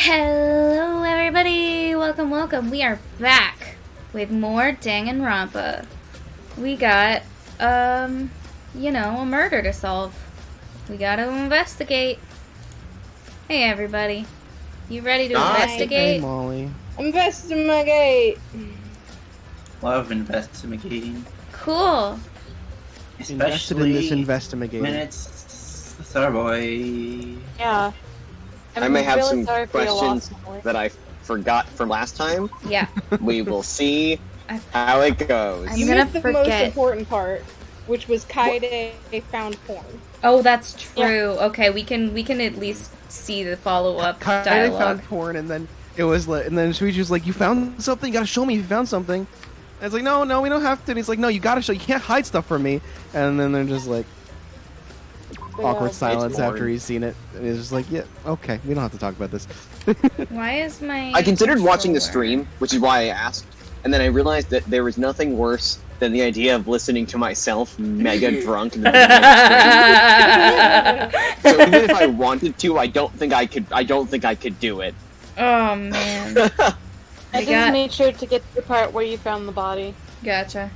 Hello everybody! Welcome. We are back with more Danganronpa. We got, a murder to solve. We gotta investigate. Hey everybody. You ready to investigate? Hey Molly. Investigate! Love investigating. Cool. Invested in this investigating. When it's Starboy. Yeah. I may have really some sorry for your questions loss, Molly. that I forgot from last time. Yeah. We will see I- how it goes. I'm You gonna missed the most forget. important part, which was Kaede found porn. Oh, that's true. Okay, we can at least see the follow-up Kaede dialogue. found porn, and then it was like, and then Shuichi was like, "You found something? You gotta show me if you found something." And it's like, "No, we don't have to." And he's like, "No, you gotta show. You can't hide stuff from me." And then they're just like awkward silence porn. after he's seen it, and he's just like, "Yeah, okay, we don't have to talk about this." Why is my I considered watching the controller- stream, which is why I asked, and then I realized that there was nothing worse than the idea of listening to myself mega drunk in the beginning of the stream. So even if I wanted to, I don't think I could do it. Oh man. I We just got- made sure to get to the part where you found the body. Gotcha.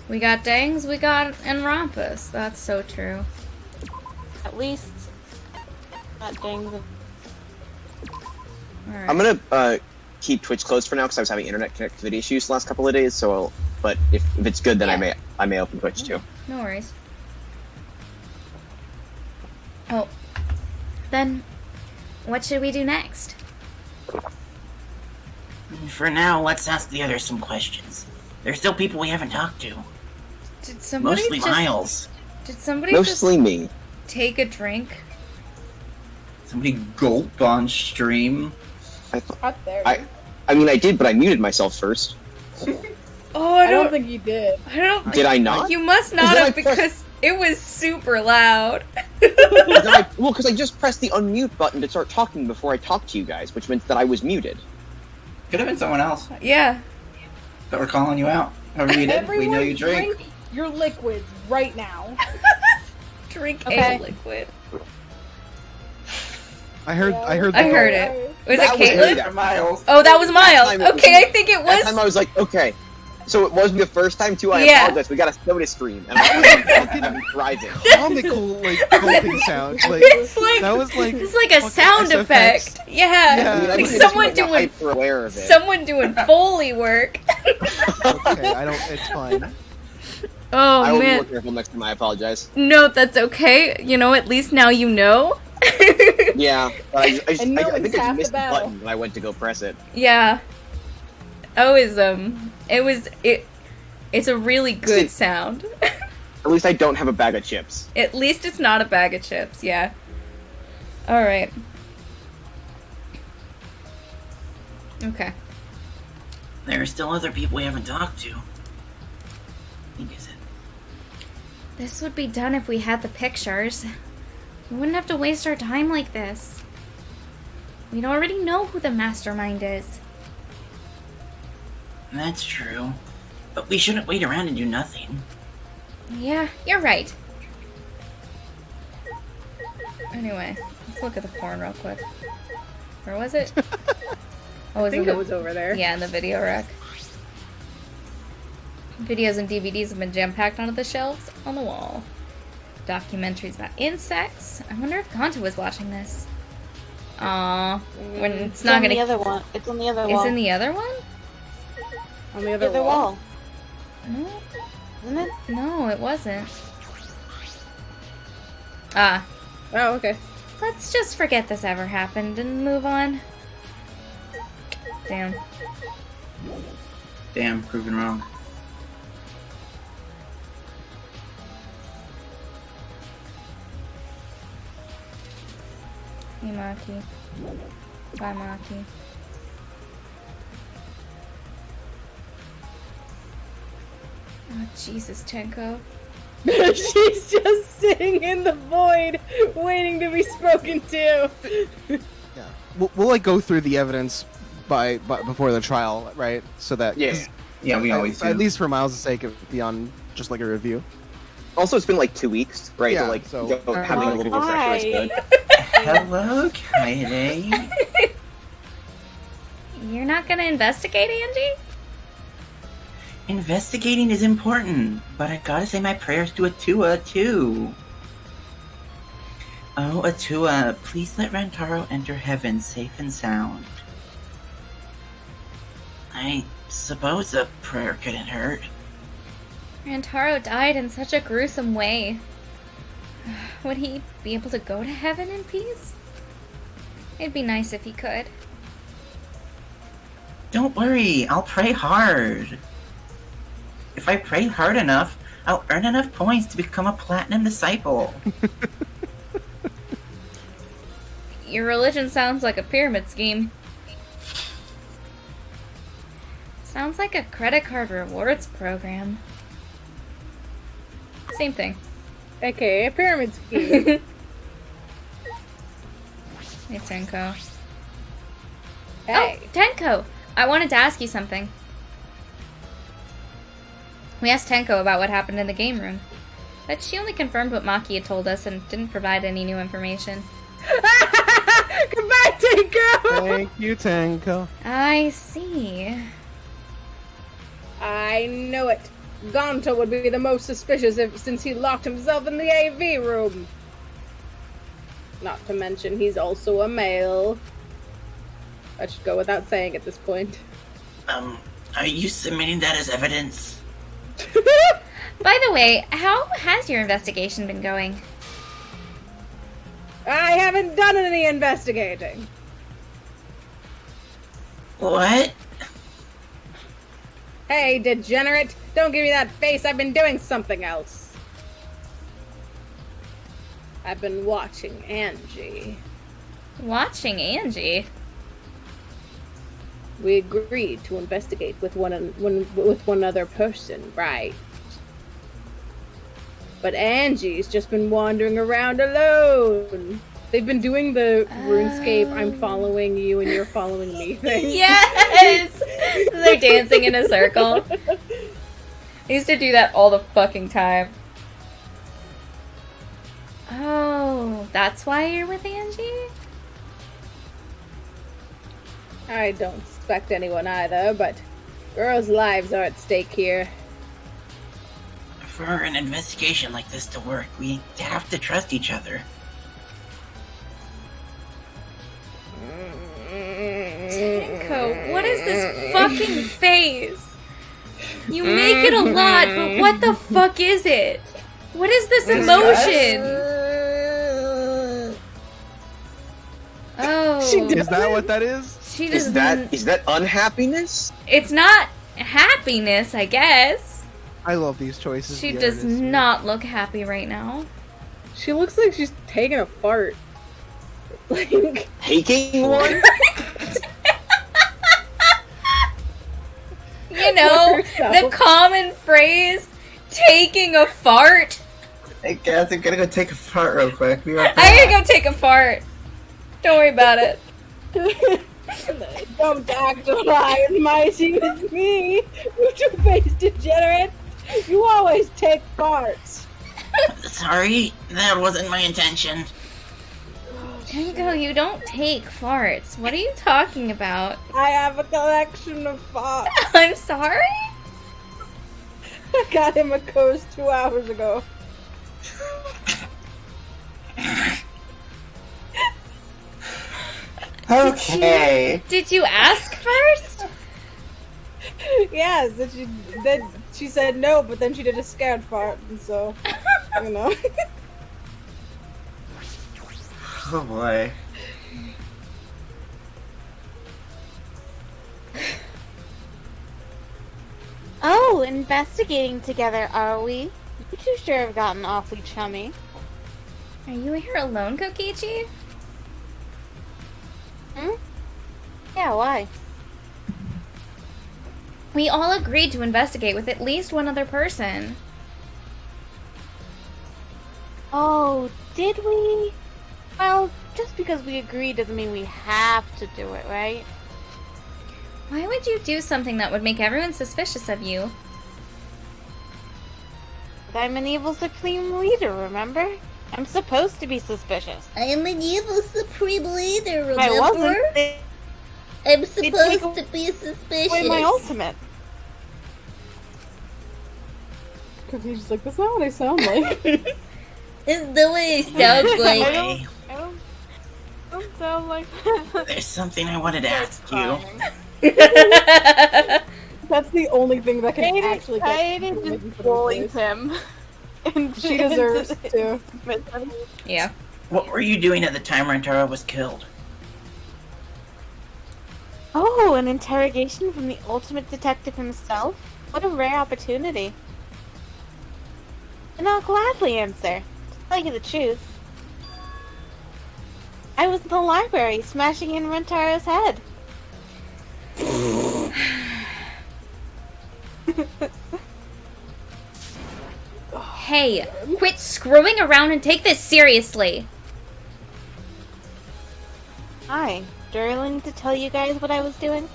We got Dangs, we got Enrompus. That's so true. At least that dang. Alright. I'm gonna keep Twitch closed for now because I was having internet connectivity issues the last couple of days. So, but if it's good, then Yeah. I may open Twitch too. No worries. Oh. Then, what should we do next? For now, let's ask the others some questions. There's still people we haven't talked to. Did somebody Mostly just... Miles. Did somebody just Mostly me. take a drink? Somebody gulped on stream. Up there. I mean, I did, but I muted myself first. Oh, I don't think you did. I don't Did I not? You must not Then I have pressed- because it was super loud. Well, because I just pressed the unmute button to start talking before I talked to you guys, which meant that I was muted. Could have been someone else, Yeah. but we're calling you out. However you did, we know you drink. your liquids right now. Drink Okay. a liquid. I heard I heard it. Was That it was Caitlin? me. For Miles. Oh, that was Miles. time it was Okay, me. I think it That time was. I was like, okay. So it was the first time too. I Yeah. apologize. We got a soda stream, and I'm driving. comical like gulping sound. Like It's like that was like it's like a fucking sound SFX. effect. Yeah. Yeah. I mean, Like I'm someone just doing hyper aware of it. someone doing Foley work. Okay, I don't. It's fine. Oh I will be more man. careful next time. I apologize. No, that's okay. You know, at least now you know. Yeah, but I And no think one's I half just missed the the battle. button when I went to go press it. Yeah. It's a really good sound. At least I don't have a bag of chips. At least it's not a bag of chips, yeah. Alright. Okay. There are still other people we haven't talked to. I think is it. This would be done if we had the pictures. We wouldn't have to waste our time like this. We'd already know who the mastermind is. That's true. But we shouldn't wait around and do nothing. Yeah, you're right. Anyway, let's look at the porn real quick. Where was it? Oh, I think in it was over there. Yeah, in the video rack. Videos and DVDs have been jam-packed onto the shelves on the wall. Documentaries about insects. I wonder if Gonta was watching this. Aww. When it's not on gonna... the other one. It's on the other It's wall. in the other one? on the other wall. No, Isn't it? no, it wasn't. Ah. Oh, okay. Let's just forget this ever happened and move on. Damn. Damn, proven wrong. Hey, Maki. Bye, Maki. Oh, Jesus, Tenko. She's just sitting in the void, waiting to be spoken to. Yeah, we'll like go through the evidence before the trial, right? So that Yeah. Yeah, we always do. at least for Miles' sake, it would be on just like a review. Also, it's been like 2 weeks, right? Yeah, so like so- having a little refresher is good. Hello, Kaede. You're not gonna investigate, Angie? Investigating is important, but I gotta say my prayers to Atua, too. Oh, Atua, please let Rantaro enter heaven safe and sound. I suppose a prayer couldn't hurt. Rantaro died in such a gruesome way. Would he be able to go to heaven in peace? It'd be nice if he could. Don't worry, I'll pray hard. If I pray hard enough, I'll earn enough points to become a platinum disciple. Your religion sounds like a pyramid scheme. Sounds like a credit card rewards program. Same thing. Okay, a pyramid scheme. Hey, Tenko. Hey. Oh, Tenko! I wanted to ask you something. We asked Tenko about what happened in the game room, but she only confirmed what Maki had told us and didn't provide any new information. Goodbye, Tenko! Thank you, Tenko. I see. I know it. Gonto would be the most suspicious since he locked himself in the AV room. Not to mention he's also a male. That should go without saying at this point. Are you submitting that as evidence? By the way, how has your investigation been going? I haven't done any investigating. What? Hey, degenerate! Don't give me that face, I've been doing something else. I've been watching Angie. Watching Angie? We agreed to investigate with one other person, right? But Angie's just been wandering around alone. They've been doing the RuneScape I'm following you and you're following me thing. Yes! They're dancing in a circle. I used to do that all the fucking time. Oh, that's why you're with Angie? I don't suspect anyone either, but girls' lives are at stake here. For an investigation like this to work, we have to trust each other. Tenko, what is this fucking face? You make it a lot, but what the fuck is it? What is this emotion? Oh, Is that what that is? she does. Is that unhappiness? It's not happiness, I guess. I love these choices. She the does artists make. not look happy right now. She looks like she's taking a fart. Like, Taking one? You know, Herself. the common phrase, taking a fart. Hey guys, I'm gonna go take a fart real quick. Be right I gotta go take a fart. Don't worry about it. don't actualize my team with me, you two-faced degenerate. You always take farts. Sorry, that wasn't my intention. Tenko, you don't take farts. What are you talking about? I have a collection of farts. I'm sorry? I got him a coast 2 hours ago. Okay. Did you ask first? Yes, then she said no, but then she did a scared fart, and so, you know. Oh boy. Oh, investigating together, are we? You two sure have gotten awfully chummy. Are you here alone, Kokichi? Yeah, why? We all agreed to investigate with at least one other person. Oh, did we? Well, just because we agreed doesn't mean we have to do it, right? Why would you do something that would make everyone suspicious of you? But I'm an evil supreme leader, remember? I'm supposed to be suspicious. I am an evil supreme leader, If I remember? wasn't, I'm take supposed to be suspicious. Wait, my ultimate. She's like, that's not what I sound like. It's the way it sounds like. Hey, I don't sound like there's something I wanted to ask you. That's the only thing that can actually get Kaede people just in place. bullies him. She deserves to. Yeah. What were you doing at the time Rantaro was killed? Oh, an interrogation from the ultimate detective himself? What a rare opportunity. And I'll gladly answer. To tell you the truth, I was in the library smashing in Rentaro's head. Hey, quit screwing around and take this seriously. Hi, do I really need to tell you guys what I was doing?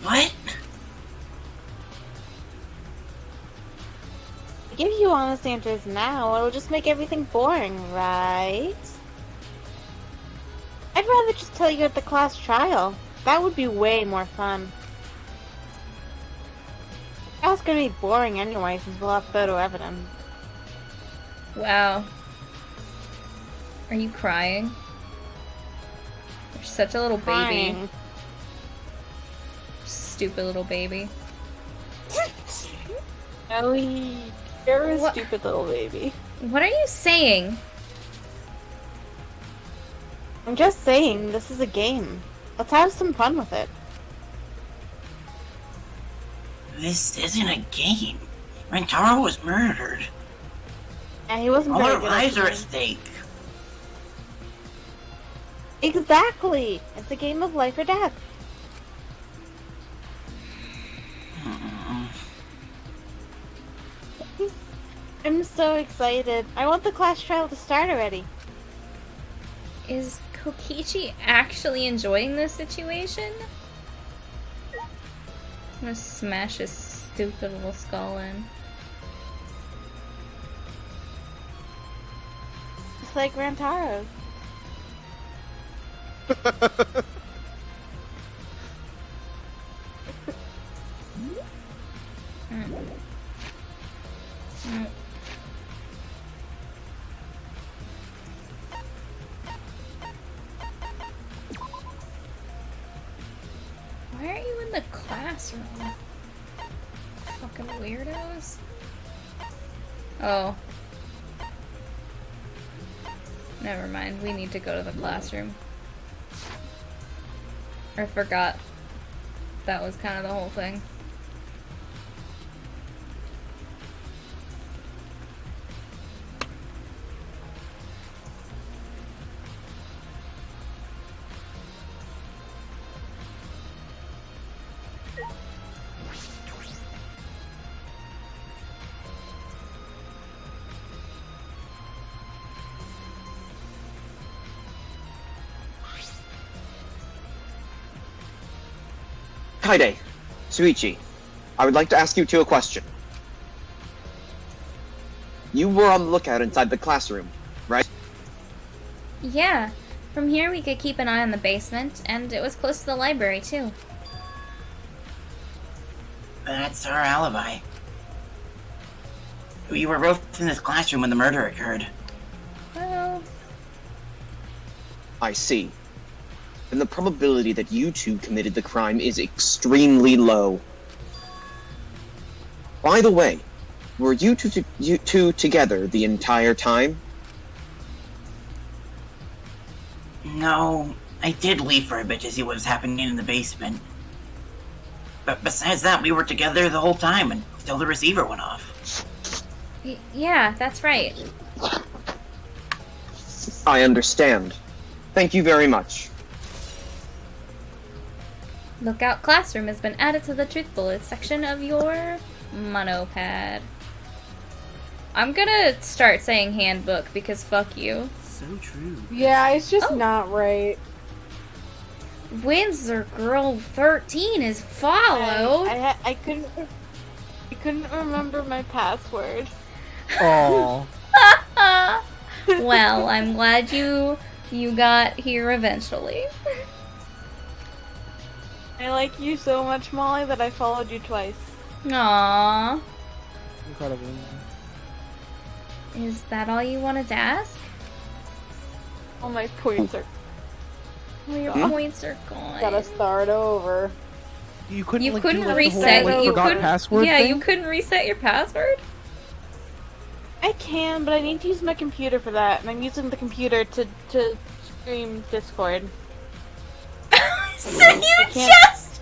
What? I give you honest answers now, it'll just make everything boring, right? I'd rather just tell you at the class trial. That would be way more fun. That's gonna be boring anyway, since we'll have photo evidence. Wow. Are you crying? You're such a little baby. Crying. Stupid little baby. Ellie, you're a What? stupid little baby. What are you saying? I'm just saying, this is a game. Let's have some fun with it. This isn't a game. Rantaro was murdered. Yeah, he wasn't All very our good at lives the are at game. stake. Exactly! It's a game of life or death. I'm so excited. I want the class trial to start already. Is Kokichi actually enjoying this situation? I'm gonna smash his stupid little skull in. Just like Rantaro. Why are you in the classroom? Fucking weirdos. Oh. Never mind, we need to go to the classroom. I forgot. That was kind of the whole thing. Kaede, Suichi, I would like to ask you two a question. You were on the lookout inside the classroom, right? Yeah, from here we could keep an eye on the basement, and it was close to the library too. That's our alibi. We were both in this classroom when the murder occurred. Well, I see. Then the probability that you two committed the crime is extremely low. By the way, were you two together the entire time? No, I did leave for a bit to see what was happening in the basement. But besides that, we were together the whole time until the receiver went off. yeah, that's right. I understand. Thank you very much. Lookout Classroom has been added to the Truth Bullets section of your monopad. I'm gonna start saying handbook because fuck you. So true. Yeah, it's just Oh. not right. Windsor Girl 13 is followed. I couldn't remember my password. Oh. Well, I'm glad you You got here eventually. I like you so much, Molly, that I followed you twice. Aww. Incredible. Is that all you wanted to ask? All my points are. Well, your Huh? points are gone. Gotta start over. You couldn't. You like, couldn't do, like, reset. The whole, like, You forgot couldn't. password Yeah, thing? you couldn't reset your password. I can, but I need to use my computer for that, and I'm using the computer to stream Discord. So you can't- just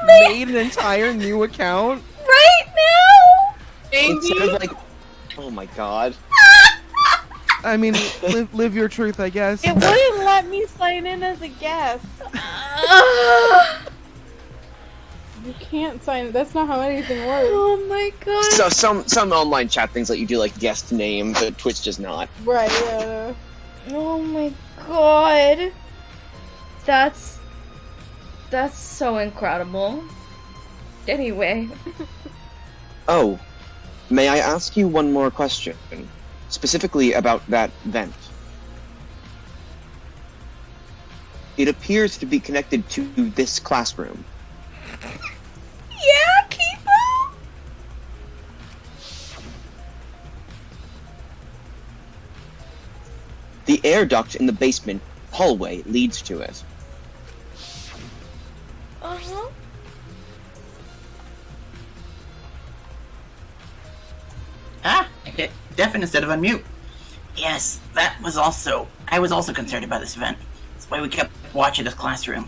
made Made an entire new account. right now. Instead of like, oh my god. I mean, live your truth, I guess. It wouldn't let me sign in as a guest. You can't sign. That's not how anything works. Oh my god. So some online chat things let you do like guest name, but Twitch does not. Right, yeah. Oh my god. That's so incredible. Anyway. Oh, may I ask you one more question? Specifically about that vent. It appears to be connected to this classroom. Yeah, Kipo? The air duct in the basement hallway leads to it. Uh-huh. Ah, deafen instead of unmute. Yes, that was also. I was also concerned about this event. That's why we kept watching this classroom.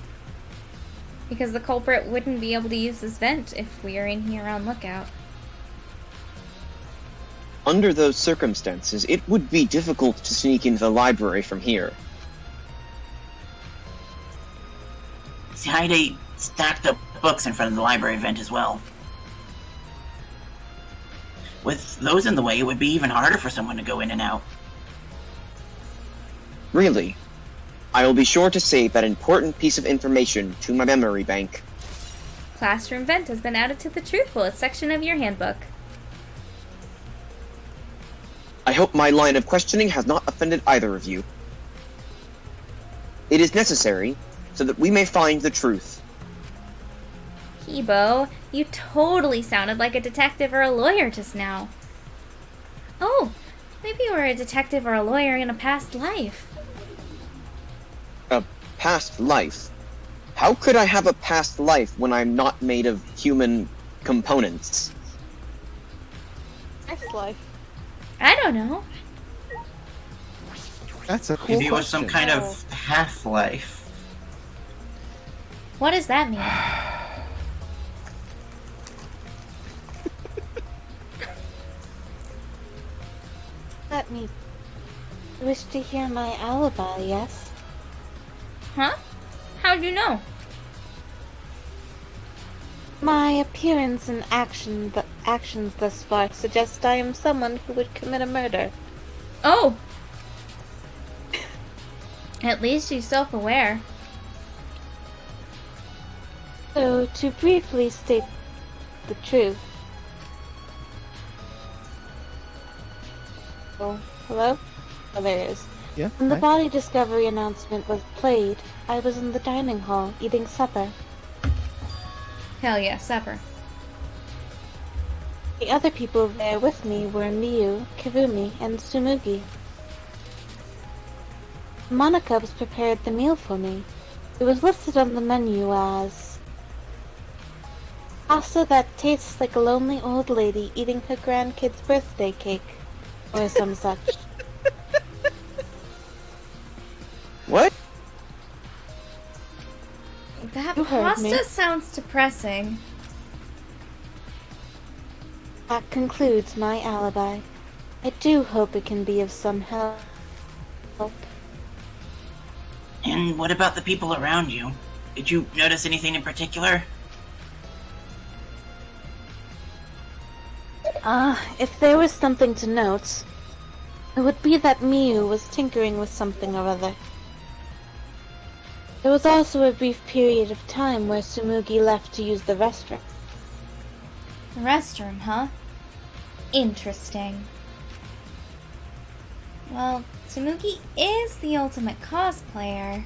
Because the culprit wouldn't be able to use this vent if we are in here on lookout. Under those circumstances, it would be difficult to sneak into the library from here. See, Heide stacked up books in front of the library vent as well. With those in the way, it would be even harder for someone to go in and out. Really? I will be sure to save that important piece of information to my memory bank. Classroom vent has been added to the Truth Bullet section of your handbook. I hope my line of questioning has not offended either of you. It is necessary so that we may find the truth. Kibo, you totally sounded like a detective or a lawyer just now. Oh, maybe you were a detective or a lawyer in a past life. A past life? How could I have a past life when I'm not made of human components? Nice life. I don't know. That's a cool Maybe it was some question. kind of half-life. What does that mean? Let me wish to hear my alibi, yes? Huh? How'd you know? My appearance and actions thus far suggest I am someone who would commit a murder. Oh! At least she's self-aware. So, to briefly state the truth. Oh, hello? Oh, there it is. Yeah. When the hi. body discovery announcement was played, I was in the dining hall eating supper. Hell yeah, supper. The other people there with me were Miyu, Kirumi, and Tsumugi. Monicubs prepared the meal for me. It was listed on the menu as pasta that tastes like a lonely old lady eating her grandkid's birthday cake, or some such. What? That You heard me. pasta sounds depressing. That concludes my alibi. I do hope it can be of some help. And what about the people around you? Did you notice anything in particular? If there was something to note, it would be that Miyu was tinkering with something or other. There was also a brief period of time where Tsumugi left to use the restroom. Restroom, huh? Interesting. Well, Tsumugi is the ultimate cosplayer.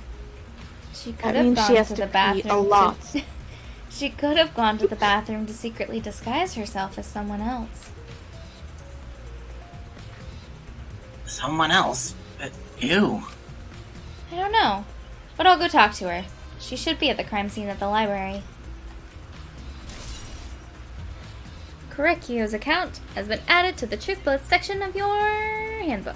She could That have means gone she has to to the pee bathroom. a lot. She could have gone to the bathroom to secretly disguise herself as someone else. Someone else? But who? I don't know, but I'll go talk to her. She should be at the crime scene at the library. Korekio's account has been added to the Truth Bullets section of your handbook.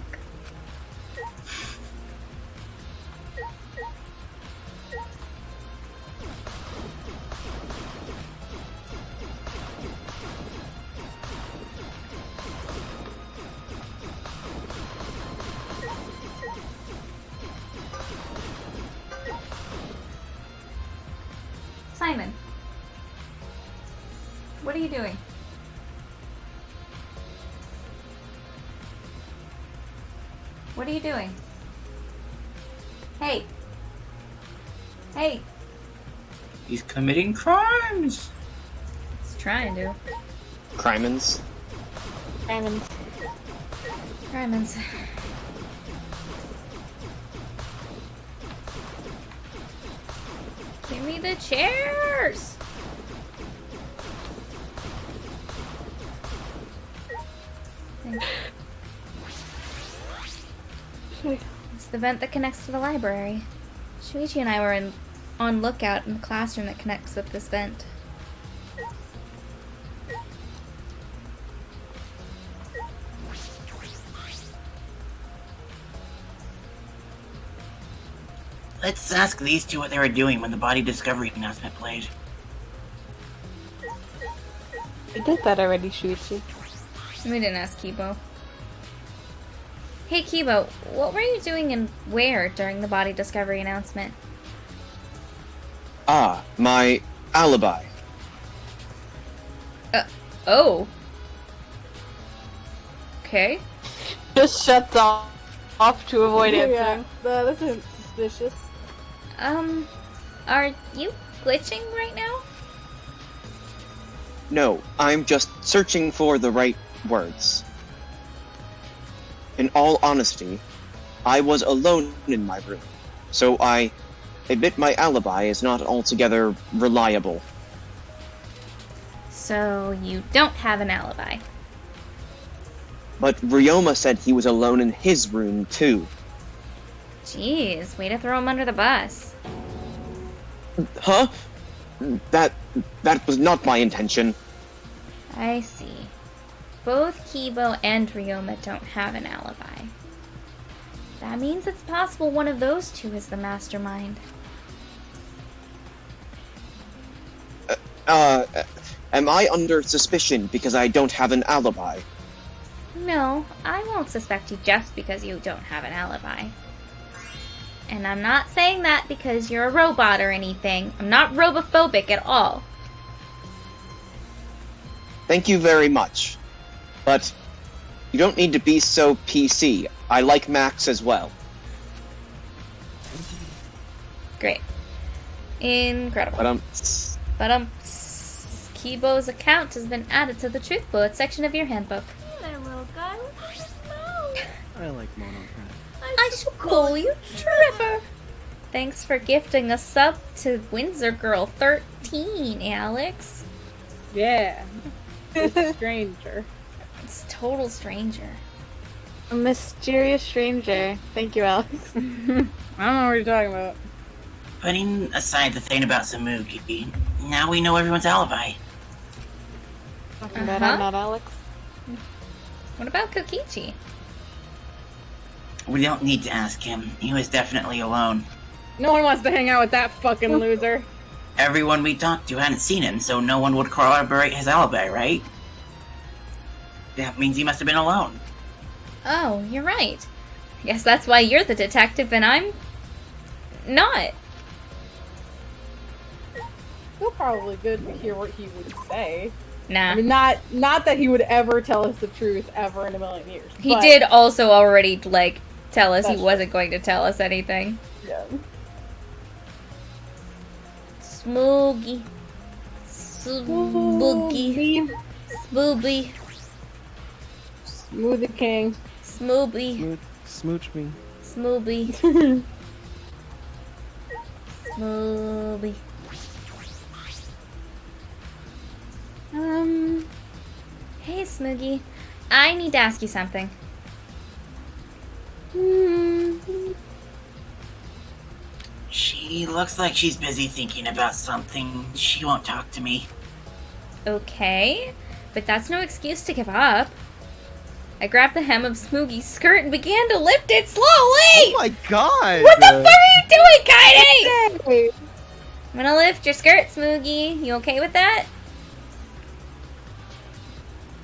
Simon, what are you doing? What are you doing? Hey! Hey! He's committing crimes. He's trying to. Crimens. Diamonds. Crimens. Give me the chairs! It's the vent that connects to the library. Shuichi and I were on lookout in the classroom that connects with this vent. Let's ask these two what they were doing when the body discovery announcement played. We did that already, Shuichi. We didn't ask Kibo. Hey Kibo, what were you doing and where during the body discovery announcement? Ah, my alibi. Oh. Okay. Just shuts off to avoid Yeah, answering. this isn't suspicious. Are you glitching right now? No, I'm just searching for the right words. In all honesty, I was alone in my room, so I admit my alibi is not altogether reliable. So you don't have an alibi. But Ryoma said he was alone in his room, too. Jeez, way to throw him under the bus. Huh? That was not my intention. I see. Both Kibo and Ryoma don't have an alibi. That means it's possible one of those two is the mastermind. Am I under suspicion because I don't have an alibi? No, I won't suspect you just because you don't have an alibi. And I'm not saying that because you're a robot or anything. I'm not robophobic at all. Thank you very much. But you don't need to be so PC. I like Max as well. Great. Incredible. But Kibo's account has been added to the Truth Bullet section of your handbook. I like Mono. I shall call you Trevor. Thanks for gifting a sub to Windsor Girl 13, Alex. Yeah. It's a stranger. It's a total stranger. A mysterious stranger. Thank you, Alex. I don't know what you're talking about. Putting aside the thing about Samugi, now we know everyone's alibi. Talking about I'm not Alex. What about Kokichi? We don't need to ask him. He was definitely alone. No one wants to hang out with that fucking loser. Everyone we talked to hadn't seen him, so no one would corroborate his alibi, right? That means he must have been alone. Oh, you're right. I guess that's why you're the detective and I'm not. Still probably good to hear what he would say. Nah. I mean, not that he would ever tell us the truth ever in a million years. He but- did also already, tell us he That's wasn't going to tell us anything. Yeah. Smoogie. Spooky. Smooby. Smoothie King. Smooby. Smooch me. Smooby. Smooby. Hey, Smoogie. I need to ask you something. She looks like she's busy thinking about something. She won't talk to me. Okay, but that's no excuse to give up. I grabbed the hem of Smoogie's skirt and began to lift it slowly! Oh my god! What the fuck are you doing, Kaede? Hey, I'm gonna lift your skirt, Smoogie. You okay with that?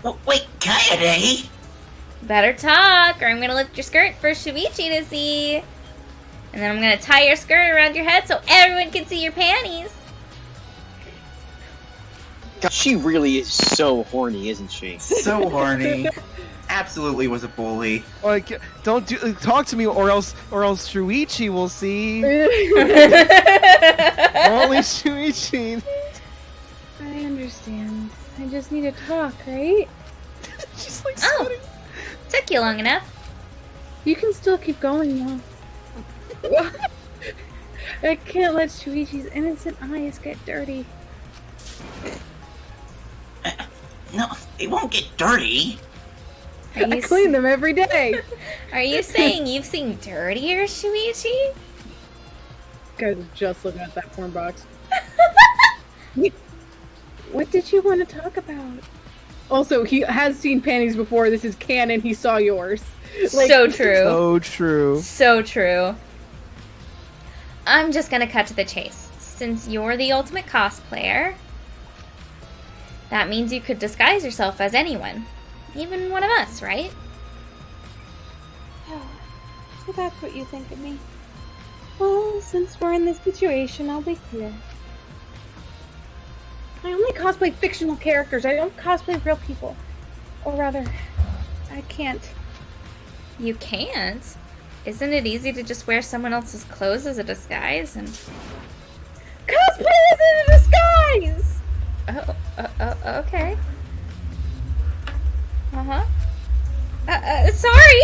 Oh, wait, Kaede! Better talk, or I'm gonna lift your skirt for Shuichi to see. And then I'm gonna tie your skirt around your head so everyone can see your panties. God, she really is so horny, isn't she? So horny. Absolutely was a bully. Like, don't talk to me, or else Shuichi will see. Only Shuichi. I understand. I just need to talk, right? She's like, Oh, sweating. took you long enough. You can still keep going, though. I can't let Shuichi's innocent eyes get dirty. No, they won't get dirty. Are I you, clean them every day. are you saying you've seen dirtier, Shuichi? Guys are just looking at that porn box. What did you want to talk about? Also, he has seen panties before. This is canon. He saw yours. So true. So true. So true. I'm just gonna cut to the chase. Since you're the ultimate cosplayer, that means you could disguise yourself as anyone. Even one of us, right? So that's what you think of me. Well, since we're in this situation, I'll be clear. I only cosplay fictional characters. I don't cosplay real people. Or rather, I can't. You can't. Isn't it easy to just wear someone else's clothes as a disguise and... Cosplay isn't a disguise! Okay. Uh-huh. Sorry!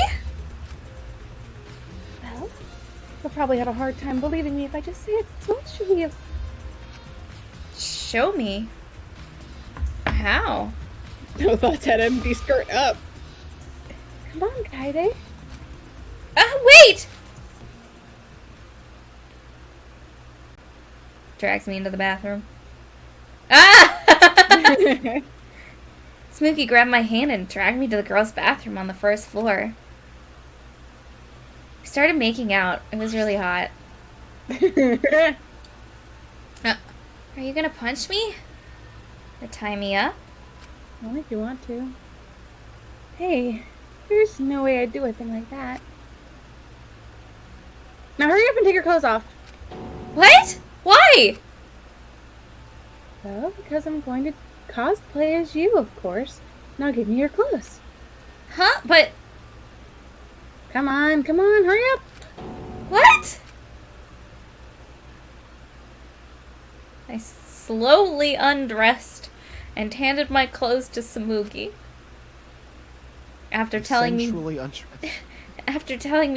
Well, you'll probably have a hard time believing me if I just say it's actually a... Show me. How? No thoughts had empty skirt up. Come on, Kaede. Wait! Drags me into the bathroom. Ah! Smooky grabbed my hand and dragged me to the girls' bathroom on the first floor. We started making out. It was really hot. Are you gonna punch me? Or tie me up? Well, if you want to. Hey, there's no way I'd do a thing like that. Now hurry up and take your clothes off. What? Why? Well, because I'm going to cosplay as you, of course. Now give me your clothes. Huh? But... Come on, hurry up. What? I slowly undressed and handed my clothes to Samugi. After telling me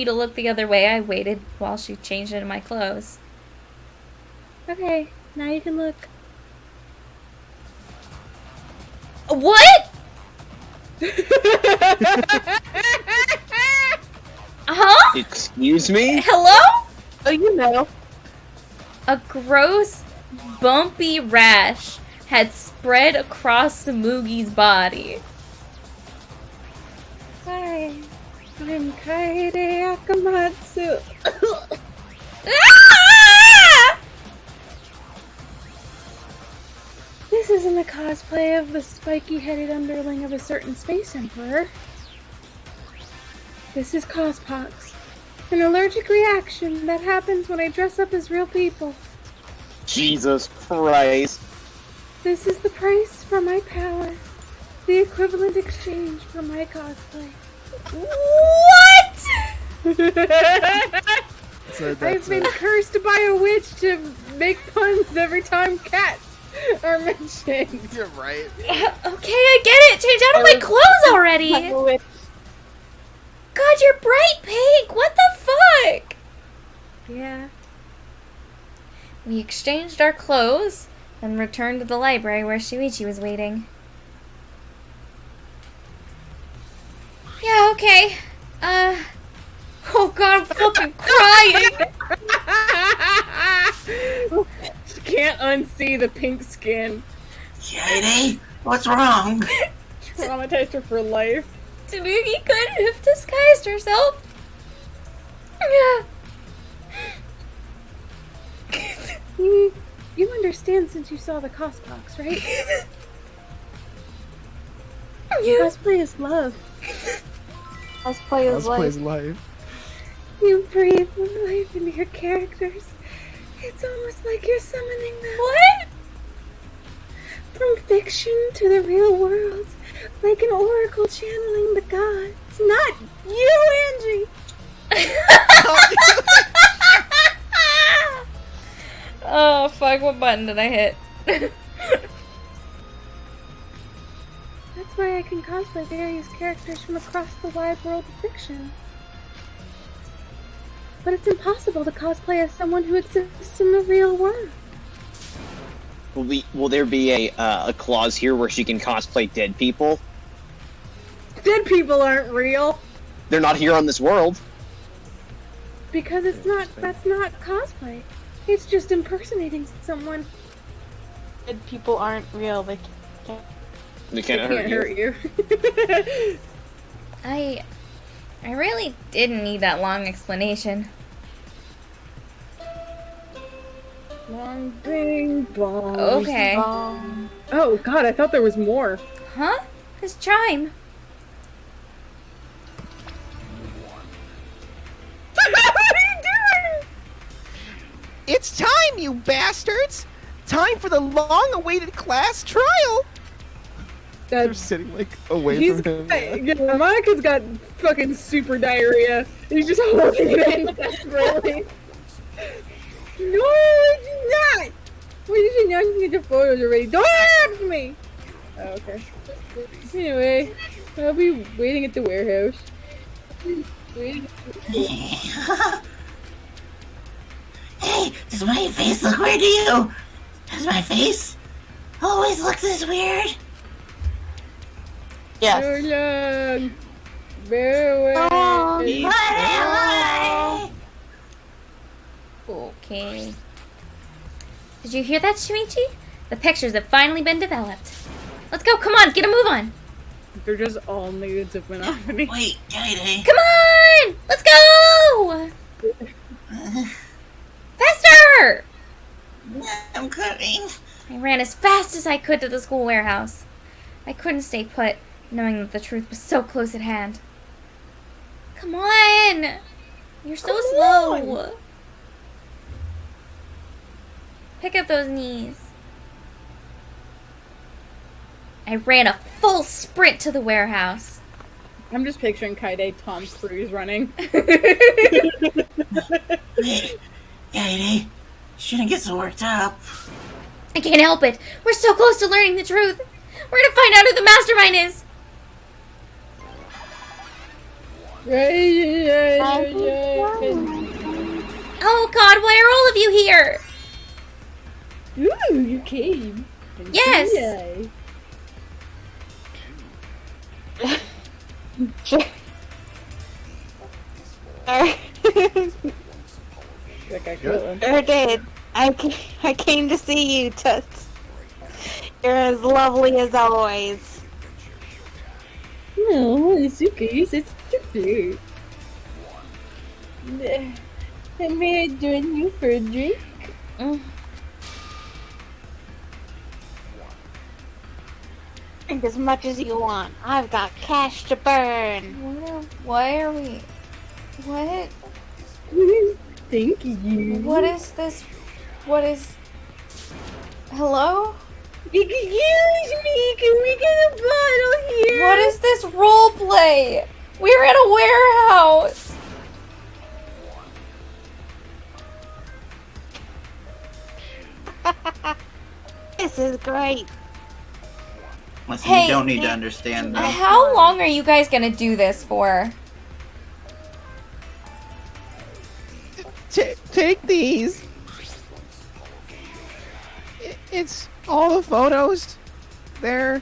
to look the other way, I waited while she changed into my clothes. Okay, now you can look. What? Huh? Excuse me? Hello? Oh, you know. A gross, bumpy rash had spread across Samugi's body. Hi, I'm Kaede Akamatsu. Ah! This isn't a cosplay of the spiky-headed underling of a certain space emperor. This is cospox, an allergic reaction that happens when I dress up as real people. Jesus Christ. This is the price for my power, the equivalent exchange for my cosplay. What? I've been cursed by a witch to make puns every time cats are mentioned. You're right. Okay, I get it. Change out of my clothes already. God, god, you're bright pink! What the fuck? Yeah. We exchanged our clothes and returned to the library where Shuichi was waiting. Yeah, okay. Oh god, I'm fucking crying! Can't unsee the pink skin. Katie, what's wrong? Traumatized her for life. Tanuki couldn't have disguised herself. You understand since you saw the cost box, right? Cosplay is love. Cosplay is Cosplay is life. life. You breathe life into your characters. It's almost like you're summoning them. What? From fiction to the real world. Like an oracle channeling the gods. Not you, Angie! Oh fuck, what button did I hit? That's why I can cosplay various characters from across the wide world of fiction. But it's impossible to cosplay as someone who exists in the real world. Will there be a clause here where she can cosplay dead people? Dead people aren't real! They're not here on this world. Because that's not cosplay. It's just impersonating someone. Dead people aren't real. They can't. They can't Can't hurt you. I really didn't need that long explanation. Long bing bong. Okay. Oh god, I thought there was more. Huh? His chime. What are you doing? It's time, you bastards! Time for the long-awaited class trial! They're sitting, like, away from him. Yeah, Monica's got fucking super diarrhea. He's just holding it in desperately. No, it's not! Well, you should not get the photos already. Don't ask me! Oh, okay. Anyway, I'll be waiting at the warehouse. Hey, does my face look weird to you? Does my face always look this weird? Yes. So long. Farewell. Bye. Okay. Did you hear that, Shuichi? The pictures have finally been developed. Let's go, come on, get a move on. They're just all nudes of monotony. Wait, Katie. Come on! Let's go! Faster! I'm coming. I ran as fast as I could to the school warehouse. I couldn't stay put, knowing that the truth was so close at hand. Come on! You're so slow. Pick up those knees. I ran a full sprint to the warehouse. I'm just picturing Kaide Tom Cruise running. Hey, Katie, shouldn't get so worked up. I can't help it. We're so close to learning the truth. We're gonna find out who the mastermind is. Oh God, why are all of you here? Ooh, you came. Yes. Sure did. I came to see you, Toots. You're as lovely as always. No, it's okay. It's okay. May I join you for a drink? Drink as much as you want. I've got cash to burn. Why are we? What? Thank you. What is this? What is? Hello? Excuse me, can we get a bottle here? What is this role play? We're in a warehouse. This is great. Listen, Hey, you don't need to understand though. How long are you guys gonna do this for? take these. It's all the photos. They're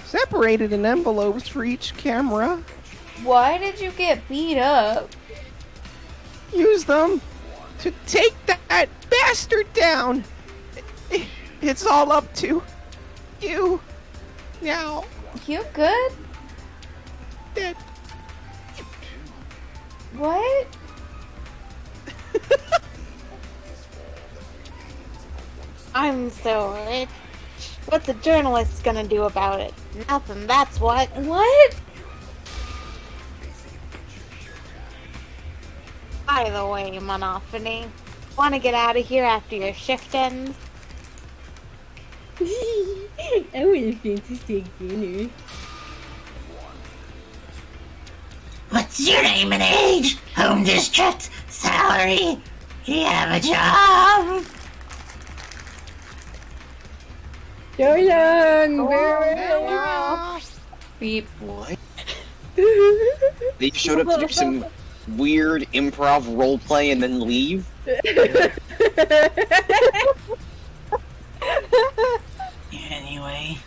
separated in envelopes for each camera. Why did you get beat up? Use them to take that bastard down. It's all up to you now. You good? That What? I'm so rich. What's a journalist gonna do about it? Nothing, that's what. What? By the way, Monophony, wanna get out of here after your shift ends? I want to take dinner. What's your name and age? Home district? Salary? Do you have a job? So long, farewell. Beep. What? They showed up to do some weird improv roleplay and then leave? Anyway,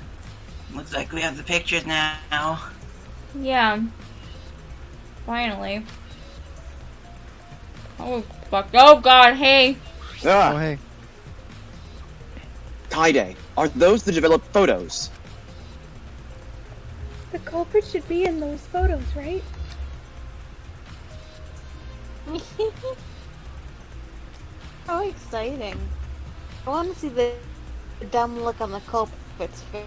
looks like we have the pictures now. Yeah. Finally. Oh, fuck. Oh, God, hey. Oh, Ah, hey. Kaide, are those the developed photos? The culprit should be in those photos, right? How exciting. I want to see the dumb look on the culprit's face.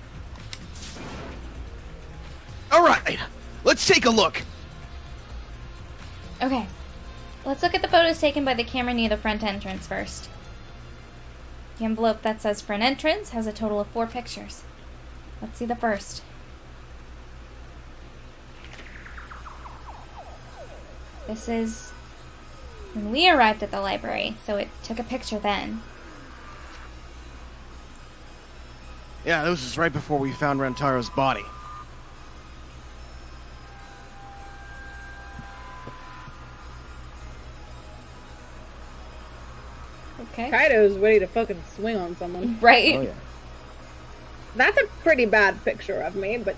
Alright, let's take a look. Okay. Let's look at the photos taken by the camera near the front entrance first. The envelope that says front entrance has a total of 4 pictures. Let's see the first. This is when we arrived at the library, so it took a picture then. Yeah, this was right before we found Rantaro's body. Okay. Kaido's ready to fucking swing on someone. Right? Oh, yeah. That's a pretty bad picture of me, but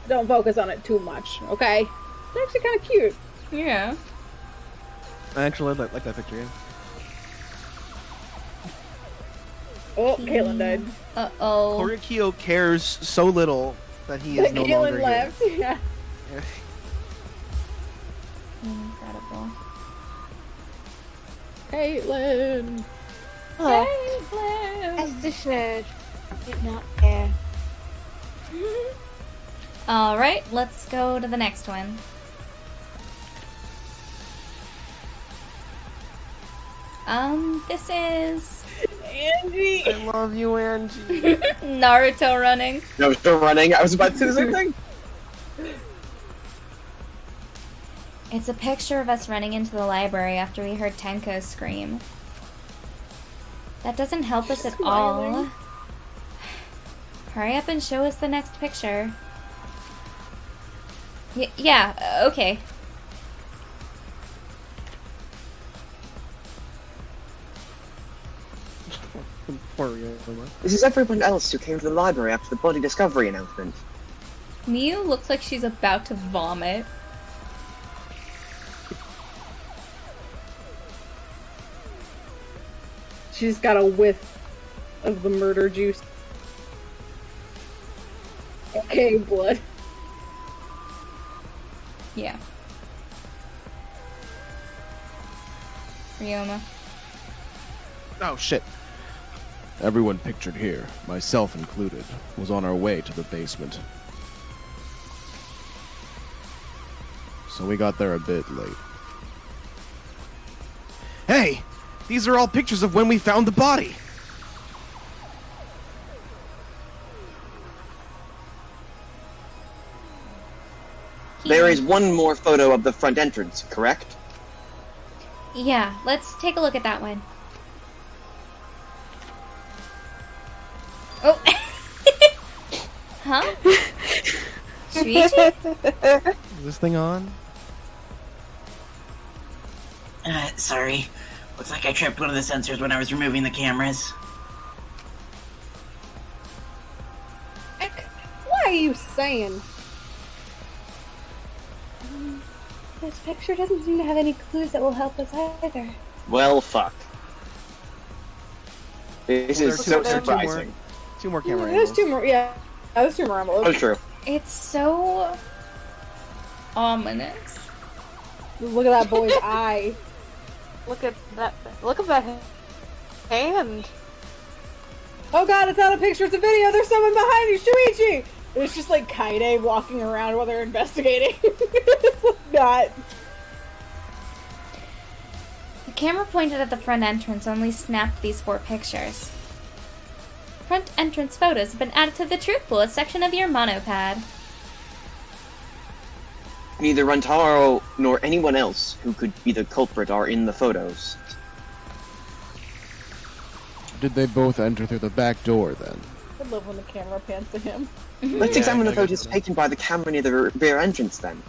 don't focus on it too much, okay? It's actually kind of cute. Yeah. I actually like that picture, yeah. Oh, Caitlyn died. Uh-oh. Korikyo cares so little that he is no longer Caitlyn left. Yeah. here. Incredible. Caitlyn. Oh, as assured, did not care. Alright, let's go to the next one. This is Angie. I love you, Angie. Naruto running. No, still running. I was about to say the same thing. It's a picture of us running into the library after we heard Tenko scream. That doesn't help us at all. Hurry up and show us the next picture. Yeah, okay. Poor Ryoma. This is everyone else who came to the library after the body discovery announcement. Miu looks like she's about to vomit. She's got a whiff of the murder juice. Okay, blood. Yeah. Ryoma. Oh, shit. Everyone pictured here, myself included, was on our way to the basement. So we got there a bit late. Hey! These are all pictures of when we found the body! There is one more photo of the front entrance, correct? Yeah, let's take a look at that one. Oh! Huh? Shuichi? Is this thing on? Sorry. Looks like I tripped one of the sensors when I was removing the cameras. Heck, what are you saying? This picture doesn't seem to have any clues that will help us either. Well, fuck. This Well, is there so are two more. surprising. 2 more camera There's angles. 2 more, yeah. There's 2 more Oh, envelopes. true. It's so ominous. Look at that boy's eye. Look at that. Look at that hand. Oh god, it's not a picture, it's a video. There's someone behind you, Shuichi! It's just like Kaide walking around while they're investigating. It's not. The camera pointed at the front entrance only snapped these 4 pictures. Front entrance photos have been added to the Truth Bullet section of your monopad. Neither Rantaro nor anyone else who could be the culprit are in the photos. Did they both enter through the back door then? I love when the camera pans to him. Let's Yeah, examine the I guess photos so. taken by the camera near the rear entrance then.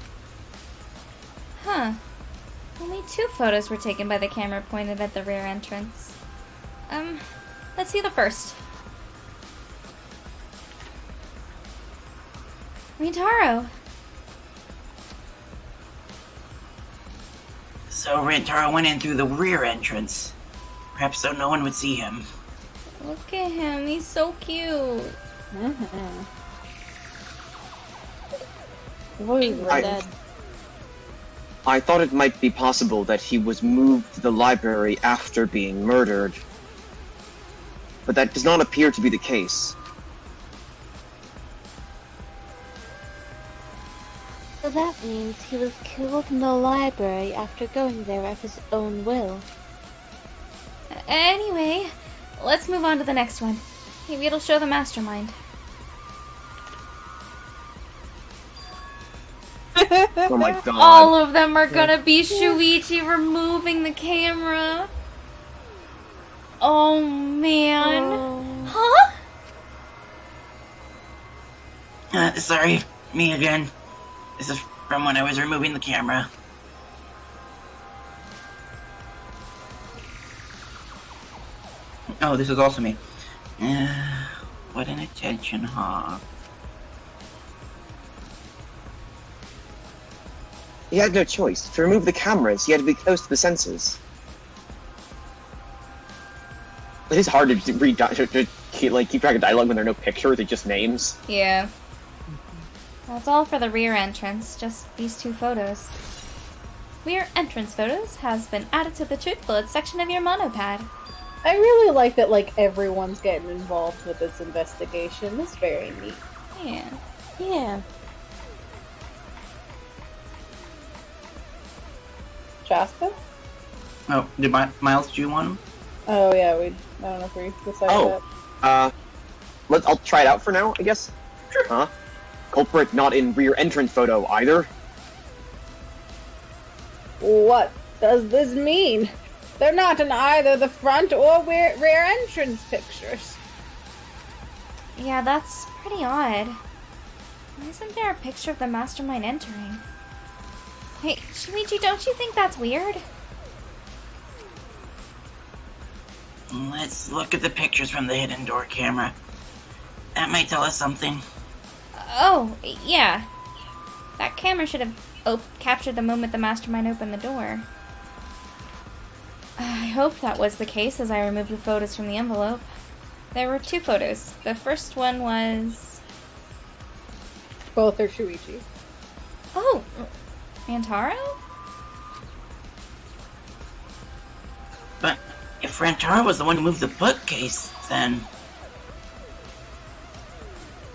Huh. Only 2 photos were taken by the camera pointed at the rear entrance. Let's see the first. Rintaro! So Rantaro went in through the rear entrance. Perhaps so no one would see him. Look at him, he's so cute. Dead. I thought it might be possible that he was moved to the library after being murdered. But that does not appear to be the case. So that means he was killed in the library after going there of his own will. Anyway, let's move on to the next one. Maybe it'll show the mastermind. Oh my god. All of them are gonna be Shuichi removing the camera. Oh man. Huh? Sorry, me again. This is from when I was removing the camera. Oh, this is also me. What an attention hog. He had no choice. To remove the cameras, he had to be close to the sensors. It is hard to read, to keep track of dialogue when there are no pictures, it's just names. Yeah. That's all for the rear entrance, just these 2 photos. Rear entrance photos has been added to the Truth Bullet section of your monopad. I really like that, like, everyone's getting involved with this investigation. It's very neat. Yeah. Yeah. Shasta? Oh, did Miles, do you want him? Oh, yeah, I don't know if we decided Oh. that. I'll try it out for now, I guess. Sure. Huh? Culprit not in rear entrance photo either. What does this mean? They're not in either the front or rear entrance pictures. Yeah, that's pretty odd. Why isn't there a picture of the mastermind entering? Hey, Shuichi, don't you think that's weird? Let's look at the pictures from the hidden door camera. That might tell us something. Oh, yeah. That camera should have captured the moment the mastermind opened the door. I hope that was the case as I removed the photos from the envelope. There were 2 photos. The first one was... Both are Shuichi. Oh, Rantaro? But if Rantaro was the one who moved the bookcase, then...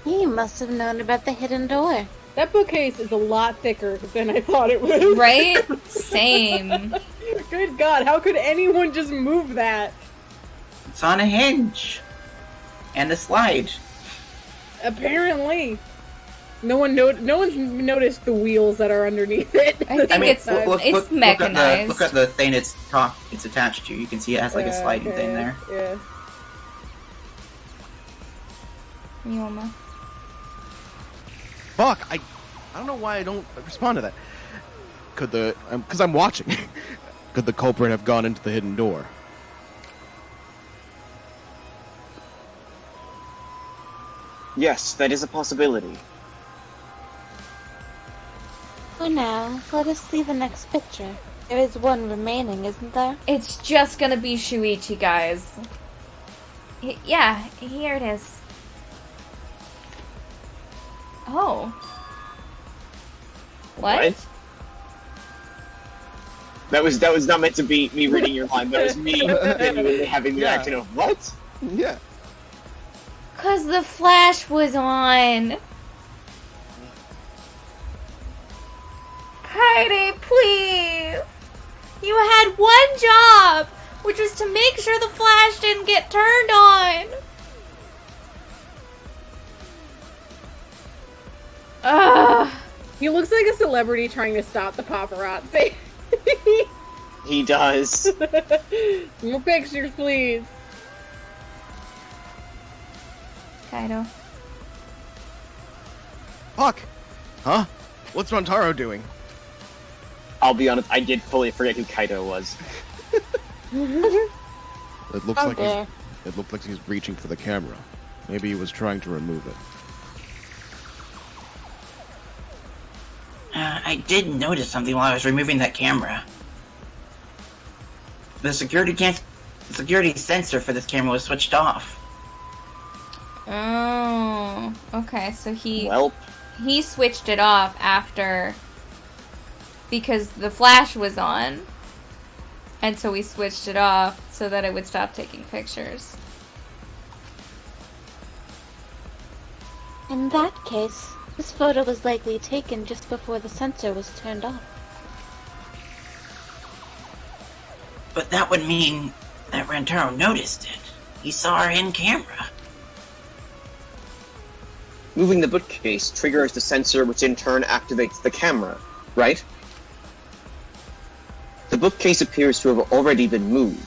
He must have known about the hidden door. That bookcase is a lot thicker than I thought it was. Right? Same. Good God, how could anyone just move that? It's on a hinge. And a slide. Apparently. No one's noticed the wheels that are underneath it. I think it's mechanized. Look at the thing it's attached to. You can see it has like a sliding thing there. Yeah. Ryoma. Fuck! I don't know why I don't respond to that. Because I'm watching. Could the culprit have gone into the hidden door? Yes, that is a possibility. For now, let us see the next picture. There is one remaining, isn't there? It's just gonna be Shuichi, guys. Yeah, here it is. Oh. What? That was not meant to be me reading your line. That was me genuinely having the Yeah. action of what? Yeah. 'Cause the flash was on. Kaede, please! You had one job, which was to make sure the flash didn't get turned on. Ugh. He looks like a celebrity trying to stop the paparazzi. He does. More pictures, please. Kaido. Fuck! Huh? What's Rantaro doing? I'll be honest, I did fully forget who Kaido was. It looks like Okay. it looked like he's reaching for the camera. Maybe he was trying to remove it. I did notice something while I was removing that camera. The security sensor for this camera was switched off. Oh, okay. So he switched it off after because the flash was on, and so we switched it off so that it would stop taking pictures. In that case, this photo was likely taken just before the sensor was turned off. But that would mean that Rantaro noticed it. He saw her in camera. Moving the bookcase triggers the sensor, which in turn activates the camera, right? The bookcase appears to have already been moved.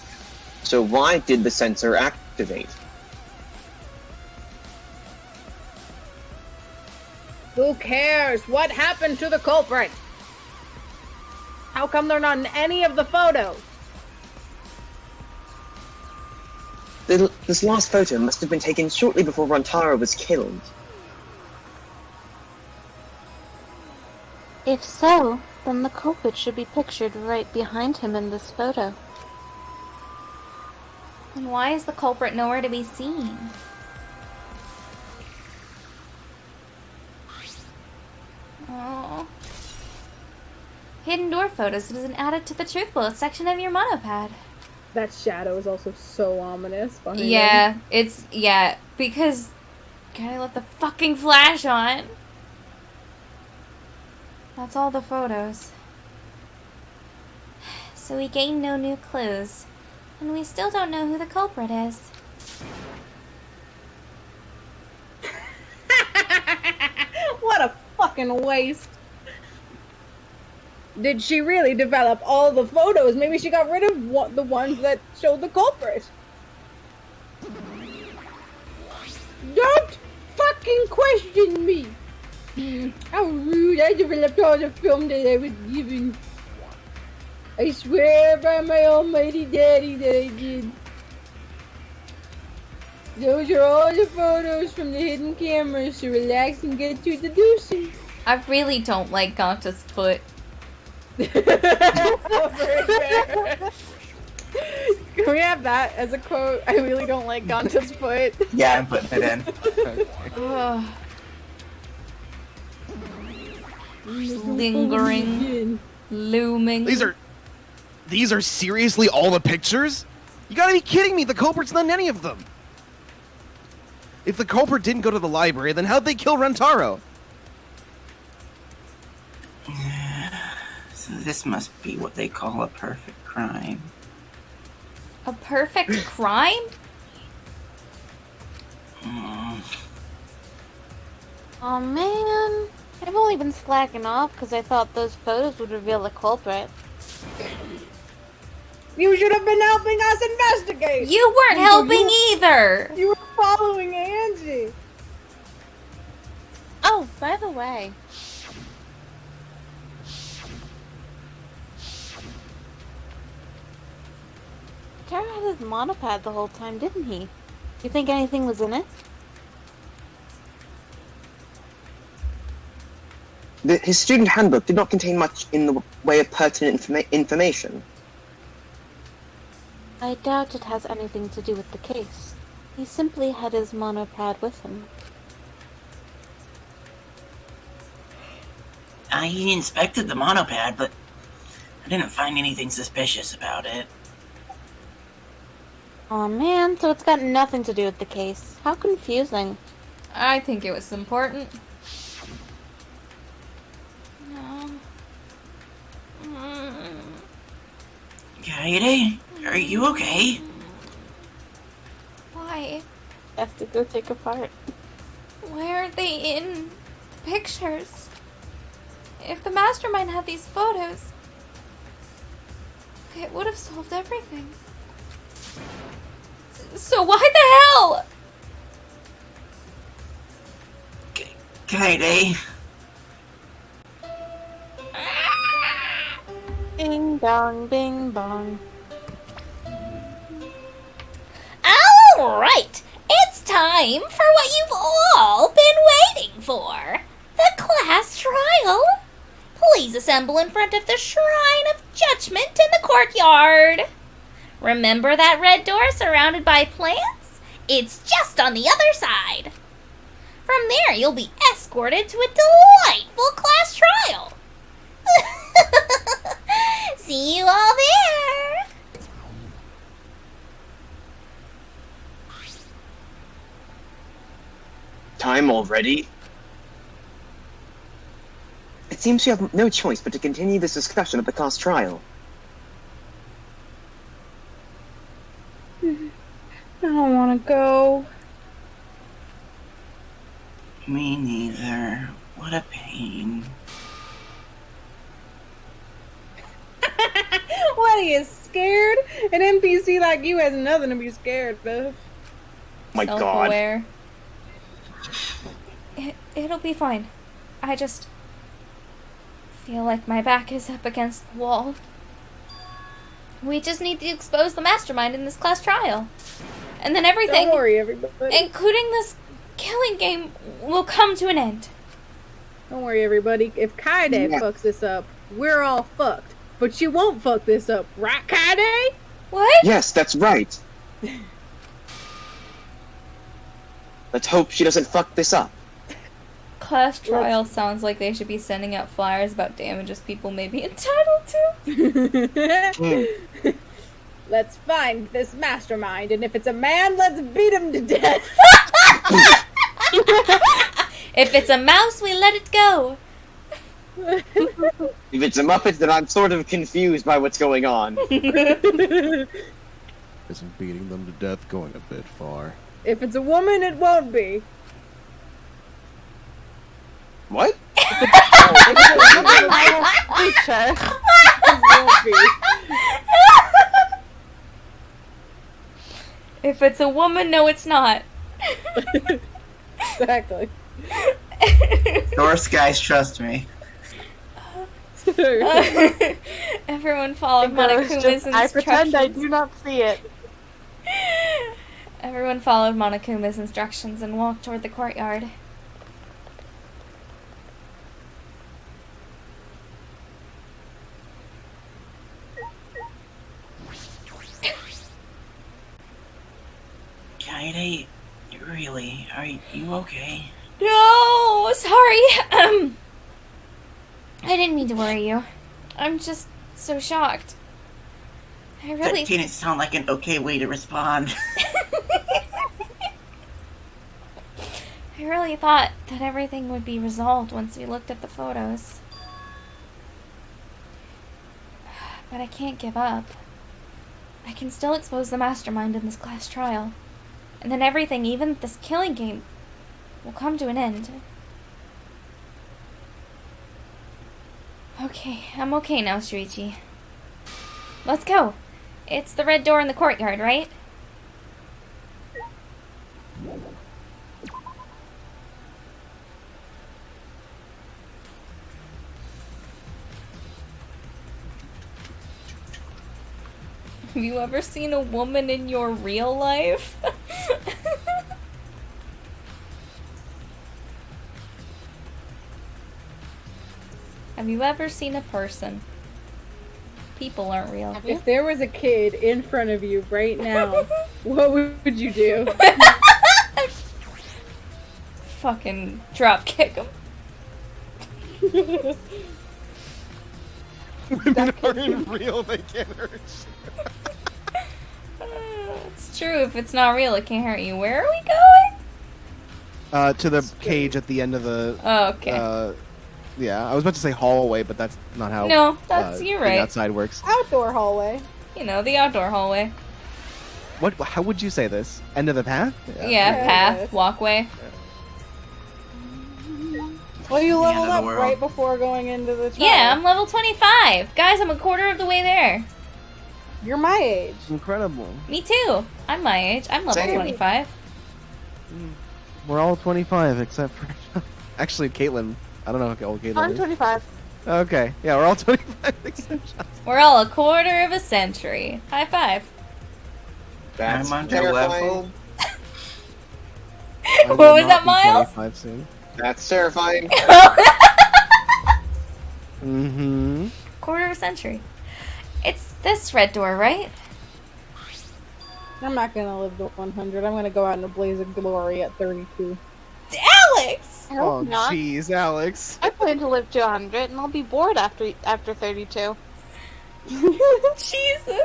So why did the sensor activate? Who cares? What happened to the culprit? How come they're not in any of the photos? This last photo must have been taken shortly before Rantaro was killed. If so, then the culprit should be pictured right behind him in this photo. And why is the culprit nowhere to be seen? Oh. Hidden door photos isn't added to the truth bullet section of your monopad. That shadow is also so ominous behind him. Yeah, because gotta let the fucking flash on. That's all the photos. So we gained no new clues, and we still don't know who the culprit is. What a fucking waste. Did she really develop all the photos? Maybe she got rid of the ones that showed the culprit. Don't fucking question me. How rude. I developed all the film that I was given. I swear by my almighty daddy that I did. Those are all the photos from the hidden cameras, so relax and get to the deucing. I really don't like Gonta's foot. Can we have that as a quote? I really don't like Gonta's foot. Yeah, I'm putting it in. Ugh. Lingering, looming. These are seriously all the pictures? You gotta be kidding me, the culprit's not in any of them. If the culprit didn't go to the library, then how'd they kill Rantaro? So this must be what they call a perfect crime. A perfect crime? Oh man, I've only been slacking off because I thought those photos would reveal the culprit. You should have been helping us investigate. You weren't helping either. You were following Angie. Oh, by the way, Tara had his monopad the whole time, didn't he? You think anything was in it? His student handbook did not contain much in the way of pertinent information. I doubt it has anything to do with the case. He simply had his monopad with him. I inspected the monopad, but I didn't find anything suspicious about it. Aw man, so it's got nothing to do with the case. How confusing. I think it was important. No. Kaede, are you okay? Why? Has to go take a part. Why aren't they in pictures? If the mastermind had these photos, it would have solved everything. So why the hell? Kaede, Ding dong, bing bong. Alright, it's time for what you've all been waiting for. The class trial. Please assemble in front of the Shrine of Judgment in the courtyard. Remember that red door surrounded by plants? It's just on the other side. From there, you'll be escorted to a delightful class trial. See you all there. Time already? It seems you have no choice but to continue this discussion at the class trial. I don't want to go. me neither. What a pain. What, he is scared? An NPC like you has nothing to be scared of. My god. Self-aware. It'll be fine. I just feel like my back is up against the wall. We just need to expose the mastermind in this class trial. And then everything, Don't worry, everybody. including this killing game, will come to an end. Don't worry, everybody. If Kaede Yeah. fucks this up, we're all fucked. But she won't fuck this up, right, Kaede? What? Yes, that's right. Let's hope she doesn't fuck this up. Class trial sounds like they should be sending out flyers about damages people may be entitled to. Let's find this mastermind, and if it's a man, let's beat him to death. If it's a mouse, we let it go. If it's a Muppet, then I'm sort of confused by what's going on. Isn't beating them to death going a bit far? If it's a woman, it won't be. What? Creature. It won't be. If it's a woman, no, it's not. Exactly. Norse guys, trust me. Everyone followed Ghost Monokuma's just- I instructions. pretend I do not see it. Everyone followed Monokuma's instructions and walked toward the courtyard. Kaede, really, are you okay? No, sorry. I didn't mean to worry you. I'm just so shocked. I really. That didn't sound like an okay way to respond. I really thought that everything would be resolved once we looked at the photos. But I can't give up. I can still expose the mastermind in this class trial. And then everything, even this killing game, will come to an end. Okay, I'm okay now, Shuichi. Let's go. It's the red door in the courtyard, right? Have you ever seen a woman in your real life? Have you ever seen a person? People aren't real. If there was a kid in front of you right now, what would you do? Fucking drop kick him. Women aren't real, they can't hurt you. It's true, if it's not real, it can't hurt you. Where are we going? To the cage at the end of the... Oh, okay. Yeah, I was about to say hallway, but that's not how No, that's- you're being right. outside works. Outdoor hallway. You know, the outdoor hallway. How would you say this? End of the path? Yeah, path, walkway. Well, you leveled the up world. right before going into the trial. Yeah, I'm level 25. Guys, I'm a quarter of the way there. You're my age. Incredible. Me too. I'm my age. I'm level Same. 25. We're all 25 except for... Actually, Caitlin. I don't know how old Caitlin I'm is. 25. Okay, yeah, we're all 25 except Shasta. We're all a quarter of a century. High five. That's I'm on your terrifying. level. I What will was not that, be Miles? 25 soon. That's terrifying. Mm-hmm. Quarter of a century. It's this red door, right? I'm not gonna live to 100. I'm gonna go out in a blaze of glory at 32. Alex! I Oh, hope not. jeez, Alex. I plan to live to 100, and I'll be bored after 32. Jesus.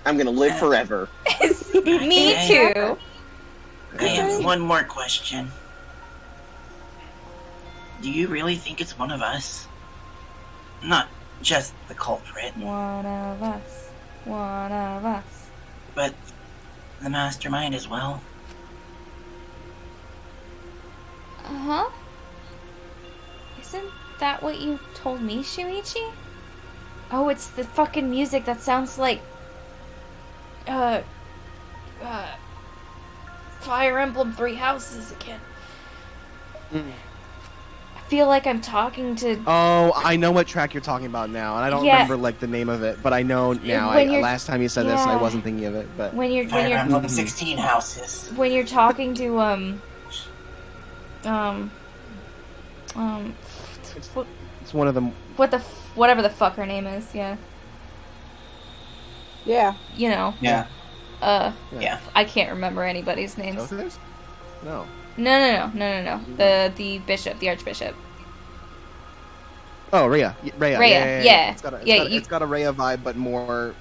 I'm gonna live forever. Me too. I have one more question. Do you really think it's one of us? Not just the culprit, One of us. One of us. but the mastermind as well? Uh-huh. Isn't that what you told me, Shuichi? Oh, it's the fucking music that sounds like... Fire Emblem Three Houses again. I feel like I'm talking to... Oh, I know what track you're talking about now, and I don't Yeah. remember like the name of it, but I know now. When you're- Last time you said this, I Yeah. wasn't thinking of it, but When you're... Fire Emblem Mhm. 16 houses. When you're talking to, it's one of them. whatever the fuck her name is, yeah. Yeah. You know, Yeah. Yeah. I can't remember anybody's names. Both of those? No. No. The bishop, the archbishop. Oh, Rhea. Rhea. Rhea, yeah. It's got a, Yeah, it's got a Rhea vibe, but more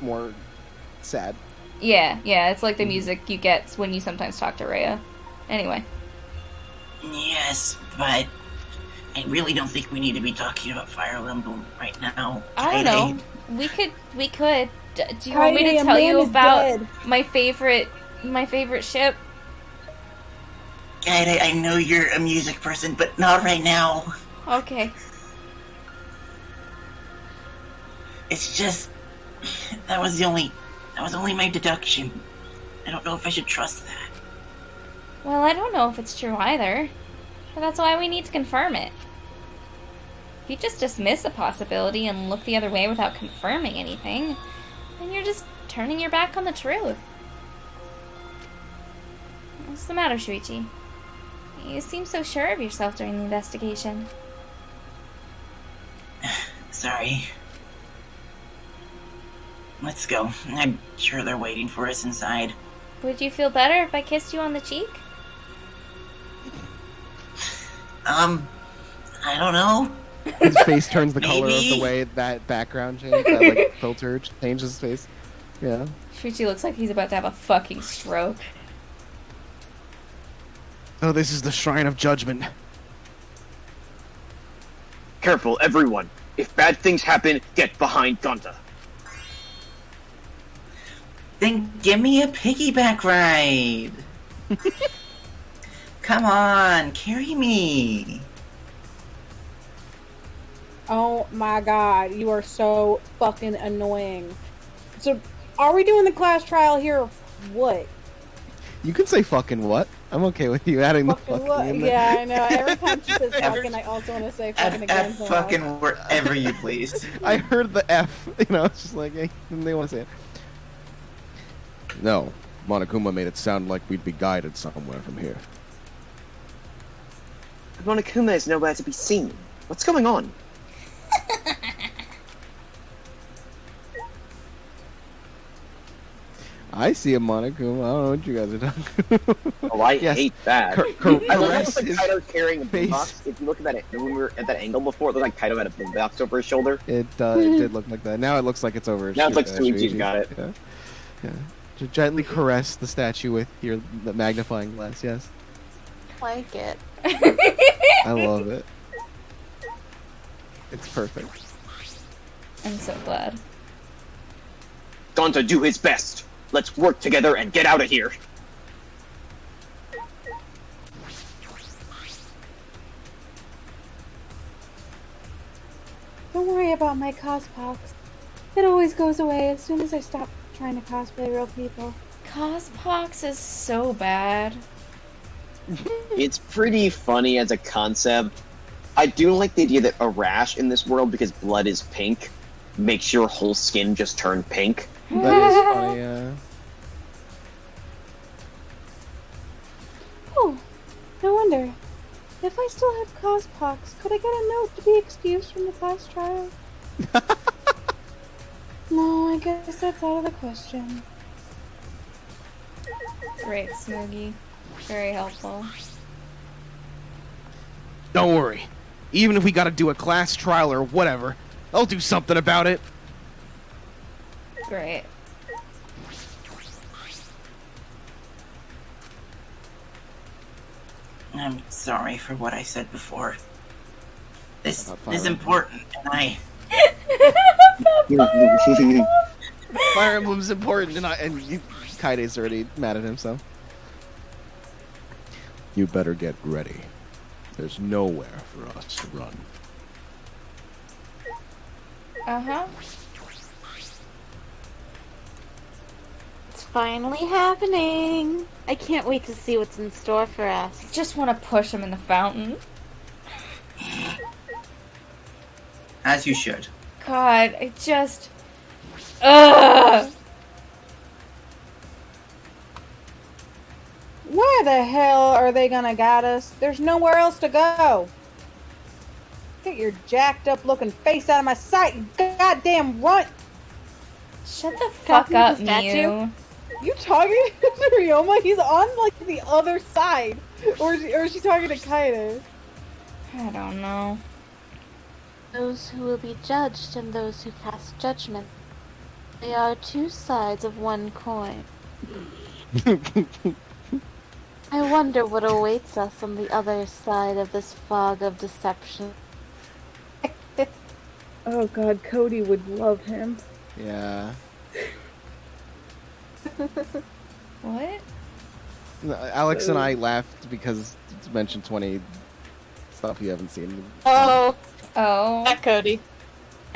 sad. Yeah, it's like the music you get when you sometimes talk to Rhea. Anyway. Yes, but I really don't think we need to be talking about Fire Emblem right now. I don't Kaede. know. We could. Do you want me Kaede, to a tell man you is about dead. my favorite ship? Kaede, I know you're a music person, but not right now. Okay. It's just that was only my deduction. I don't know if I should trust that. Well, I don't know if it's true either. But that's why we need to confirm it. If you just dismiss a possibility and look the other way without confirming anything, then you're just turning your back on the truth. What's the matter, Shuichi? You seem so sure of yourself during the investigation. Sorry. Let's go. I'm sure they're waiting for us inside. Would you feel better if I kissed you on the cheek? I don't know. His face turns the color of Maybe. the way that background change, that like filter changes his face. Yeah. Shuichi looks like he's about to have a fucking stroke. Oh, this is the Shrine of Judgment. Careful, everyone. If bad things happen, get behind Gonta. Then give me a piggyback ride. Come on, carry me. Oh my god, you are so fucking annoying. So, are we doing the class trial here or what? You can say fucking what? I'm okay with you adding the fucking in there. Yeah, I know. Every time she says fucking, I also want to say fucking again. F fucking wherever you please. I heard the F, you know, it's just like, hey, they want to say it. No, Monokuma made it sound like we'd be guided somewhere from here. Monokuma is nowhere to be seen. What's going on? I see a Monokuma. I don't know what you guys are talking about. Oh, I Yes. hate that. I love like Kaido carrying a face. boombox. If you look at that, when we were at that angle before, it looked like Kaido had a boombox over his shoulder. It did look like that. Now it looks like it's over. Now it's like Shuichi's got it. Yeah. Yeah. To gently caress the statue with your magnifying glass. Yes. Like it. I love it. It's perfect. I'm so glad. Gonta, do his best. Let's work together and get out of here. Don't worry about my cospox. It always goes away as soon as I stop trying to cosplay real people. Cospox is so bad. It's pretty funny as a concept. I do like the idea that a rash in this world, because blood is pink, makes your whole skin just turn pink. That is funny, yeah. Oh, no wonder. If I still had cospox, could I get a note to be excused from the class trial? No, I guess that's out of the question. Great, Smoogie. Very helpful. Don't worry. Even if we gotta do a class trial or whatever, I'll do something about it. Great. I'm sorry for what I said before. This Fire is Emblem. important, and I... Fire Emblem's important, and Kaide's already mad at him, so. You better get ready. There's nowhere for us to run. Uh-huh. It's finally happening. I can't wait to see what's in store for us. Just want to push him in the fountain. As you should. God, I just... Ugh! Where the hell are they gonna guide us? There's nowhere else to go. Get your jacked up looking face out of my sight, you goddamn runt! Shut the fuck Talking up, to the statue? Mew. You talking to Ryoma? He's on like the other side. Or is she talking to Kaido? I don't know. Those who will be judged and those who cast judgment. They are two sides of one coin. I wonder what awaits us on the other side of this fog of deception. Oh god, Cody would love him. Yeah. What? No, Alex and I laughed because it's mentioned 20 stuff you haven't seen. Oh, Oh. that Cody.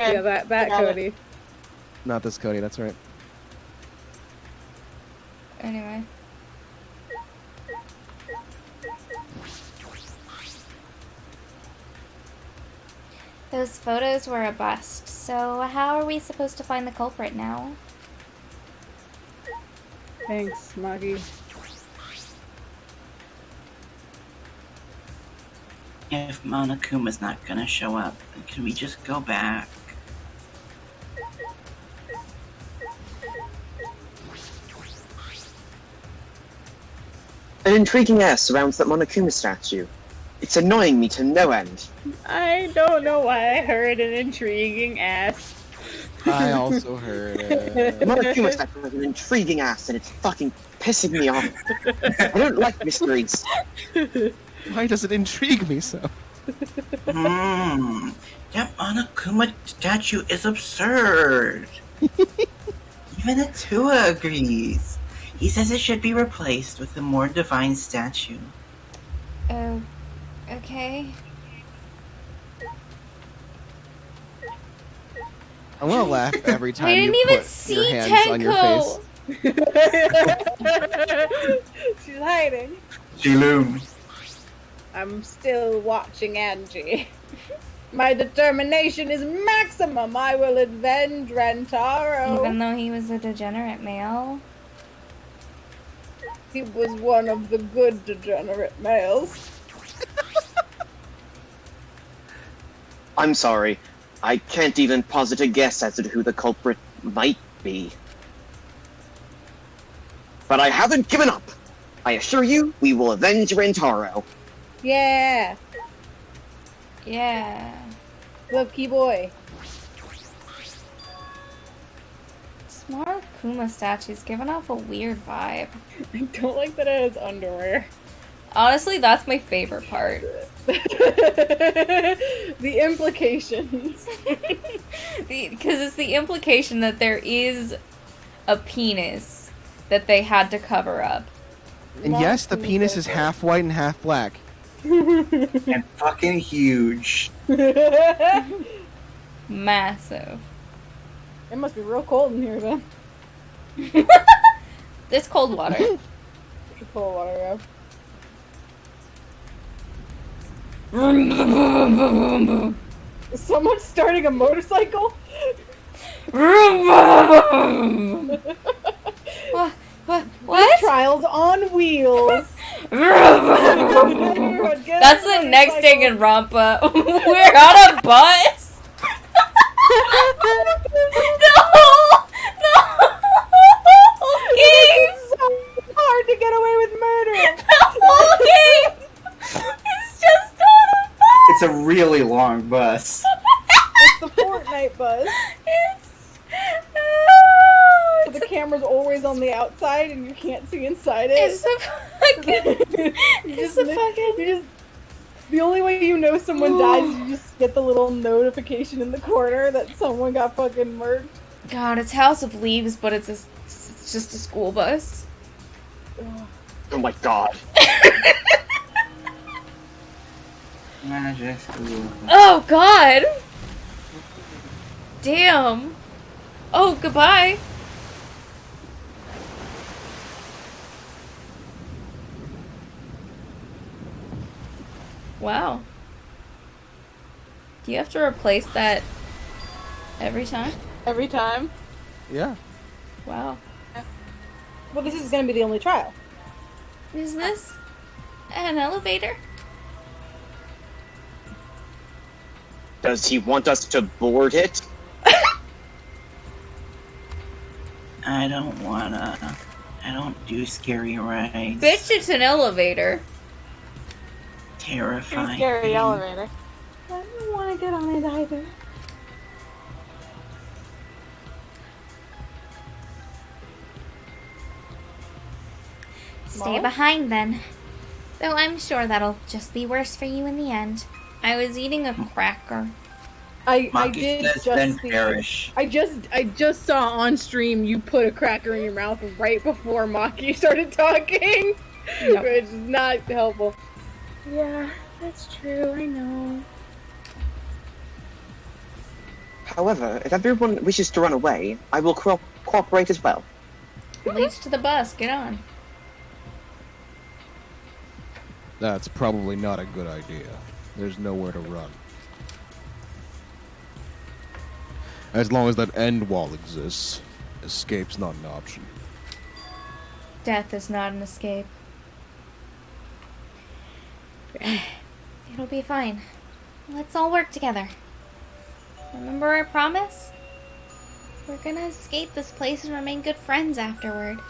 Yeah, that Got it. Cody. Not this Cody, that's right. Anyway. Those photos were a bust, so how are we supposed to find the culprit now? Thanks, Maggie. If Monokuma's not gonna show up, then can we just go back? An intriguing air surrounds that Monokuma statue. It's annoying me to no end. I don't know why I heard an intriguing ass. I also heard The Monokuma statue has an intriguing ass, and it's fucking pissing me off. I don't like mysteries. Why does it intrigue me so? That Monokuma statue is absurd. Even Atua agrees. He says it should be replaced with a more divine statue. Oh, okay. I want to laugh every time didn't you even put see your hands on your Tenko. face. She's hiding. Jiloon. I'm still watching Angie. My determination is maximum. I will avenge Rentaro. Even though he was a degenerate male. He was one of the good degenerate males. I'm sorry. I can't even posit a guess as to who the culprit might be. But I haven't given up. I assure you, we will avenge Rentaro. Yeah. Yeah. Love key boy. Small Kuma statue's giving off a weird vibe. I don't like that it has underwear. Honestly, that's my favorite part. The implications. Because it's the implication that there is a penis that they had to cover up. And yes, the penis is half white and half black. And fucking huge. Massive. It must be real cold in here then. This cold water. Cold water, yeah. Is someone starting a motorcycle? What? Trials on wheels. That's the next thing in Rampa. We're on a bus. No! It's so hard to get away with murder. The whole game is just on a bus. It's a really long bus. It's the Fortnite bus. So the camera's always on the outside and you can't see inside it. It's a fucking... The only way you know someone died is you just get the little notification in the corner that someone got fucking murked. God, it's House of Leaves, but it's just a school bus. Oh my god. Oh god! Damn. Oh, goodbye. Wow. Do you have to replace that every time? Every time. Yeah. Wow. Well, this is gonna be the only trial. Is this an elevator? Does he want us to board it? I don't do scary rides. Bitch, it's an elevator. Terrifying. Scary elevator. I don't want to get on it either. Stay behind then. Though I'm sure that'll just be worse for you in the end. I was eating a cracker. I Maki did says then just see, perish. I just saw on stream you put a cracker in your mouth right before Maki started talking. Yep. Which is not helpful. Yeah, that's true, I know. However, if everyone wishes to run away, I will cooperate as well. It leads to the bus. Get on. That's probably not a good idea. There's nowhere to run. As long as that end wall exists, escape's not an option. Death is not an escape. It'll be fine. Let's all work together. Remember our promise? We're gonna escape this place and remain good friends afterward.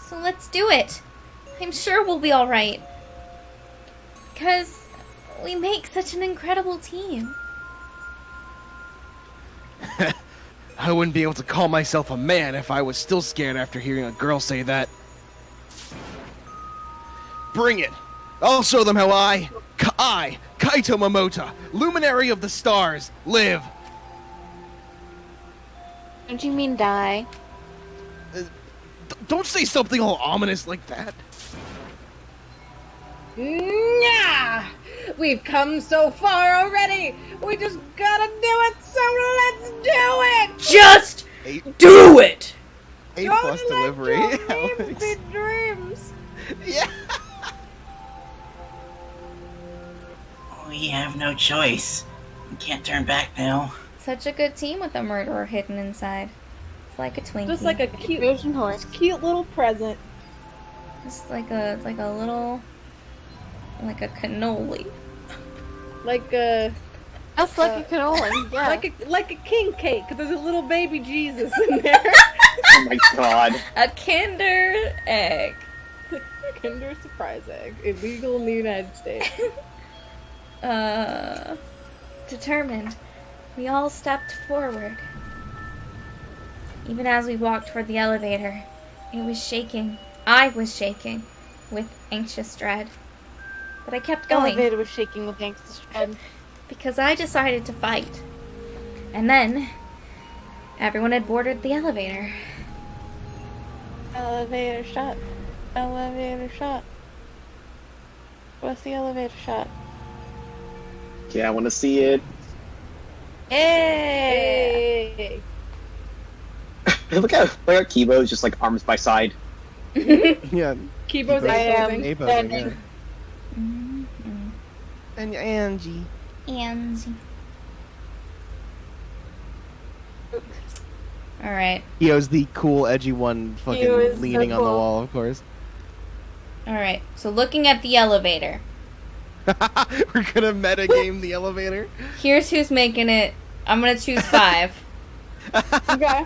So let's do it. I'm sure we'll be alright. Because we make such an incredible team. I wouldn't be able to call myself a man if I was still scared after hearing a girl say that. Bring it! I'll show them how I, Kaito Momota, luminary of the stars, live! Don't you mean die? Don't say something all ominous like that. Nah! We've come so far already! We just gotta do it, so let's do it! Just do it! A Don't plus let delivery. your dreams be dreams! Yeah. We have no choice. We can't turn back now. Such a good team with a murderer hidden inside. It's like a Twinkie. Just like a cute little present. Just like a little, like a cannoli. Like a Just like a cannoli, yeah. like a king cake. There's a little baby Jesus in there. Oh my god. A Kinder egg. Kinder surprise egg, illegal in the United States. Determined, we all stepped forward. Even as we walked toward the elevator, it was shaking. I was shaking with anxious dread. But I kept The going elevator was shaking with anxious dread. because I decided to fight. And then, everyone had boarded the elevator. Elevator shot. Elevator shot. What's the elevator shot? Yeah, I want to see it. Hey! Look how Kibo's just like arms by side. Yeah. Kibo's I am posing. A-posing, standing. yeah. Mm-hmm. And Angie. Angie. Alright. Kyo's the cool, edgy one, Kyo is fucking so leaning on the cool. wall, of course. Alright. So looking at the elevator. We're gonna metagame the elevator. Here's who's making it. I'm gonna choose 5. Okay.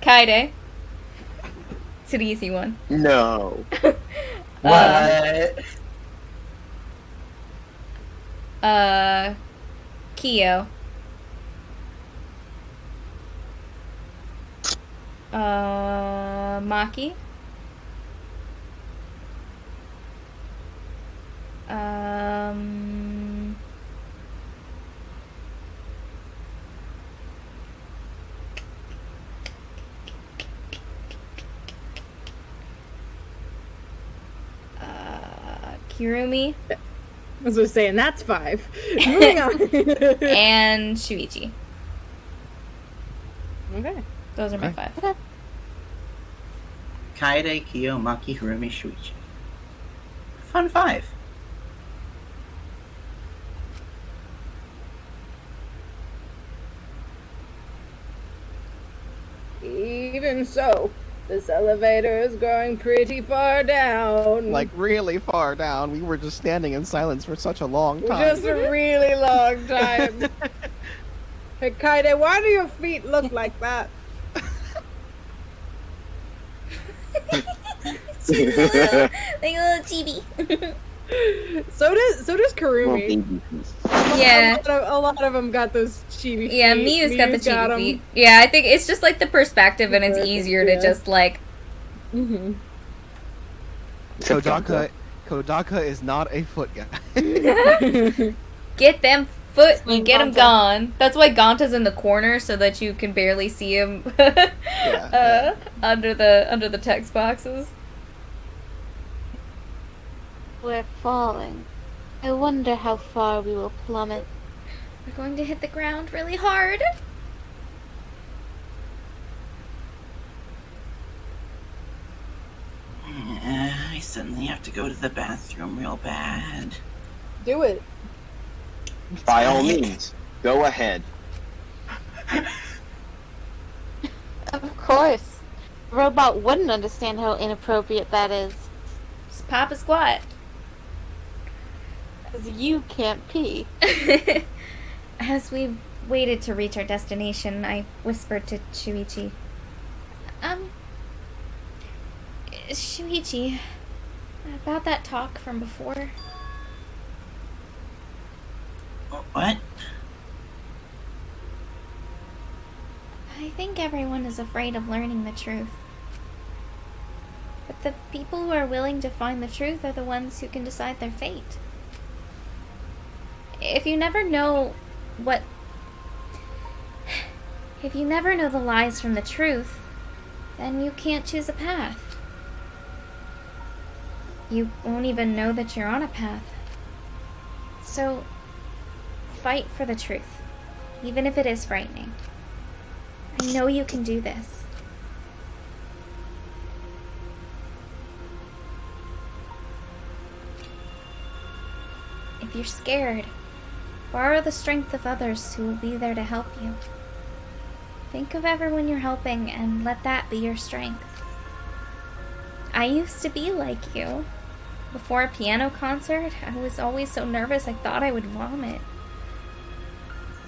Kaide. It's an easy one. No. What? Kyo. Maki. Kirumi As I was saying, that's 5. Moving on. and Shuichi. Okay. Those are my Okay. 5. Kaede, Kyo, Maki, Hirumi, Shuichi. Fun 5. Even so, this elevator is going pretty far down. Like, really far down. We were just standing in silence for such a long time. Just a really long time. Hey, Kaide, why do your feet look like that? Like a little chibi. So does Karumi. Yeah. A lot of them got those chibi feet. Yeah, Miyu's got the got chibi 'em. feet. Yeah, I think it's just like the perspective and it's easier to Yeah. just like Mm-hmm. Kodaka is not a foot guy. get them foot and Swing get them Gonta. gone. That's why Gonta's in the corner so that you can barely see him Yeah. under the text boxes. We're falling. I wonder how far we will plummet. We're going to hit the ground really hard. I suddenly have to go to the bathroom real bad. Do it. By all means, go ahead. Of course. A robot wouldn't understand how inappropriate that is. Just pop a squat. Because you can't pee. As we waited to reach our destination, I whispered to Shuichi. Shuichi, about that talk from before. What? I think everyone is afraid of learning the truth. But the people who are willing to find the truth are the ones who can decide their fate. If you never know the lies from the truth, then you can't choose a path. You won't even know that you're on a path. So, fight for the truth, even if it is frightening. I know you can do this. if you're scared, borrow the strength of others who will be there to help you. Think of everyone you're helping and let that be your strength. I used to be like you. Before a piano concert, I was always so nervous I thought I would vomit.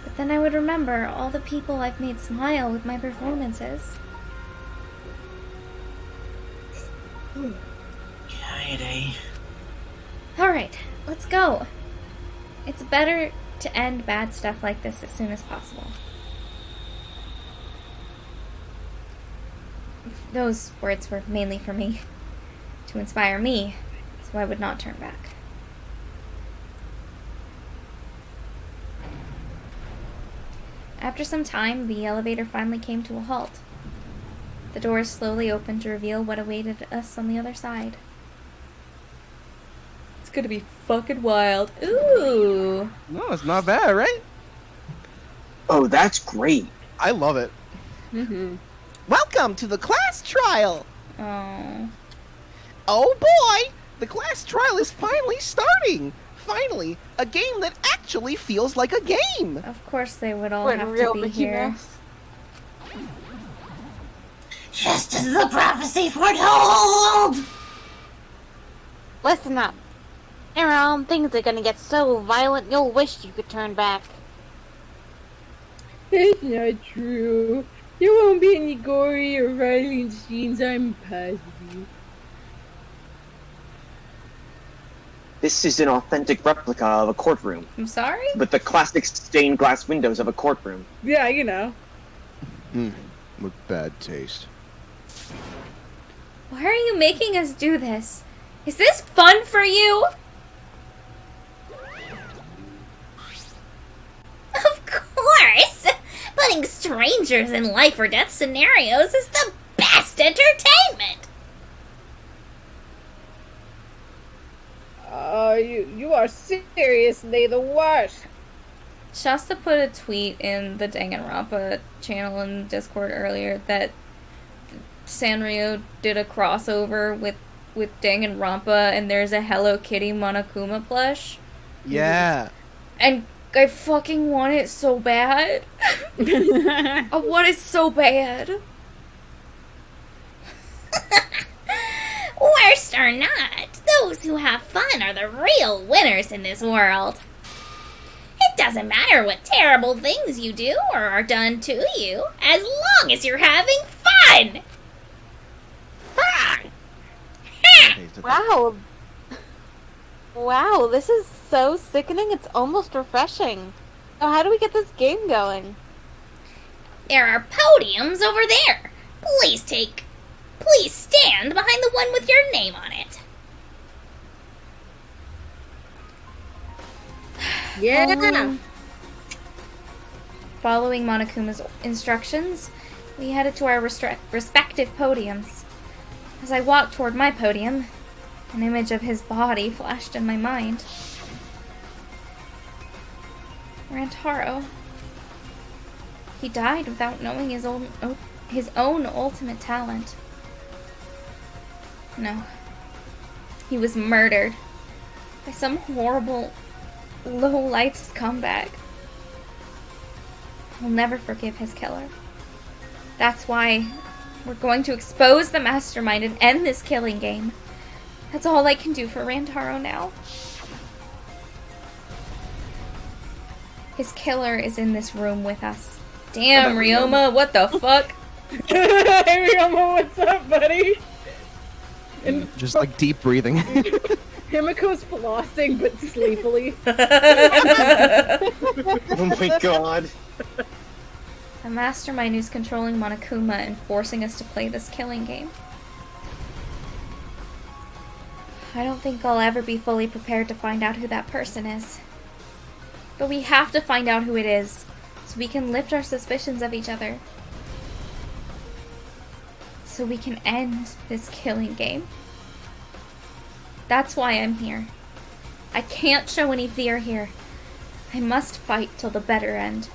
But then I would remember all the people I've made smile with my performances. Kaede. Alright, let's go. It's better to end bad stuff like this as soon as possible. Those words were mainly for me, to inspire me, so I would not turn back. After some time, the elevator finally came to a halt. The doors slowly opened to reveal what awaited us on the other side. It's gonna be fucking wild. Ooh! No, it's not bad, right? Oh, that's great. I love it. Mm-hmm. Welcome to the class trial. Oh. Oh boy, the class trial is finally starting. Finally, a game that actually feels like a game. Of course they would all What have real to be Mickey here. Mouse? Just as the prophecy foretold! Listen up. Aaron, things are gonna get so violent you'll wish you could turn back. It's not true. There won't be any gory or violent scenes, I'm positive. This is an authentic replica of a courtroom, I'm sorry? with the classic stained glass windows of a courtroom. Yeah, you know. With bad taste. Why are you making us do this? Is this fun for you? Of course! Putting strangers in life or death scenarios is the best entertainment! You are seriously the worst. Shasta put a tweet in the Danganronpa channel in Discord earlier that Sanrio did a crossover with Danganronpa and there's a Hello Kitty Monokuma plush. Yeah. And I fucking want it so bad. I want it so bad. Worst or not, those who have fun are the real winners in this world. It doesn't matter what terrible things you do or are done to you, as long as you're having fun! Fun! Wow. Wow, this is so sickening, it's almost refreshing. So how do we get this game going? There are podiums over there. Please stand behind the one with your name on it. Yeah. Following Monokuma's instructions, we headed to our respective podiums. As I walked toward my podium, an image of his body flashed in my mind. Rantaro. He died without knowing his own ultimate talent. No. He was murdered by some horrible, low-life scumbag. I'll never forgive his killer. That's why we're going to expose the mastermind and end this killing game. That's all I can do for Rantaro now. His killer is in this room with us. Damn, Ryoma, what the fuck? Hey, Ryoma, what's up, buddy? And Just like deep breathing. Himiko's flossing, but sleepily. Oh my god. A mastermind who's controlling Monokuma and forcing us to play this killing game. I don't think I'll ever be fully prepared to find out who that person is. But we have to find out who it is, so we can lift our suspicions of each other. So we can end this killing game. That's why I'm here. I can't show any fear here. I must fight till the better end.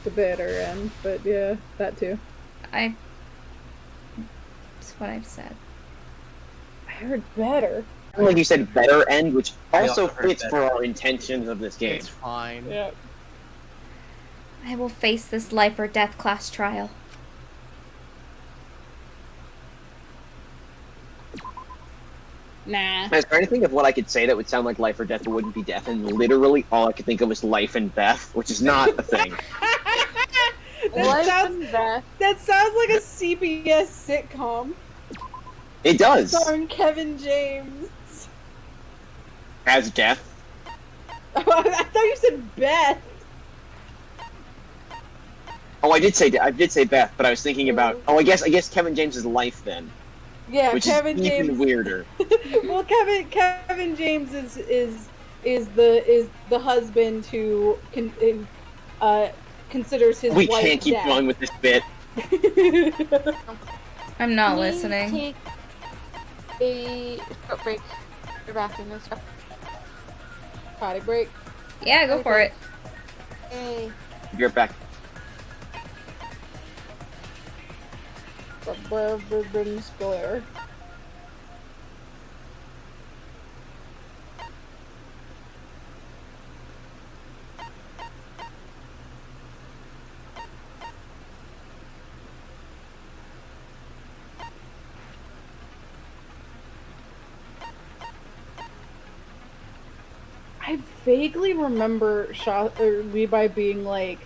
The bitter end, but yeah, that too. It's what I've said. I heard better. like you said, better end, which I also also heard fits for our intentions of this game. It's fine. Yeah. I will face this life or death class trial. Nah. I was trying to think of what I could say that would sound like life or death, but wouldn't be death, and literally all I could think of was life and Beth, which is not a thing. Life sounds- and Beth, That sounds like a CBS sitcom It does. starring Kevin James. As death. I thought you said Beth. Oh, I did say Beth, but I was thinking about. Oh, I guess Kevin James's life then, Yeah, which Kevin is even James. weirder. Well, Kevin James is the husband who considers his We wife can't keep dead. going with this bit. I'm not Can we listening. Take a short break. You're bathroom and stuff. Potty break. Yeah, go for it. Hey. Be right back. Square. I vaguely remember Levi being like,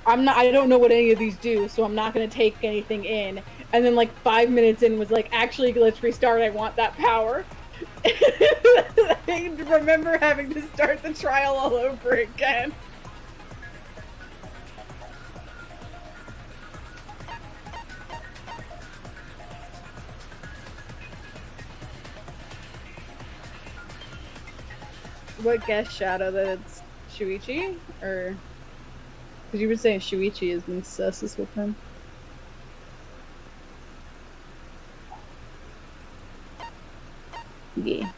I don't know what any of these do, so I'm not gonna take anything in. And then like 5 minutes in was like, actually, let's restart. I want that power. I remember having to start the trial all over again. What guess, Shadow, that it's Shuichi? Or... Because you were saying Shuichi has been sus with him. Yeah.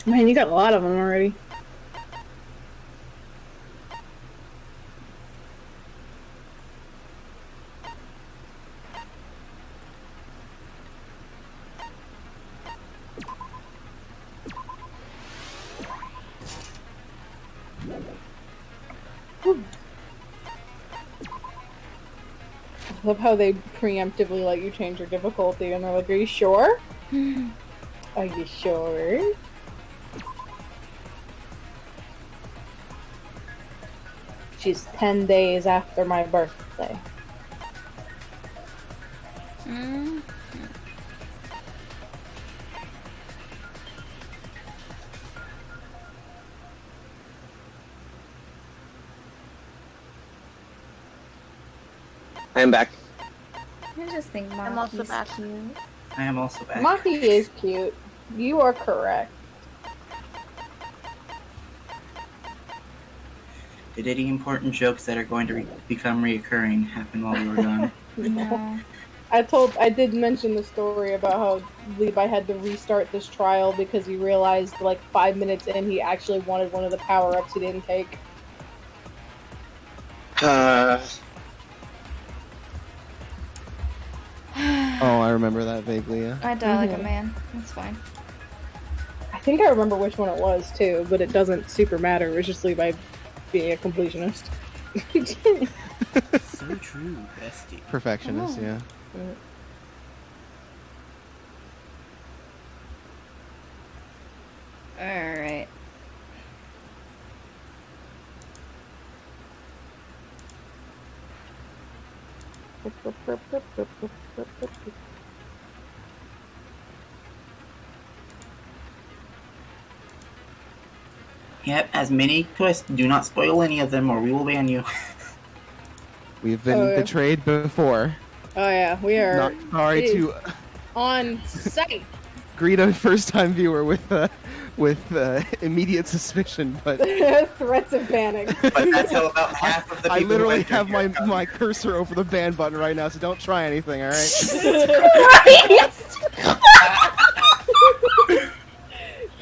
Man, you got a lot of them already. I love how they preemptively let you change your difficulty, and they're like, "Are you sure? Are you sure?" She's 10 days after my birthday. Mm. I am back. I just think I'm also Maki's back. cute. I am also back. Maki is cute. You are correct. Did any important jokes that are going to become reoccurring happen while we were gone? No. I did mention the story about how Levi had to restart this trial because he realized like 5 minutes in he actually wanted one of the power-ups he didn't take. Oh, I remember that vaguely, yeah. I die like a Mhm. man. That's fine. I think I remember which one it was too, but it doesn't super matter. It was just Levi being a completionist. So true, bestie. Perfectionist, yeah. Alright. Yep, as many twists. Do not spoil any of them, or we will ban you. We've been betrayed before. Oh yeah, we are Not sorry to on site. greet a first-time viewer with immediate suspicion, but Threats of panic. But that's how about half of the people I literally who enter have here my cursor over the ban button right now, so don't try anything, all right?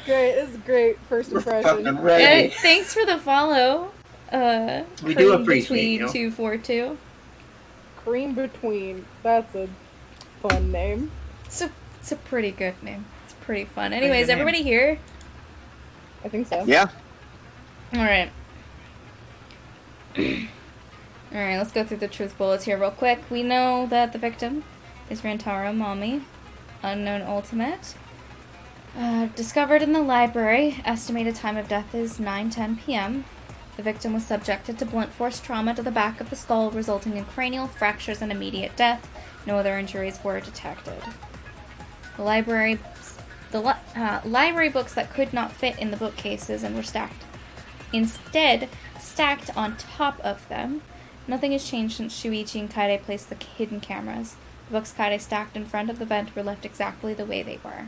Great, this is great first impression. Fucking ready. Thanks for the follow. We do appreciate you. 242. Cream Between. That's a fun name. It's a pretty good name. It's pretty fun. Pretty Anyways, good name. everybody here? I think so. Yeah. Alright. Alright, let's go through the truth bullets here real quick. We know that the victim is Rantaro Mommy, unknown ultimate. Discovered in the library. Estimated time of death is 9:10 p.m. The victim was subjected to blunt force trauma to the back of the skull, resulting in cranial fractures and immediate death. No other injuries were detected. The library books that could not fit in the bookcases and were instead stacked on top of them. Nothing has changed since Shuichi and Kaede placed the hidden cameras. The books Kaede stacked in front of the vent were left exactly the way they were.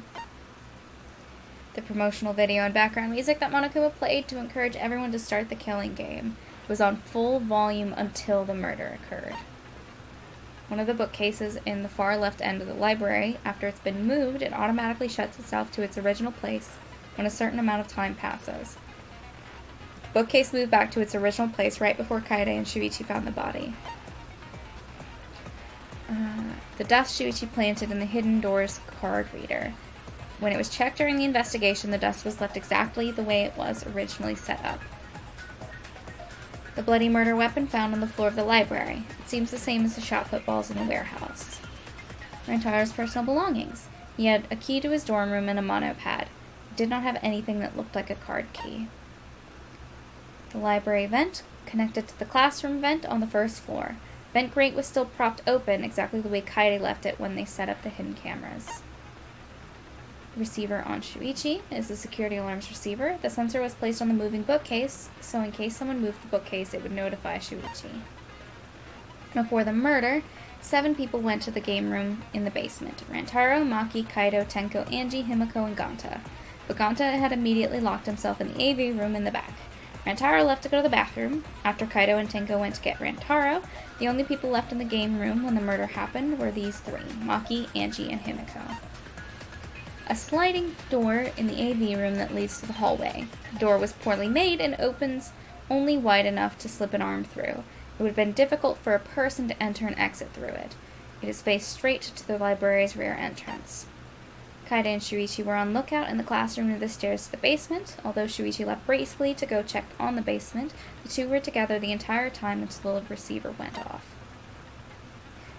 The promotional video and background music that Monokuma played to encourage everyone to start the killing game was on full volume until the murder occurred. One of the bookcases in the far left end of the library, after it's been moved, it automatically shuts itself to its original place when a certain amount of time passes. The bookcase moved back to its original place right before Kaede and Shuichi found the body. The dust Shuichi planted in the hidden door's card reader. When it was checked during the investigation, the dust was left exactly the way it was originally set up. The bloody murder weapon found on the floor of the library. It seems the same as the shot put balls in the warehouse. Rantaro's personal belongings. He had a key to his dorm room and a monopad. He did not have anything that looked like a card key. The library vent connected to the classroom vent on the first floor. Vent grate was still propped open exactly the way Kaede left it when they set up the hidden cameras. Receiver on Shuichi is the security alarm's receiver. The sensor was placed on the moving bookcase, so in case someone moved the bookcase, it would notify Shuichi. Before the murder, 7 people went to the game room in the basement. Rantaro, Maki, Kaido, Tenko, Angie, Himiko, and Ganta. But Ganta had immediately locked himself in the AV room in the back. Rantaro left to go to the bathroom. After Kaido and Tenko went to get Rantaro, the only people left in the game room when the murder happened were these 3, Maki, Angie, and Himiko. A sliding door in the AV room that leads to the hallway. The door was poorly made and opens only wide enough to slip an arm through. It would have been difficult for a person to enter and exit through it. It is faced straight to the library's rear entrance. Kaede and Shuichi were on lookout in the classroom near the stairs to the basement. Although Shuichi left briefly to go check on the basement, the two were together the entire time until the receiver went off.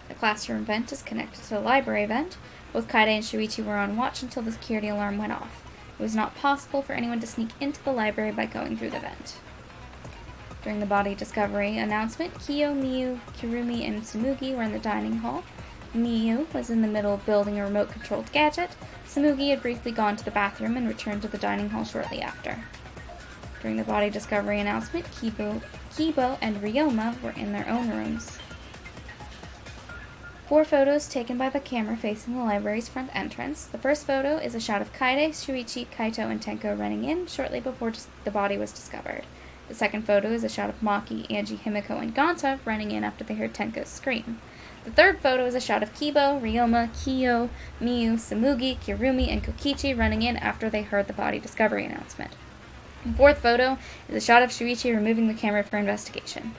The classroom vent is connected to the library vent. Both Kaede and Shuichi were on watch until the security alarm went off. It was not possible for anyone to sneak into the library by going through the vent. During the body discovery announcement, Kyo, Miyu, Kirumi, and Tsumugi were in the dining hall. Miyu was in the middle of building a remote-controlled gadget. Tsumugi had briefly gone to the bathroom and returned to the dining hall shortly after. During the body discovery announcement, Kibo and Ryoma were in their own rooms. 4 photos taken by the camera facing the library's front entrance. The first photo is a shot of Kaede, Shuichi, Kaito, and Tenko running in shortly before the body was discovered. The second photo is a shot of Maki, Angie, Himiko, and Ganta running in after they heard Tenko's scream. The third photo is a shot of Kibo, Ryoma, Kyo, Miyu, Tsumugi, Kirumi, and Kokichi running in after they heard the body discovery announcement. The fourth photo is a shot of Shuichi removing the camera for investigation.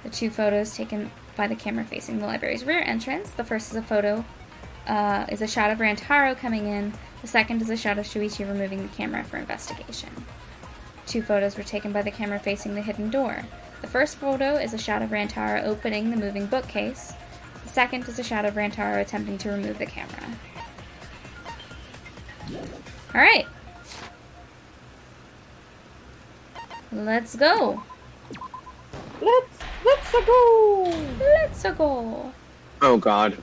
The 2 photos taken by the camera facing the library's rear entrance. The first is a shot of Rantaro coming in. The second is a shot of Shuichi removing the camera for investigation. 2 photos were taken by the camera facing the hidden door. The first photo is a shot of Rantaro opening the moving bookcase. The second is a shot of Rantaro attempting to remove the camera. Alright. Let's go. Let's go. Let's go. Oh God.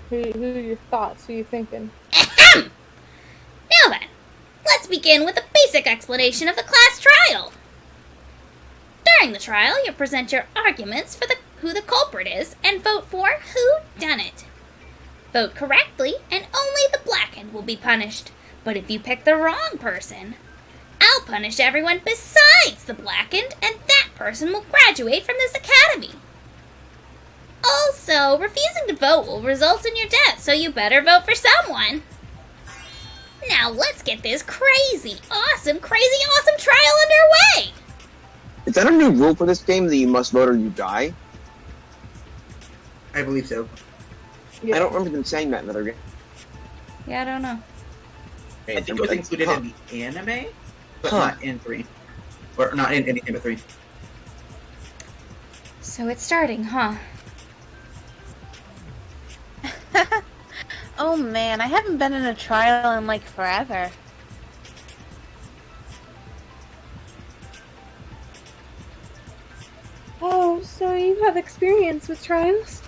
Who are your thoughts? Who are you thinking? Now then, let's begin with a basic explanation of the class trial. During the trial, you present your arguments for who the culprit is and vote for who done it. Vote correctly, and only the blackened will be punished. But if you pick the wrong person, I'll punish everyone besides the blackened, and that person will graduate from this academy. Also, refusing to vote will result in your death, so you better vote for someone. Now let's get this crazy awesome trial underway! Is that a new rule for this game that you must vote or you die? I believe so. Yeah. I don't remember them saying that in other games. Yeah, I don't know. I think it was included in the anime, but not in 3. Or not in anything but 3. So it's starting, huh? Oh man, I haven't been in a trial in like forever. Oh, so you have experience with trials?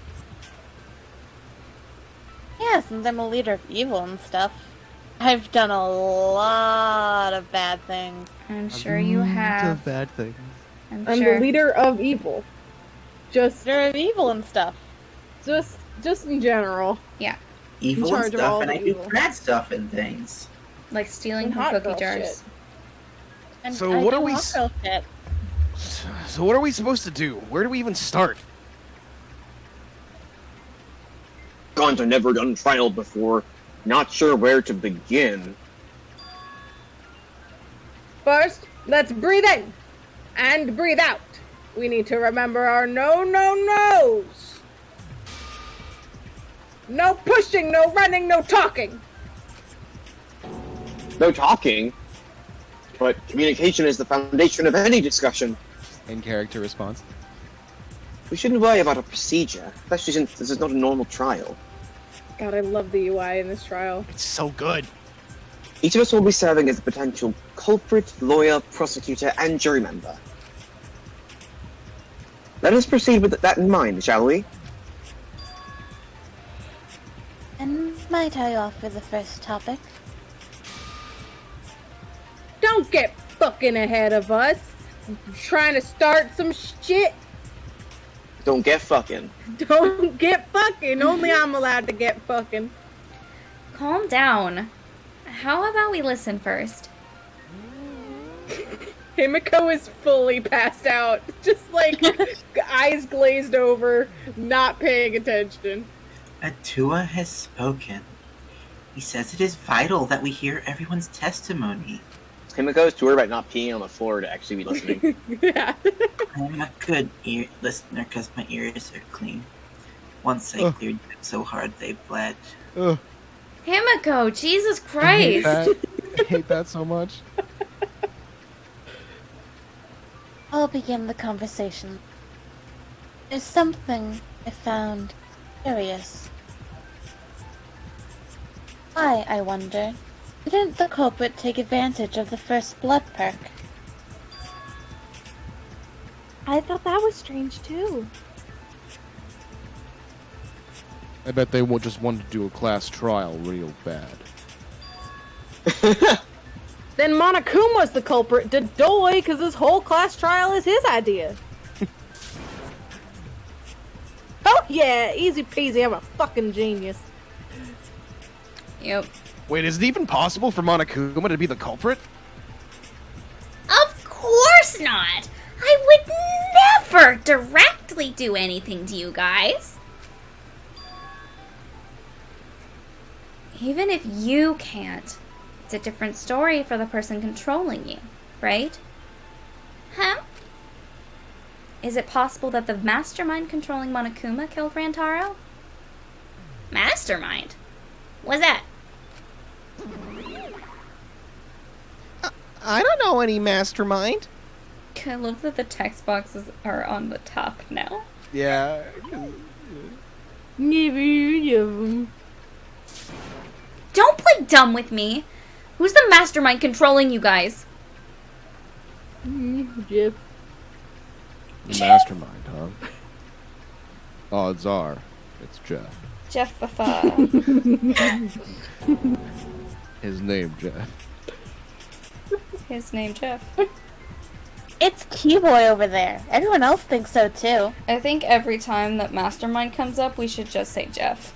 Yeah, since I'm a leader of evil and stuff. I've done a lot of bad things. I'm sure you have. Bad things. I'm I'm sure. the leader of evil. Just Leader of evil and stuff. in general. Evil charge and of stuff, all and the I do evil. bad stuff and things. Like stealing And from hot cookie girl jars. shit. And So I what do are we hot s- girl shit. So what are we supposed to do? Where do we even start? Gone to never done trial before. Not sure where to begin. First, let's breathe in and breathe out. We need to remember our no-no-nos. No pushing, no running, no talking. No talking. But communication is the foundation of any discussion. In character response. We shouldn't worry about a procedure, especially since this is not a normal trial. God, I love the UI in this trial. It's so good. Each of us will be serving as a potential culprit, lawyer, prosecutor, and jury member. Let us proceed with that in mind, shall we? And might I offer the first topic? Don't get fucking ahead of us. Trying to start some shit. Don't get fucking. Don't get fucking. Only I'm allowed to get fucking. Calm down. How about we listen first? Himiko is fully passed out. Just like eyes glazed over, not paying attention. Atua has spoken. He says it is vital that we hear everyone's testimony. Himiko is too worried about not peeing on the floor to actually be listening. Yeah. I'm a good listener because my ears are clean. Once I cleared them so hard they bled. Ugh, Himiko, Jesus I hate Christ. that. I hate that so much. I'll begin the conversation. There's something I found curious. Why, I wonder, didn't the culprit take advantage of the first blood perk? I thought that was strange too. I bet they will just want to do a class trial real bad. Then Monokuma's the culprit, Dodoy, because this whole class trial is his idea. Oh yeah, easy peasy, I'm a fucking genius. Yep. Wait, is it even possible for Monokuma to be the culprit? Of course not! I would never directly do anything to you guys. Even if you can't, it's a different story for the person controlling you, right? Huh? Is it possible that the mastermind controlling Monokuma killed Rantaro? Mastermind? What's that? I don't know any mastermind. I love that the text boxes are on the top now. Yeah. Don't play dumb with me! Who's the mastermind controlling you guys? Jeff. The mastermind, huh? Odds are, it's Jeff. Jeff His name, Jeff. his name Jeff. It's Keyboy over there. Everyone else thinks so too. I think every time that Mastermind comes up, we should just say Jeff.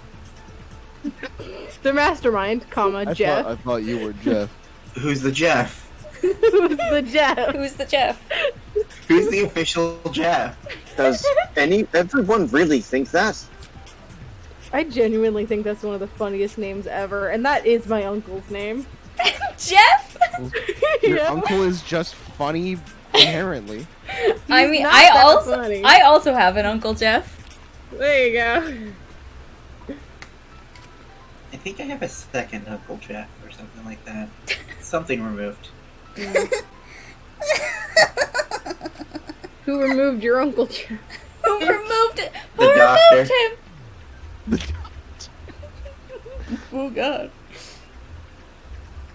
The Mastermind, comma, Jeff. I thought you were Jeff. Who's the Jeff? Who's the Jeff? Who's the Jeff? Who's the official Jeff? Does everyone really think that? I genuinely think that's one of the funniest names ever, and that is my uncle's name. Jeff? Your Yeah. uncle is just funny inherently. I mean, not I that funny. also have an Uncle Jeff. There you go. I think I have a second Uncle Jeff or something like that. Something removed. Who removed your Uncle Jeff? Who removed it? The Who doctor. removed him? Oh god.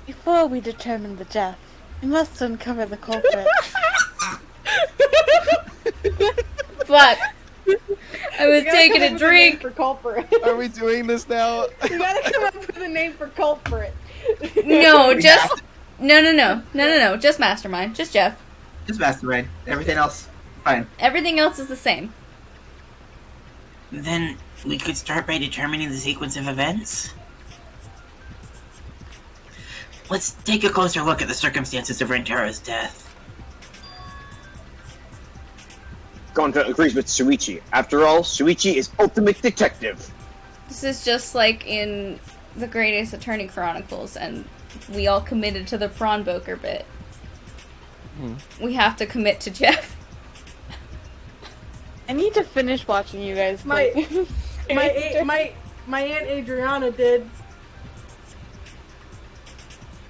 Before we determine the Jeff, we must uncover the culprit. Fuck. I was You gotta taking come up a with drink. name for culprit. Are we doing this now? You gotta come up with a name for culprit. No, just no. Just Mastermind. Just Jeff. Just Mastermind. Everything else, fine. Everything else is the same. Then we could start by determining the sequence of events. Let's take a closer look at the circumstances of Rentero's death. Gonta agrees with Shuichi. After all, Shuichi is ultimate detective. This is just like in the Greatest Attorney Chronicles, and we all committed to the prawn boker bit. We have to commit to Jeff. I need to finish watching you guys My play. my Aunt Adriana did.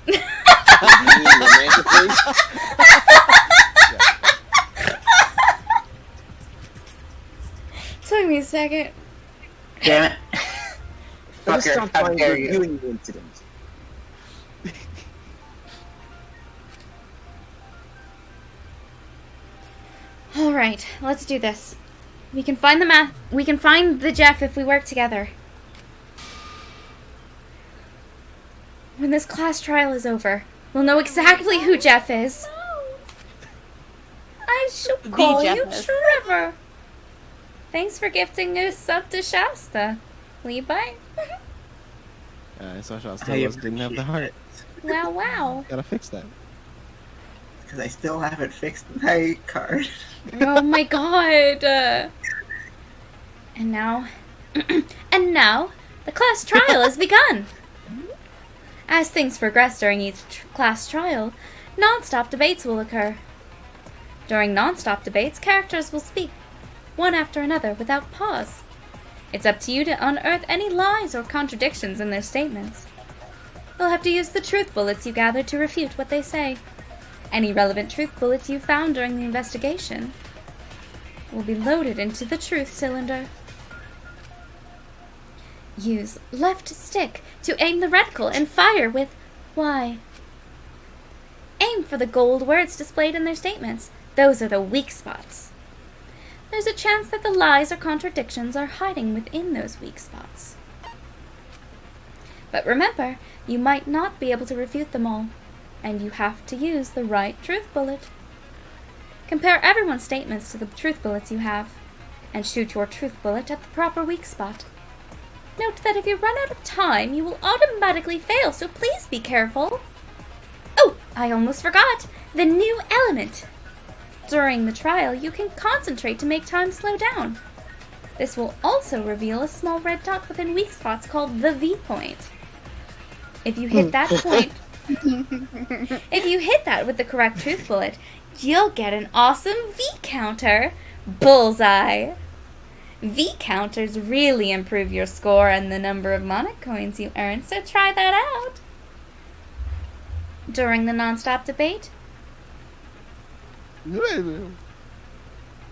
You mean romantically? Took me a second. Damn it. Let's Fucker, stop how trying dare you. reviewing the incident. All right, let's do this. We can find the Jeff if we work together. When this class trial is over, we'll know exactly who Jeff is. I shall call you Jeff is. Trevor. Thanks for gifting a sub to Shasta. Levi? I saw Shasta I didn't have the heart. Wow, wow. Gotta fix that. Because I still haven't fixed my card. Oh my god. And now, the class trial has begun. As things progress during each class trial, non-stop debates will occur. During non-stop debates, characters will speak, one after another, without pause. It's up to you to unearth any lies or contradictions in their statements. You'll have to use the truth bullets you gathered to refute what they say. Any relevant truth bullets you found during the investigation will be loaded into the truth cylinder. Use left stick to aim the reticle and fire with Y. Aim for the gold words displayed in their statements. Those are the weak spots. There's a chance that the lies or contradictions are hiding within those weak spots. But remember, you might not be able to refute them all, and you have to use the right truth bullet. Compare everyone's statements to the truth bullets you have, and shoot your truth bullet at the proper weak spot. Note that if you run out of time, you will automatically fail, so please be careful. Oh, I almost forgot! The new element! During the trial, you can concentrate to make time slow down. This will also reveal a small red dot within weak spots called the V point. If you hit that point, if you hit that with the correct truth bullet, you'll get an awesome V counter. Bullseye! V counters really improve your score and the number of Monarch coins you earn, so try that out. During the non-stop debate,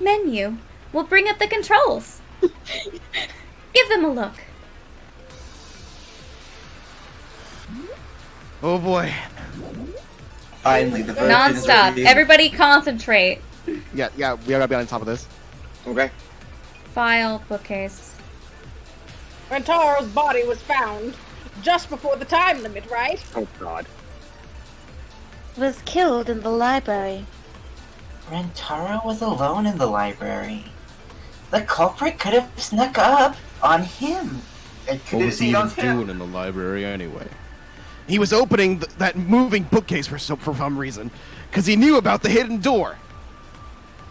menu will bring up the controls. Give them a look. Oh boy. Finally, the version is Non-stop. ready. Everybody concentrate. Yeah, we gotta be on top of this. Okay. File bookcase. Rentaro's body was found just before the time limit, right? Oh god. was killed in the library. Rentaro was alone in the library. The culprit could have snuck up on him. It could What have was he seen even on him. doing in the library anyway? He was opening that moving bookcase for some reason, because he knew about the hidden door.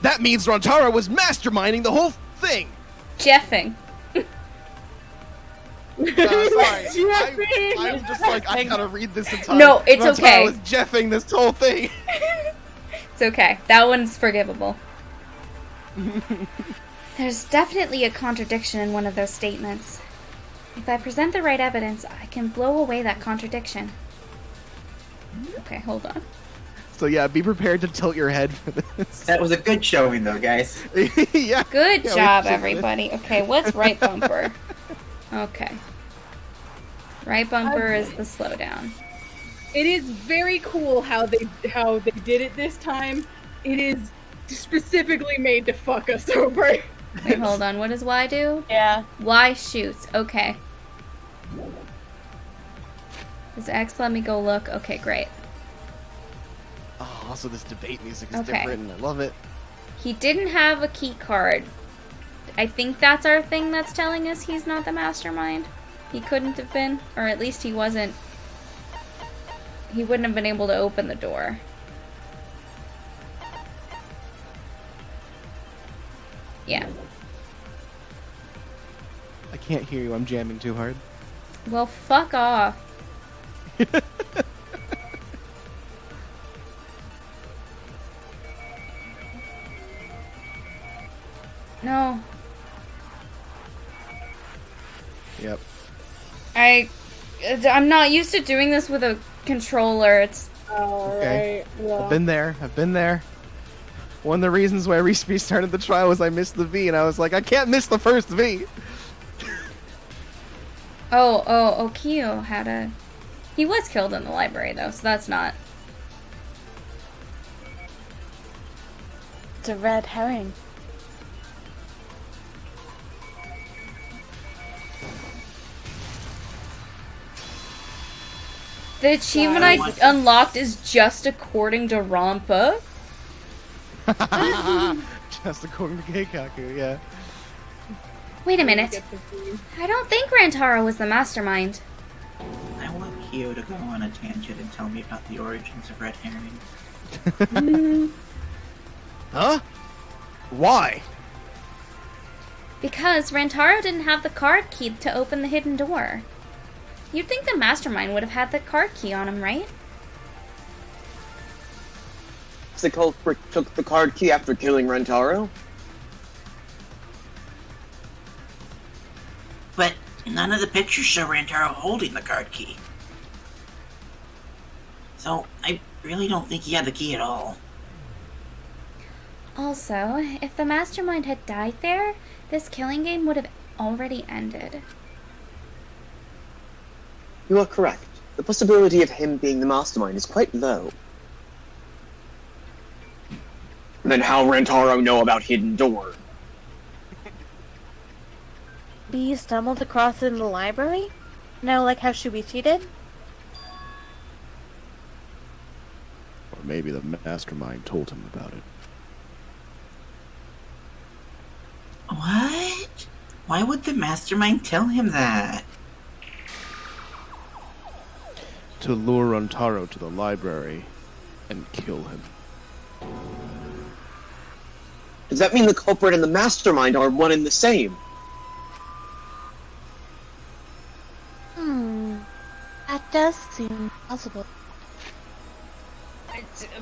That means Rantaro was masterminding the whole thing. Jeffing. Sorry, I'm just like, I gotta read this entire. No, it's Rantaro okay. was jeffing this whole thing. It's okay. That one's forgivable. There's definitely a contradiction in one of those statements. If I present the right evidence, I can blow away that contradiction. Okay, hold on. So yeah, be prepared to tilt your head for this. That was a good showing, though, guys. Yeah. Good Yeah, we job, should- everybody. Okay, what's right bumper? Okay. Right bumper is the slowdown. It is very cool how they did it this time. It is specifically made to fuck us over. Wait, hold on. What does Y do? Yeah. Y shoots. Okay. Does X let me go look? Okay, great. Oh, also this debate music is Okay. different, and I love it. He didn't have a key card. I think that's our thing that's telling us he's not the mastermind. He couldn't have been, or at least he wasn't. He wouldn't have been able to open the door. Yeah. I can't hear you. I'm jamming too hard. Well, fuck off. No. Yep. I'm not used to doing this with a controller. It's Okay. Alright, I've been there. I've been there. One of the reasons why I restarted the trial was I missed the V, and I was like, I can't miss the first V. Kyo had a... He was killed in the library, though, so that's not... It's a red herring. The achievement I unlocked is just according to Rampa. Just according to Keikaku, yeah. Wait a minute. I don't think Rantaro was the mastermind. I want Kyo to go on a tangent and tell me about the origins of Red Herring. Huh? Why? Because Rantaro didn't have the card key to open the hidden door. You'd think the mastermind would have had the card key on him, right? The culprit took the card key after killing Rentaro? But none of the pictures show Rantaro holding the card key. So I really don't think he had the key at all. Also, if the mastermind had died there, this killing game would have already ended. You are correct. The possibility of him being the mastermind is quite low. Then how Rentaro know about Hidden Door? Maybe you stumbled across it in the library? No, like how Shuichi did? Or maybe the mastermind told him about it. What? Why would the mastermind tell him that? To lure Rantaro to the library and kill him. Does that mean the culprit and the mastermind are one and the same? That does seem possible.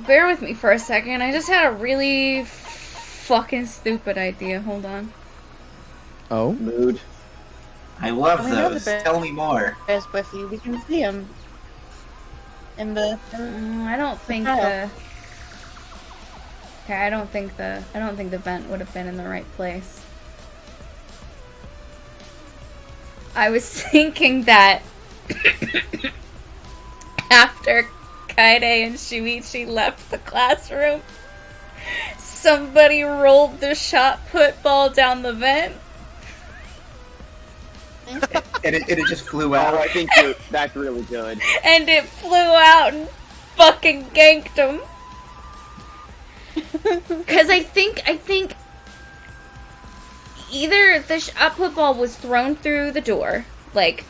Bear with me for a second. I just had a really fucking stupid idea. Hold on. Oh? Mood. I love I know the those. bear- Tell me more. Bears with you. We can see him. In the... I don't think trial. Okay, I don't think the vent would have been in the right place. I was thinking that after Kaede and Shuichi left the classroom, somebody rolled the shot put ball down the vent. And it just flew out. Oh, I think that's really good. And it flew out and fucking ganked him. Because I think either the shot put ball was thrown through the door, like,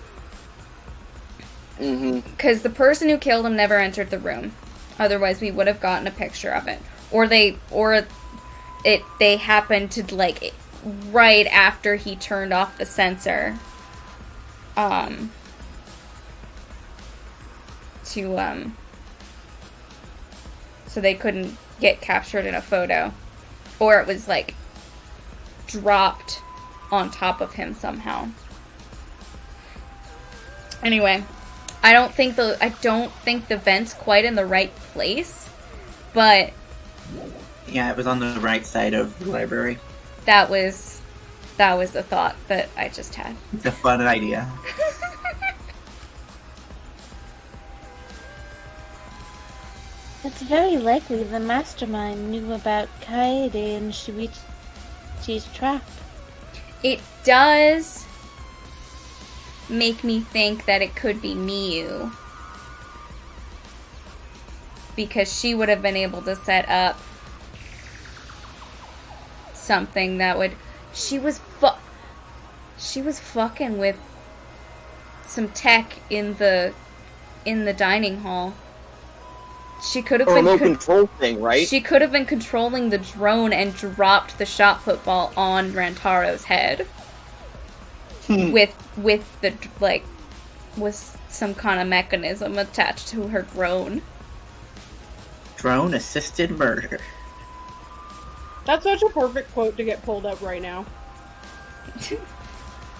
because the person who killed him never entered the room. Otherwise, we would have gotten a picture of it. Or they happened to, like, right after he turned off the sensor, so they couldn't get captured in a photo. Or it was, like, dropped on top of him somehow. Anyway, I don't think the vent's quite in the right place, but Yeah, it was on the right side of the library. that was the thought that I just had. It's a fun idea. It's very likely the mastermind knew about Kaede and Shuichi's trap. It does make me think that it could be Miyu, because she would have been able to set up something that would. She was fucking with some tech in the dining hall. She could have Or a been remote control thing, right? She could have been controlling the drone and dropped the shot put ball on Rantaro's head. with the, like, with some kind of mechanism attached to her drone. Drone assisted murder. That's such a perfect quote to get pulled up right now.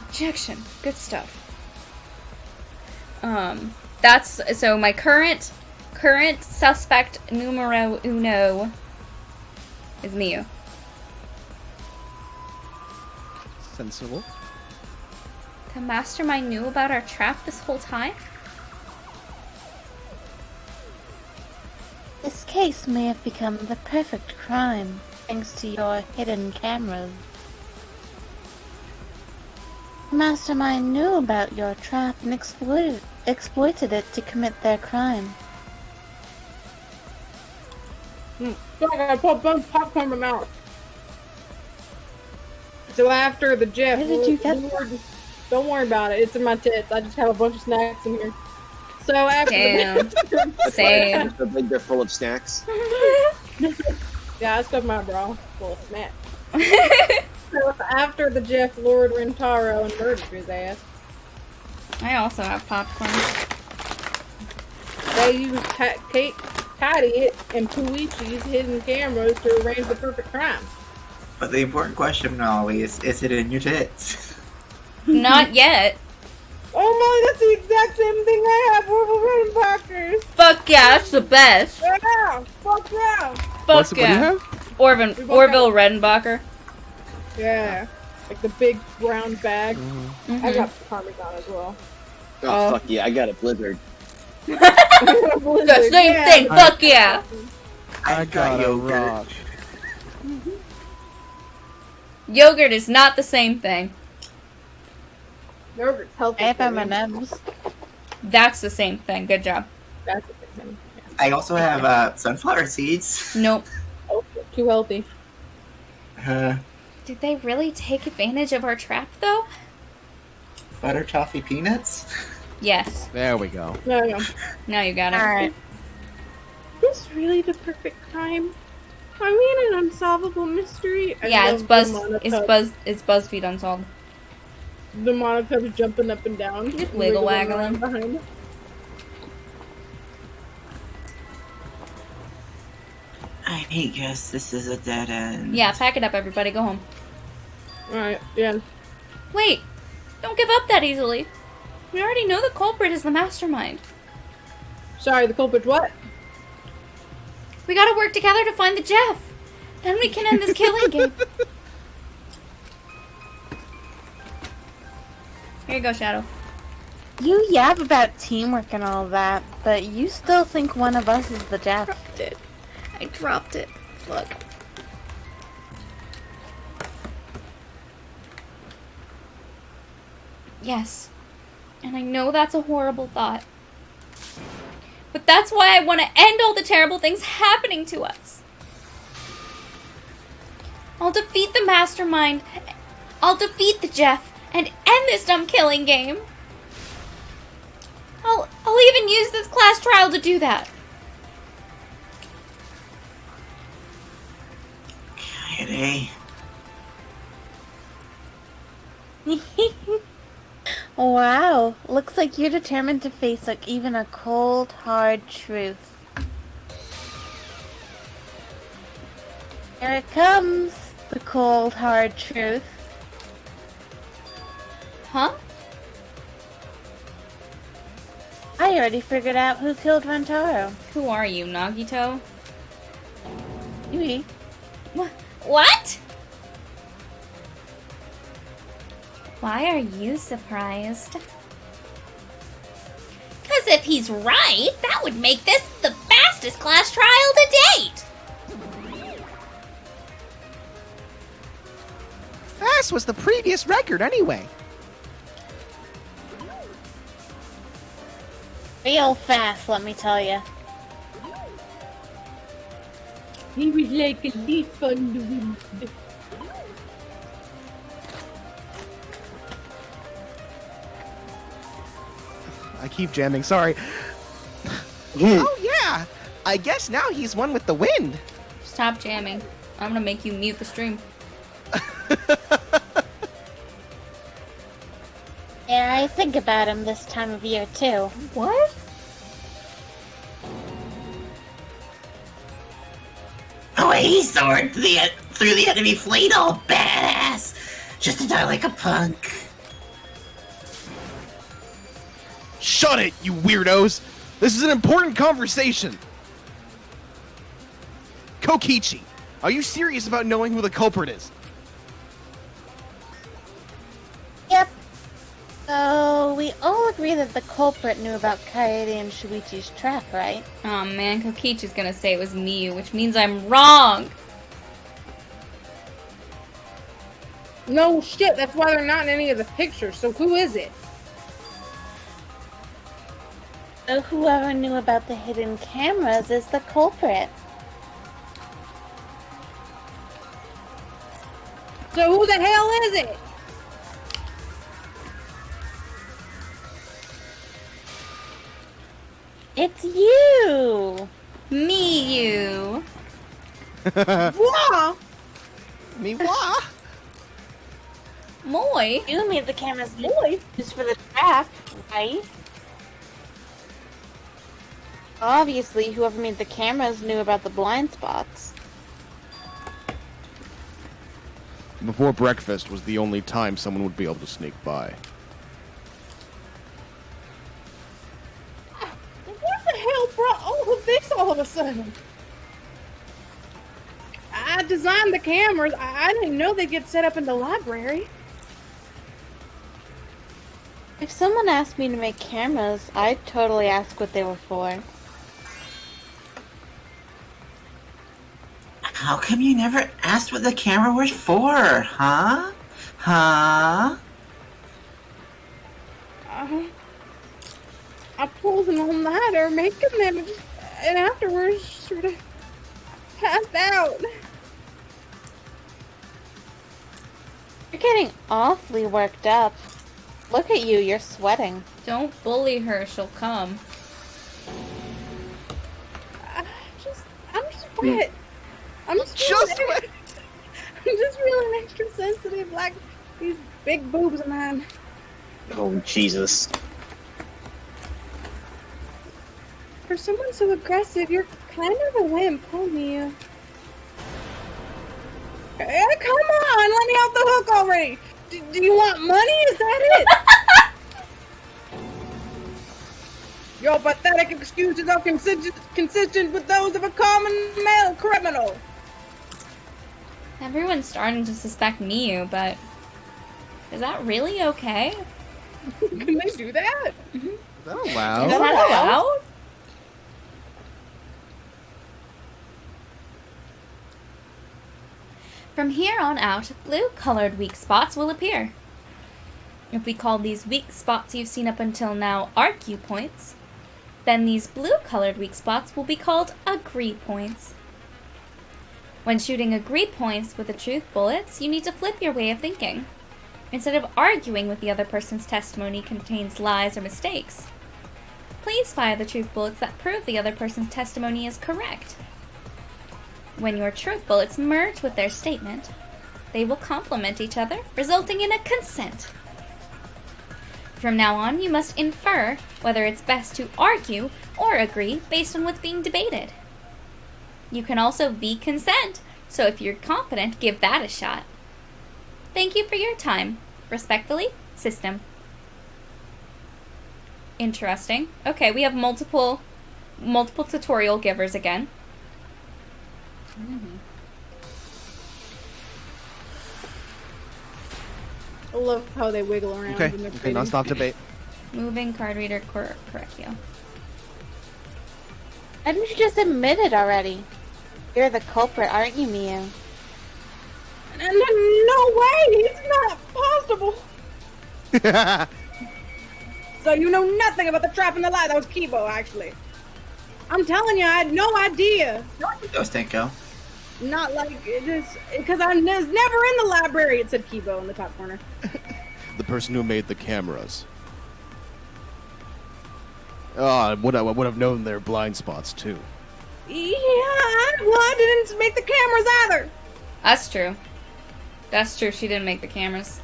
Objection. Good stuff. That's so my current suspect numero uno is Miyu. Sensible. The mastermind knew about our trap this whole time? This case may have become the perfect crime, thanks to your hidden cameras. The mastermind knew about your trap and exploited it to commit their crime. So I gotta pop popcorn in my mouth. So after the Jeff, Where did you get don't worry about it. It's in my tits. I just have a bunch of snacks in here. So after Damn. Same. The big they're full of snacks. Yeah, I stuffed my bra full of snacks. So after the Jeff lured Rentaro and murdered his ass, I also have popcorn. they used Kaede and Puichi's hidden cameras to arrange the perfect crime. But the important question, Ollie, is it in your tits? Not yet. Oh my, that's the exact same thing I have with Redenbacher's. Fuck yeah, that's the best. Yeah, fuck yeah. Fuck What do you yeah. have? Orville Redenbacher. Yeah, like the big brown bag. Mm-hmm. I got Parmesan as well. Oh, fuck yeah, I got a blizzard. The same thing, fuck yeah. I got a yogurt. rock. Yogurt is not the same thing. Yogurt's healthy. I have for you. M&M's. That's the same thing. Good job. That's what they say. I also have sunflower seeds. Nope. Oh, too healthy. Did they really take advantage of our trap, though? Butter toffee peanuts. Yes. There we go. No. Now you got it. Alright. Is this really the perfect crime? I mean, an unsolvable mystery. I Yeah, love it's the BuzzFeed Unsolved. The Monotub's jumping up and down. Just wiggle waggling. Behind. I guess this is a dead end. Yeah, pack it up, everybody. Go home. Alright, yeah. Wait! Don't give up that easily. We already know the culprit is the mastermind. Sorry, the culprit what? We gotta work together to find the Jeff. Then we can end this killing game. Here you go, Shadow. You yab about teamwork and all that, but you still think one of us is the Jeff. I dropped it. Look. Yes. And I know that's a horrible thought. But that's why I want to end all the terrible things happening to us. I'll defeat the mastermind. I'll defeat the Jeff and end this dumb killing game. I'll even use this class trial to do that. Kaede. Wow, looks like you're determined to face like even a cold, hard truth. Here it comes, the cold, hard truth. Huh? I already figured out who killed Rentaro. Who are you, Nagito? Me. What? Why are you surprised? 'Cause if he's right, that would make this the fastest class trial to date. Fast was the previous record anyway. Real fast, let me tell you. He was like a leaf on the wind. I keep jamming, sorry. Oh yeah! I guess now he's one with the wind. Stop jamming. I'm gonna make you mute the stream. Yeah, I think about him this time of year too. What? The way he soared through the enemy fleet, all badass, just to die like a punk. Shut it, you weirdos! This is an important conversation! Kokichi, are you serious about knowing who the culprit is? Yep. So, we all agree that the culprit knew about Kaede and Shuichi's trap, right? Oh man, Kokichi's gonna say it was Miyu, which means I'm wrong! No shit, that's why they're not in any of the pictures. So who is it? So whoever knew about the hidden cameras is the culprit. So who the hell is it? It's you! Miyu! Wah! Me what? Moi? You made the cameras just for the trap, right? Obviously, whoever made the cameras knew about the blind spots. Before breakfast was the only time someone would be able to sneak by. What the hell brought all of this all of a sudden? I designed the cameras. I didn't know they'd get set up in the library. If someone asked me to make cameras, I'd totally ask what they were for. How come you never asked what the camera was for, huh? Huh? I pulled an all-nighter making them, and afterwards sort of passed out. You're getting awfully worked up. Look at you, you're sweating. Don't bully her, she'll come. I'm just wet. I'm Just wet. I'm just feeling extra sensitive, like these big boobs of mine. Oh, Jesus. For someone so aggressive, you're kind of a wimp, aren't you? Hey, come on, let me off the hook already. Do you want money? Is that it? Your pathetic excuses are consistent with those of a common male criminal. Everyone's starting to suspect Miyu, but is that really okay? Can they do that? Is that allowed? Is that allowed? From here on out, blue-colored weak spots will appear. If we call these weak spots you've seen up until now arcu points, Then these blue-colored weak spots will be called agree points. When shooting agree points with the truth bullets, you need to flip your way of thinking. Instead of arguing with the other person's testimony contains lies or mistakes, please fire the truth bullets that prove the other person's testimony is correct. When your truth bullets merge with their statement, they will complement each other, resulting in a consent. From now on, you must infer whether it's best to argue or agree based on what's being debated. You can also consent, so if you're confident, give that a shot. Thank you for your time. Respectfully, System. Interesting. Okay, we have multiple tutorial givers again. I love how they wiggle around Okay, when they're okay, fighting. non-stop debate. Moving card reader correctio. Why didn't you just admit it already? You're the culprit, aren't you, Miu? No way! It's not possible! So you know nothing about the trap and the lie. That was Kibo, actually. I'm telling you, I had no idea. Ghost Echo. Not like it is, because I was never in the library. It said Kibo in the top corner. The person who made the cameras. Oh, I would have known their blind spots too. Yeah, well, I didn't make the cameras either. That's true. That's true. She didn't make the cameras.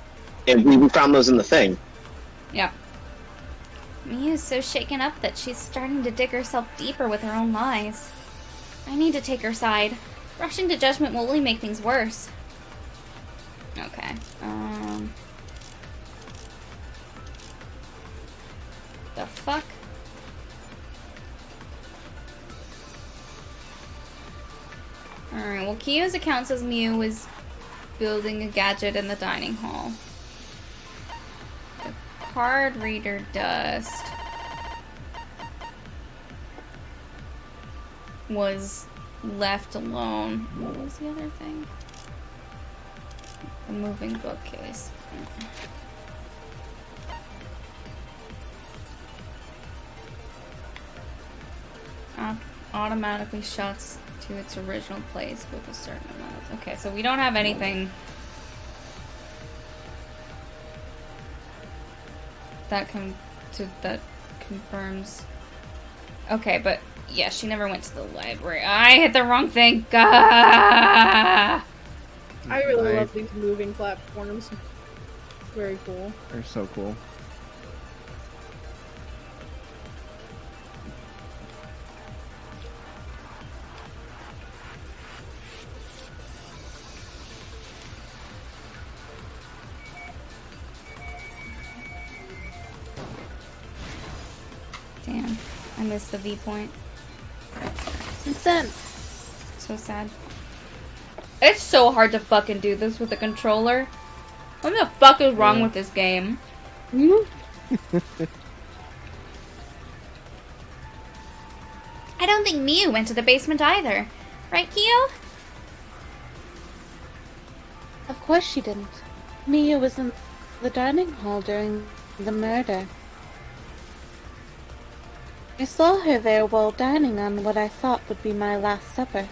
And we found those in the thing. Yeah. Miu's so shaken up that she's starting to dig herself deeper with her own lies. I need to take her side. Rushing to judgment will only make things worse. Okay. The fuck? Alright, well, Kyo's account says Miu was building a gadget in the dining hall. The card reader dust was left alone. What was the other thing? The moving bookcase. Automatically shuts to its original place with a certain amount of... Okay, so we don't have anything that confirms... Okay, but yeah, she never went to the library. I hit the wrong thing. Gah! I really love these moving platforms. Very cool. They're so cool. Damn, I missed the V point. Consent. So sad. It's so hard to fucking do this with a controller. What the fuck is wrong with this game? Hmm? I don't think Miu went to the basement either. Right, Kyo? Of course she didn't. Miu was in the dining hall during the murder. I saw her there while dining on what I thought would be my last supper.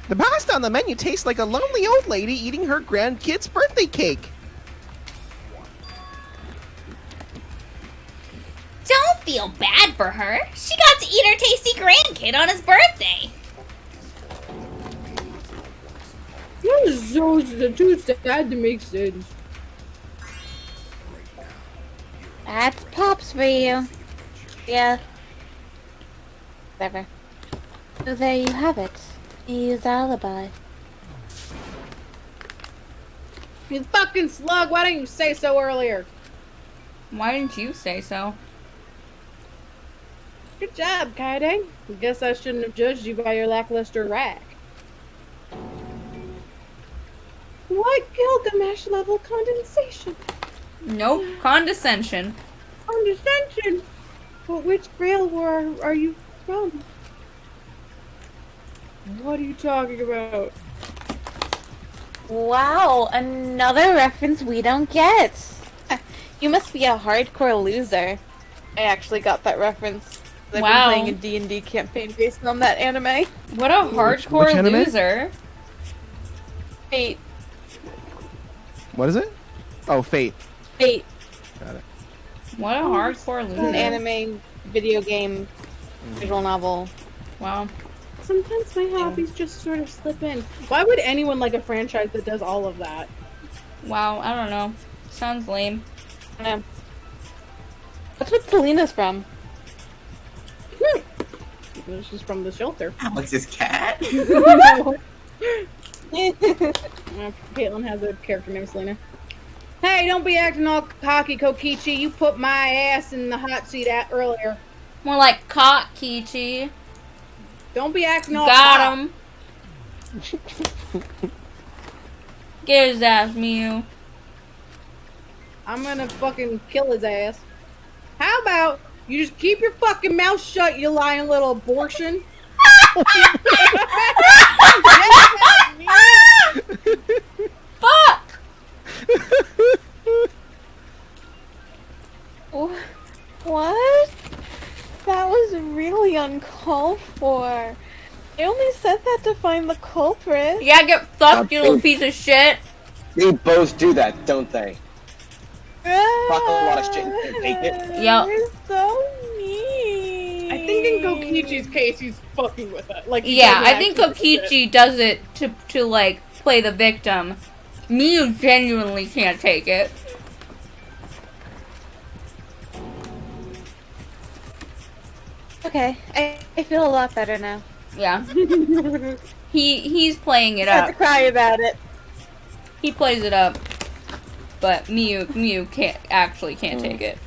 The pasta on the menu tastes like a lonely old lady eating her grandkid's birthday cake. Don't feel bad for her. She got to eat her tasty grandkid on his birthday. That is so too sad to make sense. That's Pops for you. Yeah. Whatever. So there you have it. Miu's alibi. You fucking slug, why didn't you say so earlier? Why didn't you say so? Good job, Kaide. I guess I shouldn't have judged you by your lackluster rack. What Gilgamesh level condensation? Nope, condescension. Condescension? But which Grail War are you from? What are you talking about? Wow, another reference we don't get. You must be a hardcore loser. I actually got that reference. I've Wow. been playing a D&D campaign based on that anime. What a hardcore which anime? loser. Fate. What is it? Oh, Fate. Fate. Got it. What a hardcore It's an loser. anime, video game, visual novel. Wow. Sometimes my hobbies just sort of slip in. Why would anyone like a franchise that does all of that? Wow, I don't know. Sounds lame. Yeah. That's what Selena's from. She's from the shelter. Alex's cat? No. Caitlin has a character named Selena. Hey, don't be acting all cocky, Kokichi. You put my ass in the hot seat earlier. More like cock, Kichi. Don't be acting all Got cock. him. Get his ass, Mew. I'm gonna fucking kill his ass. How about you just keep your fucking mouth shut, you lying little abortion? Fuck! What? That was really uncalled for. I only said that to find the culprit. Yeah, get fucked, you little piece of shit. They both do that, don't they? Fuck a lot of shit and can't take it. Yep. You're so mean. I think in Kokichi's case, he's fucking with it. Like, he Yeah, doesn't I think actually do it. Kokichi does it to like play the victim. Mew genuinely can't take it. Okay, I feel a lot better now. Yeah. He's playing it I have to up. cry about it. He plays it up. But Mew can't take it.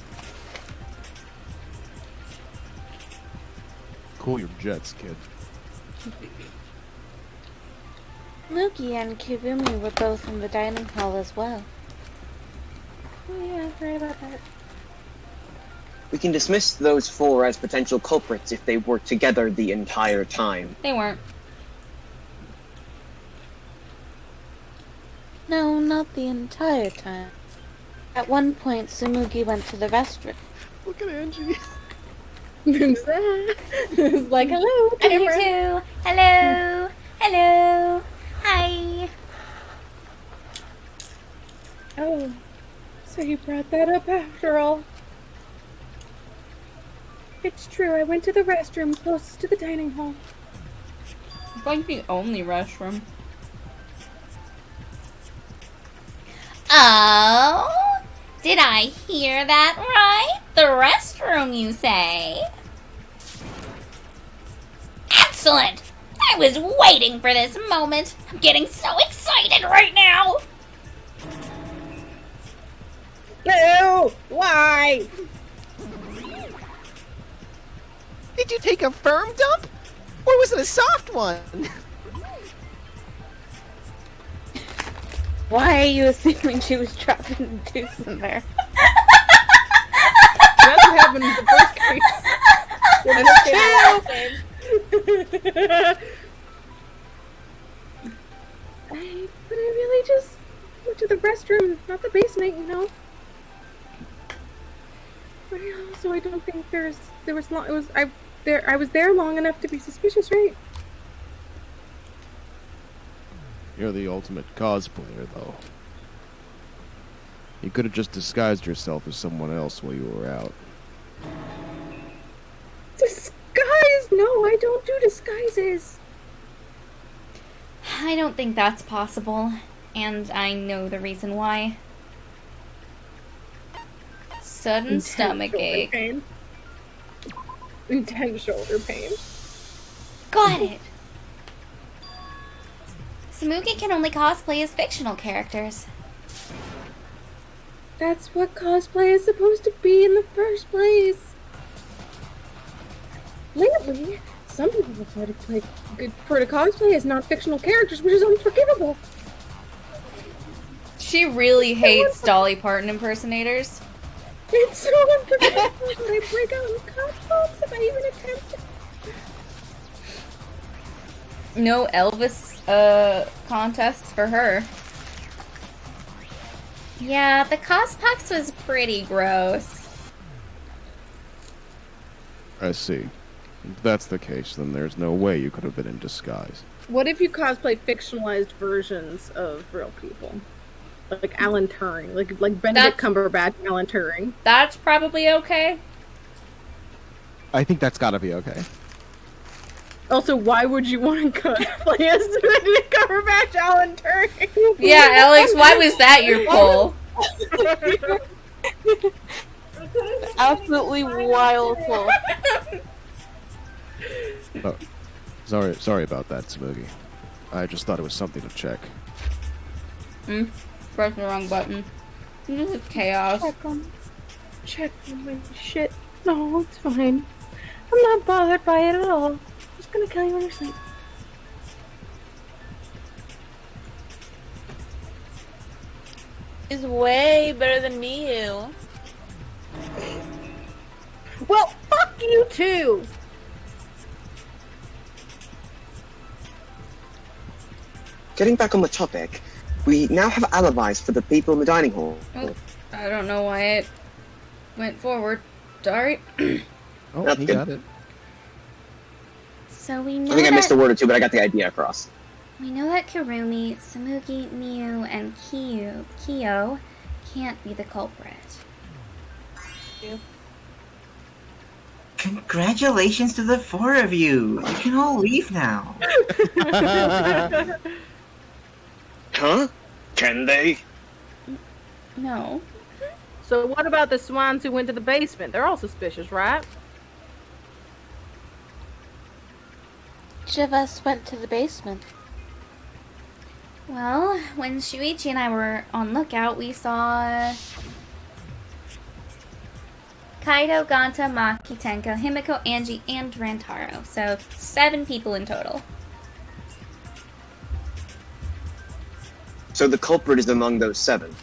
Cool your jets, kid. Mugi and Kivumi were both in the dining hall as well. Oh yeah, sorry about that. We can dismiss those four as potential culprits if they were together the entire time. They weren't. No, not the entire time. At one point, Sumugi went to the restroom. Look at Angie. It's like, hello, And you camera. too. Hello. Hello. Hi. Oh, so you brought that up after all. It's true, I went to the restroom closest to the dining hall. It's like the only restroom. Oh, did I hear that right? The restroom, you say? Excellent! I was waiting for this moment. I'm getting so excited right now. No! Why? Did you take a firm dump? Or was it a soft one? Why are you assuming she was dropping the deuce in there? That's what happened in the first case. But I really just went to the restroom, not the basement, you know. But also, I don't think I was there long enough to be suspicious, right? You're the ultimate cosplayer, though. You could have just disguised yourself as someone else while you were out. Disguise? No, I don't do disguises. I don't think that's possible. And I know the reason why. Sudden stomach ache. Pain. Intense shoulder pain. Got it. Sumugi can only cosplay as fictional characters. That's what cosplay is supposed to be in the first place. Lately, some people prefer to cosplay as non-fictional characters, which is unforgivable. She really hates Dolly Parton impersonators. It's so unforgivable when I break out in costumes if I even attempt it. No Elvis contests for her. Yeah, the Cospox was pretty gross. I see. If that's the case, then there's no way you could have been in disguise. What if you cosplay fictionalized versions of real people? Like Alan Turing. Like Benedict Cumberbatch, Alan Turing. That's probably okay. I think that's gotta be okay. Also, why would you want to cosplay as Benedict Cumberbatch, Alan Turing? Yeah, Alex, why was that your poll? Absolutely wild poll. Oh, sorry about that, Smoogie. I just thought it was something to check. Pressed the wrong button. This is chaos. Check my shit. No, it's fine. I'm not bothered by it at all. I'm just gonna kill you in your sleep. Is way better than Miu. Well, fuck you too! Getting back on the topic, we now have alibis for the people in the dining hall. Oh, I don't know why it went forward. Sorry. Oh, That's he good. got it. So we know I think I missed that a word or two, but I got the idea across. we know that Kirumi, Tsumugi, Miu, and Kyo can't be the culprit. Congratulations to the 4 of you. You can all leave now. Huh? Can they? No. So what about the swans who went to the basement? They're all suspicious, right? Each of us went to the basement. Well, when Shuichi and I were on lookout, we saw Kaido, Ganta, Maki, Tenko, Himiko, Angie, and Rantaro. So 7 people in total. So the culprit is among those 7.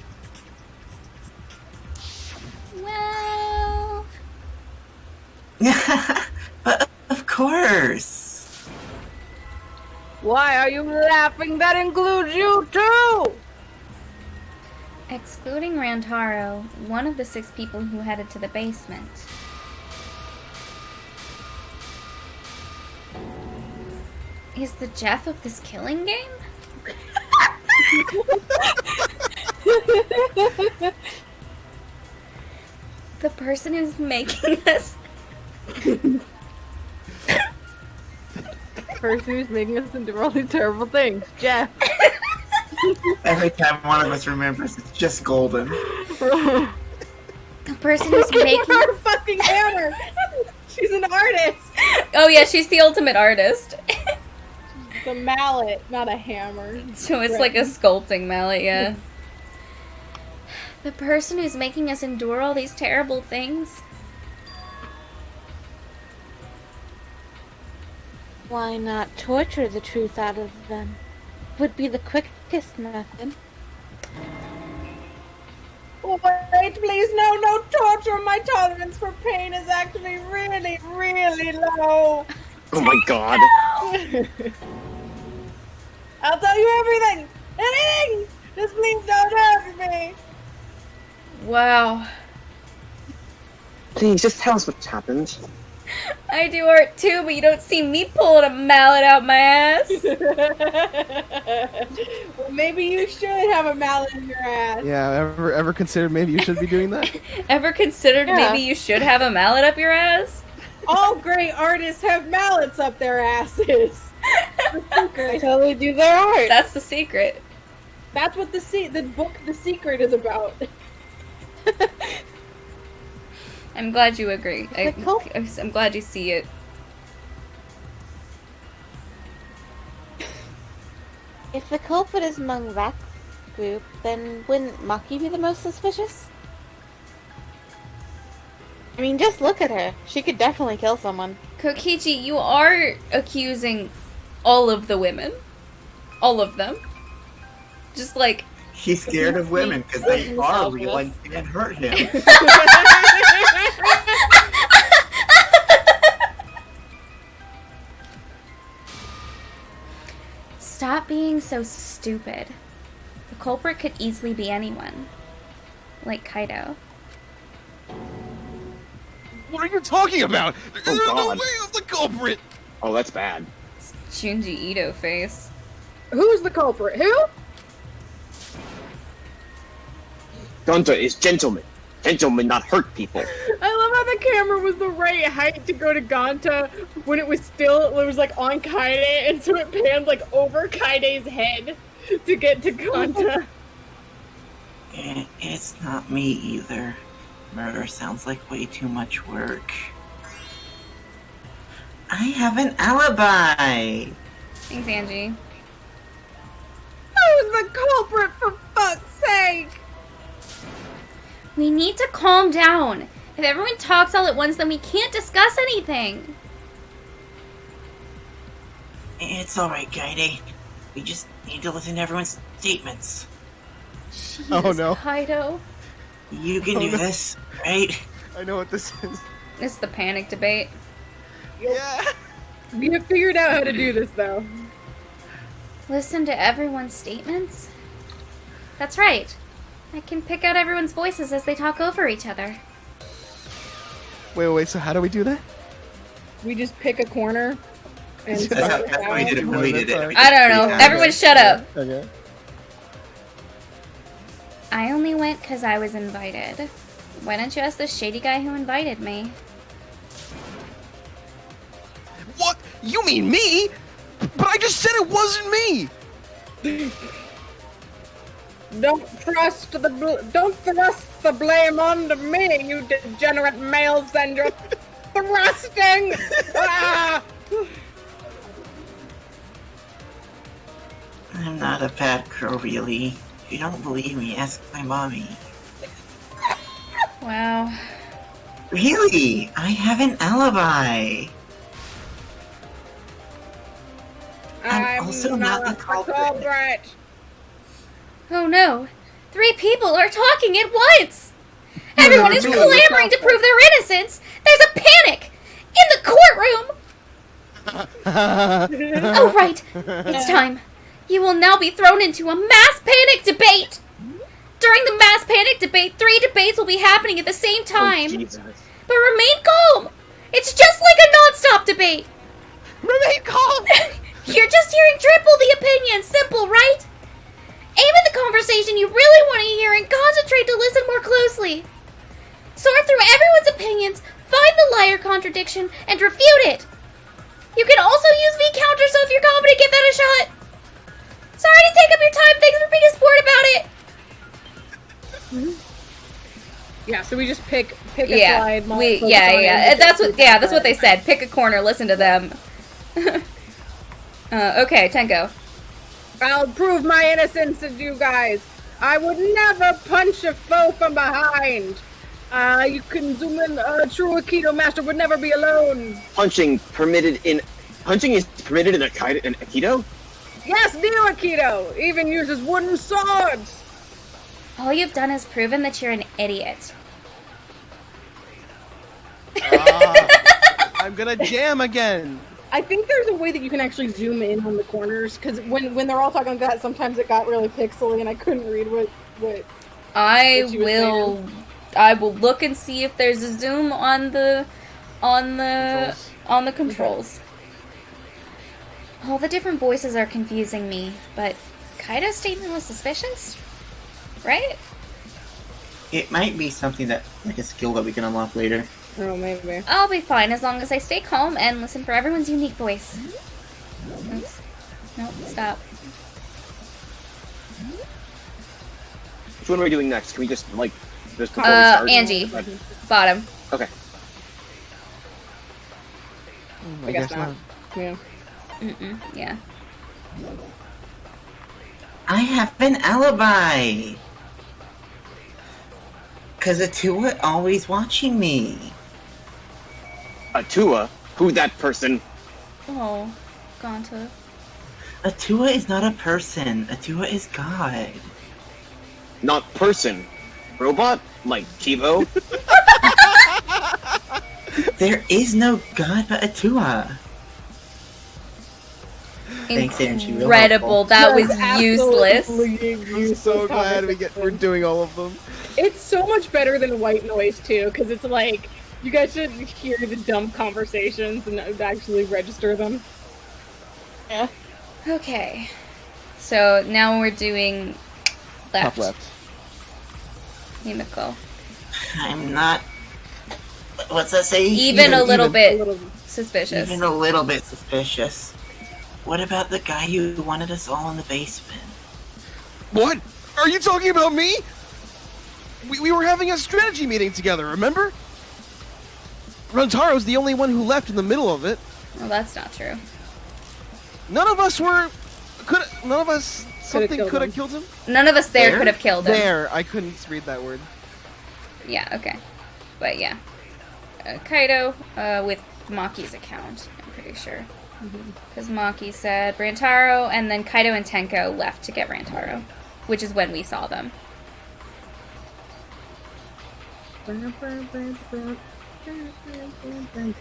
Well, But of course. Why are you laughing? That includes you too! excluding Rantaro, one of the 6 people who headed to the basement. Is the Jeff of this killing game? The person who's making us. Person who's making us do all these terrible things. Jeff. Every time one of us remembers, it's just golden. The person who's making. Her fucking hammer! She's an artist! Oh yeah, she's the ultimate artist. It's a mallet, not a hammer. So it's like a sculpting mallet, yeah. The person who's making us endure all these terrible things. Why not torture the truth out of them? Would be the quickest method. Wait, please, no torture! My tolerance for pain is actually really, really low! Oh my god. I'll tell you everything! Anything! Just please don't hurt me! Wow. Please, just tell us what's happened. I do art too, but you don't see me pulling a mallet out my ass. Well, maybe you should have a mallet in your ass. Yeah, ever considered maybe you should be doing that? Ever considered maybe you should have a mallet up your ass? All great artists have mallets up their asses. They totally do their art. That's the secret. That's what the book The Secret is about. I'm glad you agree. I'm glad you see it. If the culprit is among that group, then wouldn't Maki be the most suspicious? I mean, just look at her. She could definitely kill someone. Kokichi, you are accusing all of the women. All of them. Just like... He's scared of women because they are real and can hurt him. Stop being so stupid. The culprit could easily be anyone. like Kaido. What are you talking about? There's no God. way of the culprit. Oh, that's bad. Junji Ito face. Who's the culprit? Who? Gonta is gentleman. Gentlemen not hurt people. I love how the camera was the right height to go to Gonta when it was like on Kaide, and so it panned like over Kaide's head to get to Gonta. It's not me either. Murder sounds like way too much work. I have an alibi! Thanks, Angie. Who's the culprit, for fuck's sake? We need to calm down. If everyone talks all at once, then we can't discuss anything. It's alright, Kaide. We just need to listen to everyone's statements. Jeez, Oh, no. Kaido. You can Oh, do no. this, right? I know what this is. It's the panic debate. Yeah. We have figured out how to do this, though. Listen to everyone's statements? That's right. I can pick out everyone's voices as they talk over each other. Wait, so how do we do that? We just pick a corner and That's how we did it when we did it. I don't know. Everyone shut up. Okay. I only went because I was invited. Why don't you ask the shady guy who invited me? What? You mean me? But I just said it wasn't me. Don't thrust the blame onto me, you degenerate males, and you're thrusting! Ah! I'm not a bad girl, really. If you don't believe me, ask my mommy. Wow. Really? I have an alibi. I'm also not the culprit. Oh no. 3 people are talking at once! Everyone is clamoring to prove their innocence! There's a panic! In the courtroom! Oh right, it's time. You will now be thrown into a mass panic debate! During the mass panic debate, 3 debates will be happening at the same time. Oh, Jesus. But remain calm! It's just like a non-stop debate! Remain calm. You're just hearing triple the opinion, simple, right? Aim at the conversation you really want to hear and concentrate to listen more closely. Sort through everyone's opinions, find the liar contradiction, and refute it. You can also use V-counter, so if you're competent, give that a shot. Sorry to take up your time, thanks for being a sport about it. Yeah, so we just pick a slide. That's what they said. Pick a corner, listen to them. Okay, Tenko. I'll prove my innocence to you guys. I would never punch a foe from behind. You can zoom in. A true Aikido master would never be alone. Punching is permitted in Aikido? Yes, Neo Aikido even uses wooden swords. All you've done is proven that you're an idiot. I'm gonna jam again. I think there's a way that you can actually zoom in on the corners, because when they're all talking like that, sometimes it got really pixely and I couldn't read what I she was will look and see if there's a zoom on the controls. All the different voices are confusing me, but Kaido's statement was suspicious, right? It might be something that, like a skill that we can unlock later. Oh, maybe. I'll be fine as long as I stay calm and listen for everyone's unique voice. Oops. Nope, stop. Which one are we doing next? Can we just, like, just before we start? Angie. Bottom. Okay. I guess not. Yeah. Yeah. I have an alibi! Cause Atua always watching me. Atua? Who that person? Oh, Gonta. Atua is not a person. Atua is God. Not person. Robot? Like Kivo? There is no God but Atua. Thanks, Angie. Real Incredible. helpful. That was That's useless. absolutely I'm useless so glad we're conversation. doing all of them. It's so much better than white noise too, because it's like you guys should hear the dumb conversations and actually register them. Yeah. Okay. So now we're doing left. Top left. Himiko. I'm not. What's that say? Even a little A bit little. suspicious. Even a little bit suspicious. What about the guy who wanted us all in the basement? What? Are you talking about me? We were having a strategy meeting together, remember? Rantaro's the only one who left in the middle of it. Well, that's not true. None of us were... None of us... Something killed could have him. killed him? None of us there There? could have killed him. There. I couldn't read that word. Yeah, okay. But yeah. Kaido with Maki's account, I'm pretty sure. Because Maki said Rantaro, and then Kaido and Tenko left to get Rantaro, which is when we saw them.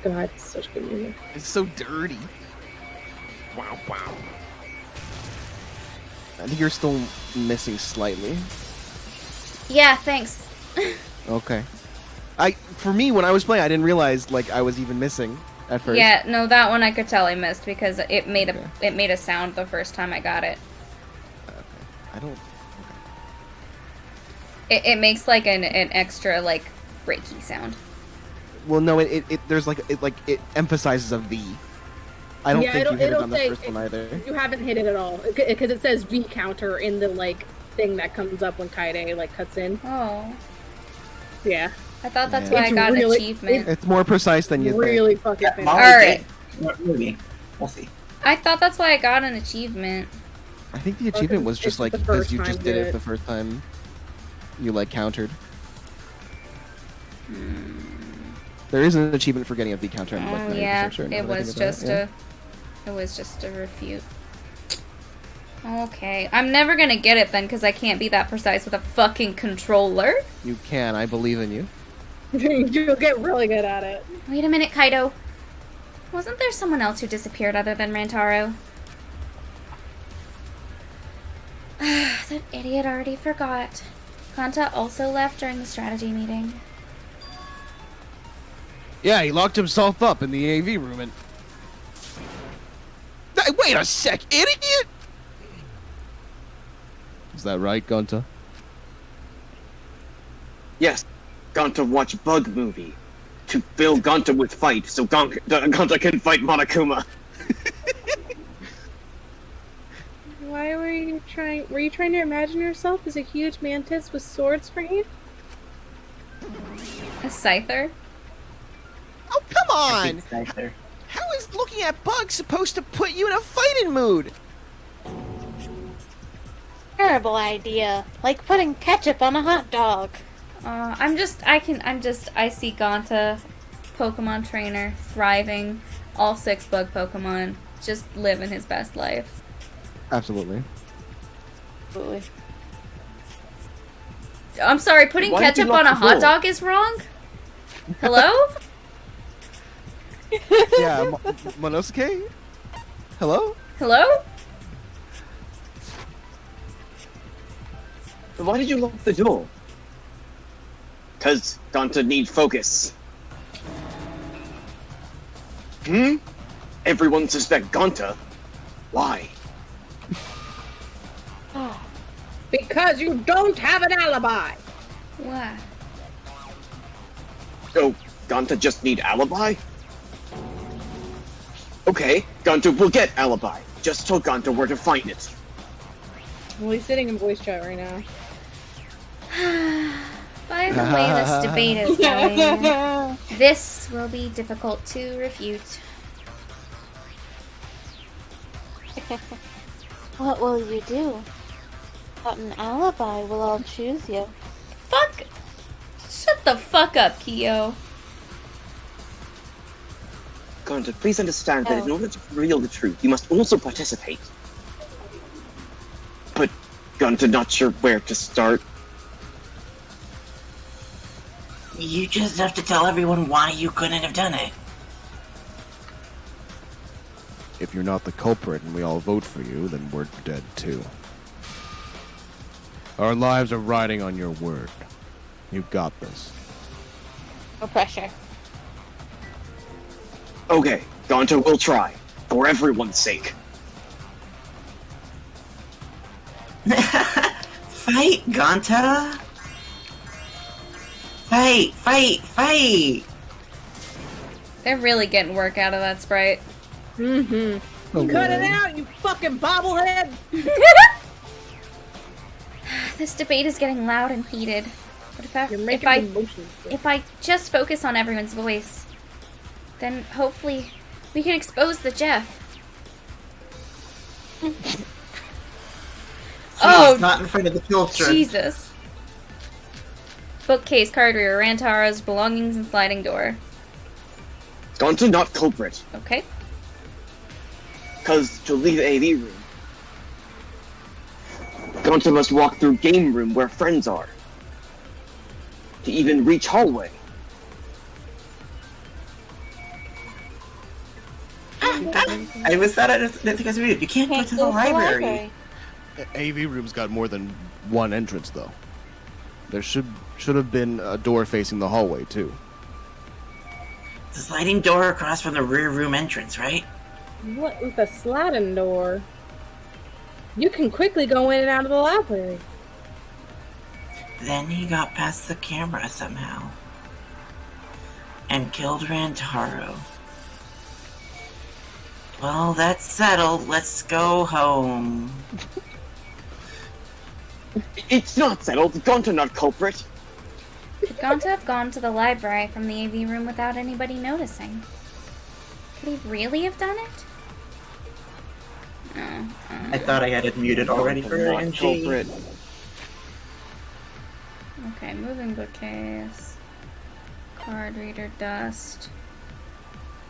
God, it's such good music. It's so dirty. Wow, wow. I think you're still missing slightly. Yeah, thanks. Okay. For me, when I was playing, I didn't realize, like, I was even missing at first. Yeah, no, that one I could tell I missed because it made a sound the first time I got it. I don't... It makes like an extra like breaky sound. Well, no, it there's like it emphasizes a V. I don't Yeah, think you hit it it'll on the say- first one either. You haven't hit it at all because it says V counter in the like thing that comes up when Kaide like cuts in. Oh, Yeah, I thought that's Yeah. why I It's got really- an achievement. It's more precise than you really think. fucking fancy. Molly Alright. did. Not really. We'll see. I thought that's why I got an achievement. I think the achievement was just it's like the because first you time just you did did it it. the first time you like countered. There is an achievement for getting a V counter. I'm like Oh 90% yeah, sure now it that I was think about just yeah. it was just a refute. Okay, I'm never gonna get it then because I can't be that precise with a fucking controller. You can. I believe in you. You'll get really good at it. Wait a minute, Kaido. Wasn't there someone else who disappeared other than Rantaro? That idiot already forgot. Kanta also left during the strategy meeting. Yeah, he locked himself up in the AV room and. Hey, wait a sec, idiot! Is that right, Gunta? Yes, Gonta watch bug movie. To fill Gonta with fight, so Gonta can fight Monokuma. Why were you trying? Were you trying to imagine yourself as a huge mantis with swords for you? A Scyther? Oh, come I on! think it's nicer. How is looking at bugs supposed to put you in a fighting mood? Terrible idea. Like putting ketchup on a hot dog. I see Gonta, Pokemon trainer, thriving, all 6 bug Pokemon, just living his best life. Absolutely. Absolutely. I'm sorry, putting Why did you ketchup lock on a the hot door? dog is wrong? Hello? Yeah, Monosuke? Hello? Hello? Why did you lock the door? Cause Gonta need focus. Everyone suspect Gonta. Why? Because you don't have an alibi. Why? Oh, Gonta just need alibi? Okay, Gonta will get alibi. Just tell Gonta where to find it. Well, he's sitting in voice chat right now. By the way this debate is going, this will be difficult to refute. What will you do? Without an alibi, we'll all choose you. Fuck! Shut the fuck up, Kyo. Gonta, please understand that in order to reveal the truth, you must also participate. But Gonta not sure where to start. You just have to tell everyone why you couldn't have done it. if you're not the culprit and we all vote for you, then we're dead too. Our lives are riding on your word. You've got this. No pressure. Okay, Gonta will try. For everyone's sake. Fight, Gonta! Fight, fight, fight! They're really getting work out of that sprite. Mm-hmm. Oh, Cut it Lord. out, you fucking bobblehead! This debate is getting loud and heated. But You're making the motions. if I just focus on everyone's voice, then hopefully we can expose the Jeff. Please, not in front of the children. Jesus. Bookcase, card reader, Rantaro's belongings, and sliding door. Gonta not culprit. Okay. Cause to leave AV room, Gonta must walk through game room where friends are. To even reach hallway. I was thought I didn't think I was muted. You can't go to the library. AV room's got more than one entrance, though. There should have been a door facing the hallway, too. The sliding door across from the rear room entrance, right? What with a sliding door? You can quickly go in and out of the library. Then he got past the camera somehow. And killed Rantaro. Well, that's settled. Let's go home. It's not settled. Gonta not culprit. Could Gonta have gone to the library from the AV room without anybody noticing? Could he really have done it? No. I thought I had it muted already for Not NG. culprit. Okay, moving bookcase. Card reader dust.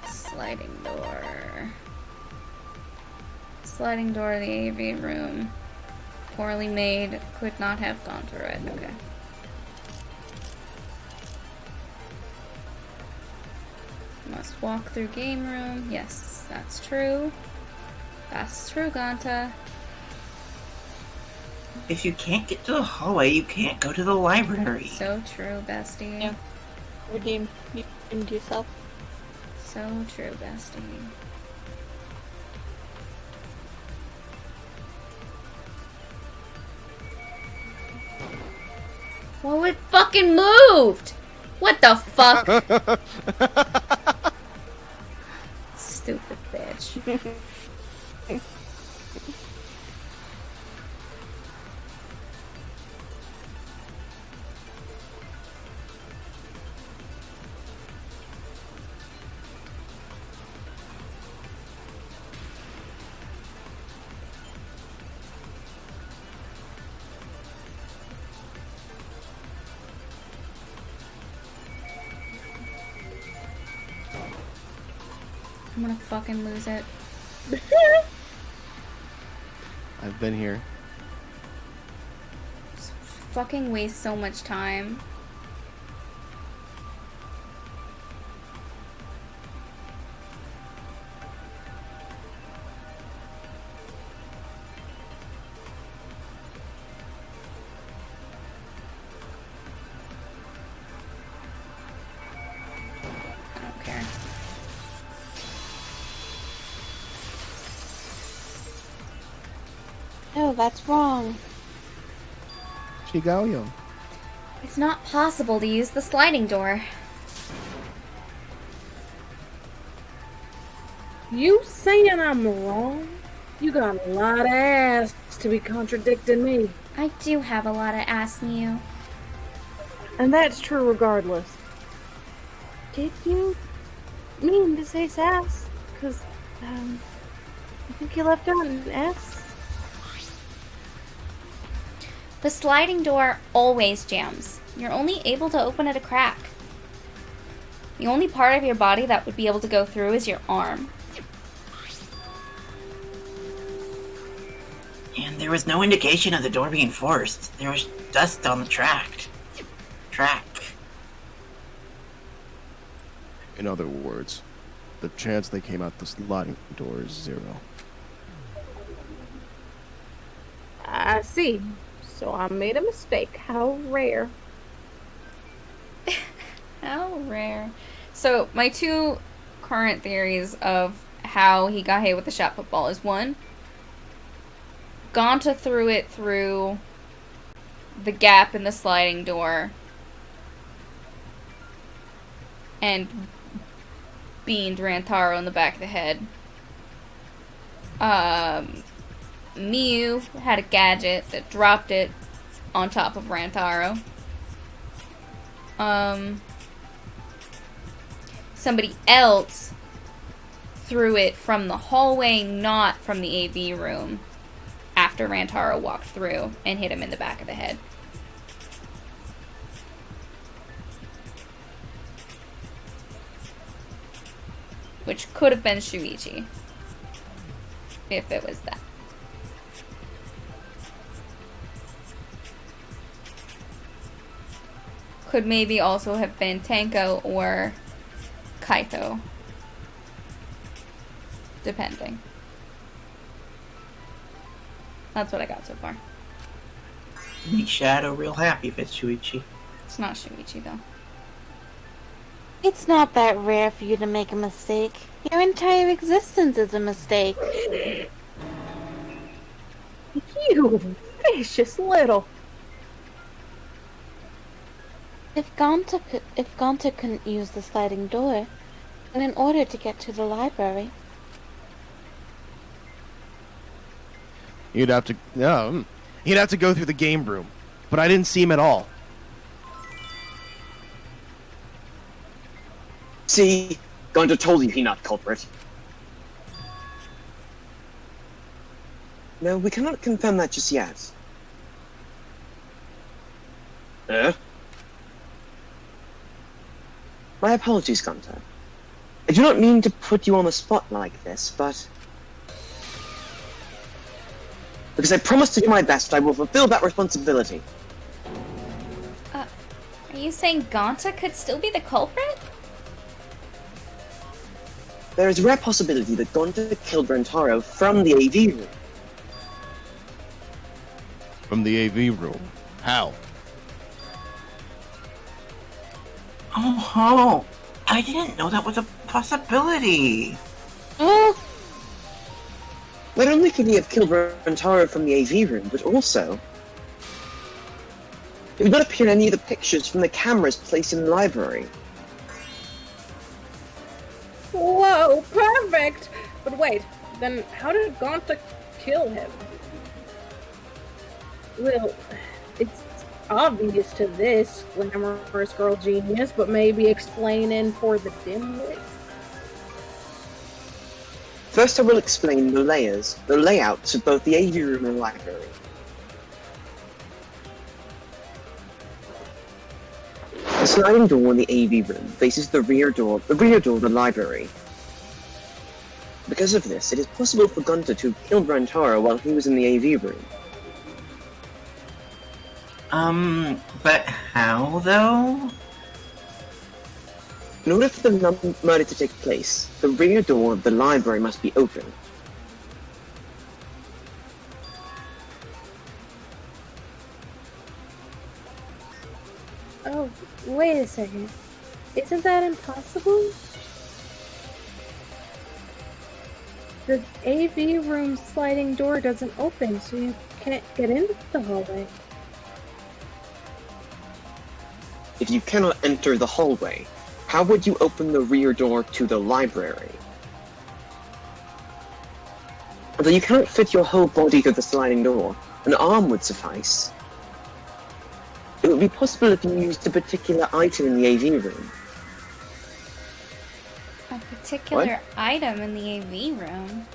Sliding door. Sliding door of the AV room. Poorly made. Could not have gone through it. Okay. Must walk through game room. Yes, that's true. That's true, Gonta. If you can't get to the hallway, you can't go to the library. So true, bestie. Yeah. Redeem yourself. So true, bestie. Well, it fucking moved! What the fuck? Stupid bitch. I'm gonna fucking lose it. I've been here. Just fucking waste so much time. I don't care. No, that's wrong. Shigaoyo. It's not possible to use the sliding door. You saying I'm wrong? You got a lot of ass to be contradicting me. I do have a lot of ass, Mew. And that's true regardless. Did you mean to say sass? Because, I think you left out an S. The sliding door always jams. You're only able to open it a crack. The only part of your body that would be able to go through is your arm. And there was no indication of the door being forced. There was dust on the track. In other words, the chance they came out the sliding door is 0. I see. So I made a mistake. How rare. How rare. So, my two current theories of how he got hit with the shot put ball is 1, Gonta threw it through the gap in the sliding door and beamed Rantaro in the back of the head. Miu had a gadget that dropped it on top of Rantaro. Somebody else threw it from the hallway, not from the AV room, after Rantaro walked through and hit him in the back of the head. Which could have been Shuichi, if it was that. Could maybe also have been Tenko or Kaito. Depending. That's what I got so far. Make Shadow real happy if it's Shuichi. It's not Shuichi, though. It's not that rare for you to make a mistake. Your entire existence is a mistake. You vicious little... If Gonta couldn't use the sliding door, then in order to get to the library... He'd have to go through the game room, but I didn't see him at all. See, Gonta told you he not culprit. No, we cannot confirm that just yet. My apologies, Gonta. I do not mean to put you on the spot like this, but... because I promised to do my best, I will fulfill that responsibility. Are you saying Gonta could still be the culprit? There is a rare possibility that Gonta killed Rantaro from the AV room. From the AV room? How? Oh, I didn't know that was a possibility. Oh! Not only could he have killed Rantaro from the AV room, but also... it would not appear in any of the pictures from the cameras placed in the library. Whoa, perfect! But wait, then how did Gonta kill him? Well, it's obvious to this glamorous girl genius, but maybe explaining for the dimwit. First I will explain the layouts of both the AV room and the library. The sliding door in the AV room faces the rear door of the library. Because of this, it is possible for Gonta to have killed Rantaro while he was in the AV room. But how, though? In order for the murder to take place, the rear door of the library must be open. Oh, wait a second. Isn't that impossible? The AV room sliding door doesn't open, so you can't get into the hallway. If you cannot enter the hallway, how would you open the rear door to the library? Although you cannot fit your whole body through the sliding door, an arm would suffice. It would be possible if you used a particular item in the AV room. A particular item in the AV room?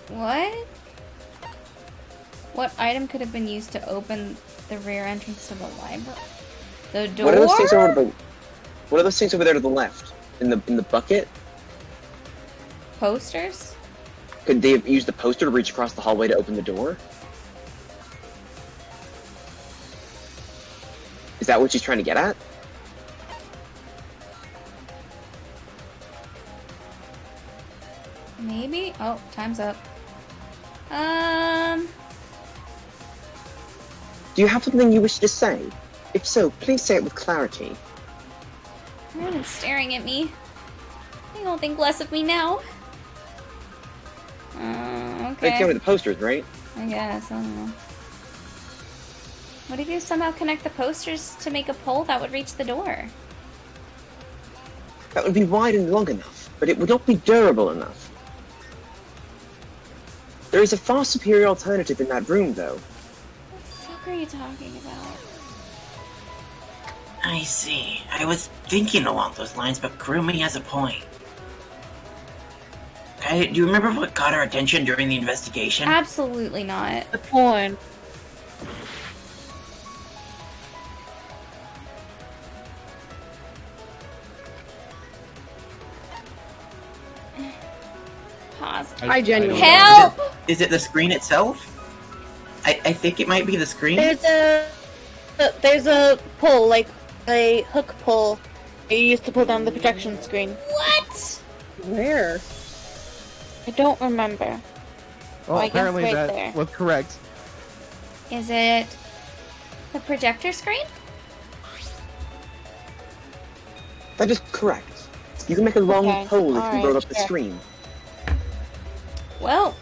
What? What item could have been used to open the rear entrance to the library? The door? What are those things over there to the left? In the bucket? Posters? Could they have used the poster to reach across the hallway to open the door? Is that what she's trying to get at? Maybe? Oh, time's up. Do you have something you wish to say? If so, please say it with clarity. Everyone's staring at me. They don't think less of me now. Okay. Okay, with the posters, right? I guess, I don't know. What if you somehow connect the posters to make a pole that would reach the door? That would be wide and long enough, but it would not be durable enough. There is a far superior alternative in that room, though. What the fuck are you talking about? I see. I was thinking along those lines, but Kurumi has a point. Okay, do you remember what caught our attention during the investigation? Absolutely not. The porn. Pause. I genuinely Help! Is it the screen itself? I think it might be the screen. There's a pull, like a hook pull. You used to pull down the projection screen. What? Where? I don't remember. Well, I guess apparently right that there. was correct. Is it the projector screen? That is correct. You can make a long Okay, pole if you roll alright, up the sure. screen. Well,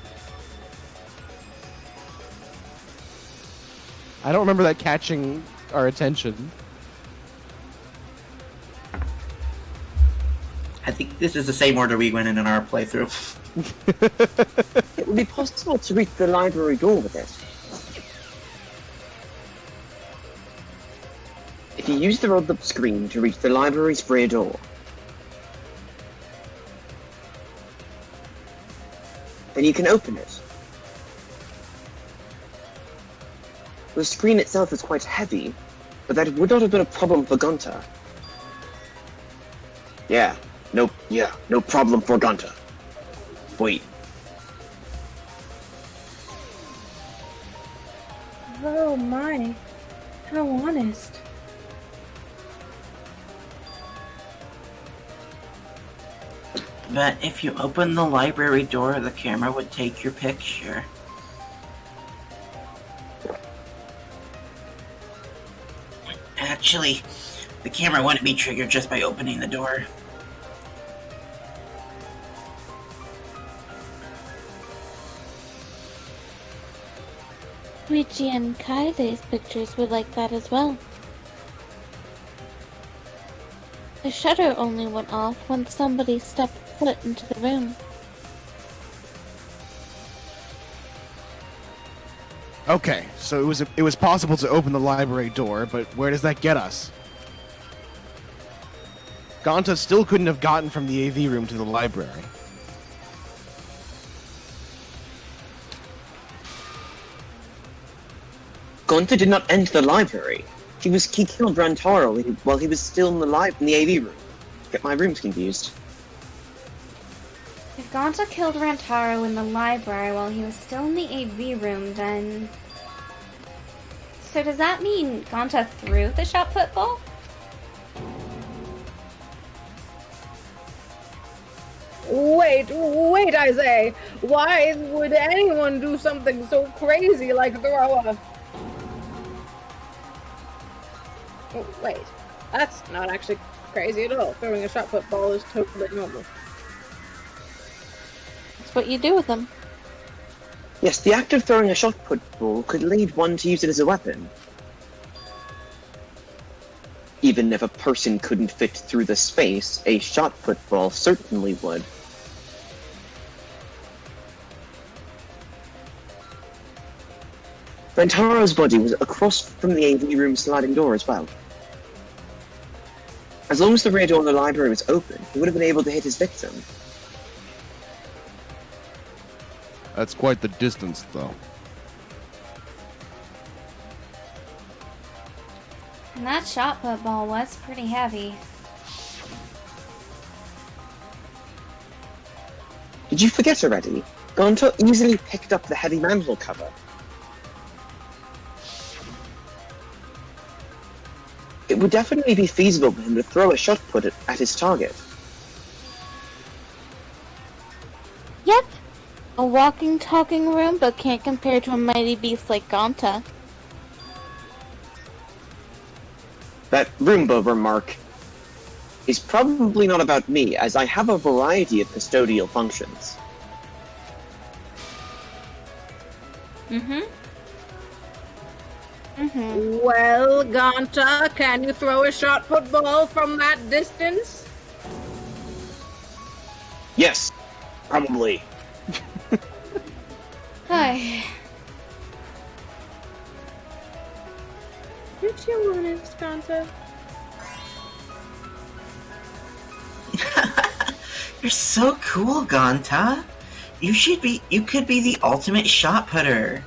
I don't remember that catching our attention. I think this is the same order we went in our playthrough. It would be possible to reach the library door with it. If you use the rolled up screen to reach the library's rear door, then you can open it. The screen itself is quite heavy, but that would not have been a problem for Gunter. Yeah, no problem for Gunter. Wait, Oh my. How honest. But if you open the library door, the camera would take your picture. Actually, the camera wouldn't be triggered just by opening the door. Luigi and Kaide's pictures were like that as well. The shutter only went off when somebody stepped foot into the room. Okay, so it was possible to open the library door, but where does that get us? Gonta still couldn't have gotten from the AV room to the library. Gunter did not enter the library. He killed Rantaro while he was still in the AV room. Get my rooms confused. if Gonta killed Rantaro in the library while he was still in the AV room, then... So does that mean Gonta threw the shot put ball? Wait, I say! Why would anyone do something so crazy like throw a... Oh, wait. That's not actually crazy at all. Throwing a shot put ball is totally normal. That's what you do with them. Yes, the act of throwing a shot put ball could lead one to use it as a weapon. Even if a person couldn't fit through the space, a shot put ball certainly would. Rantaro's body was across from the AV room sliding door as well. As long as the rear door of the library was open, he would have been able to hit his victim. That's quite the distance, though. And that shot put ball was pretty heavy. Did you forget already? Gonto easily picked up the heavy mantle cover. It would definitely be feasible for him to throw a shot put at his target. Yep. A walking, talking room, but can't compare to a mighty beast like Gonta. That Roomba remark is probably not about me, as I have a variety of custodial functions. Well, Gonta, can you throw a shot put ball from that distance? Yes, probably. Hi. Aren't you honest, Gonta? You're so cool, Gonta. You could be the ultimate shot putter.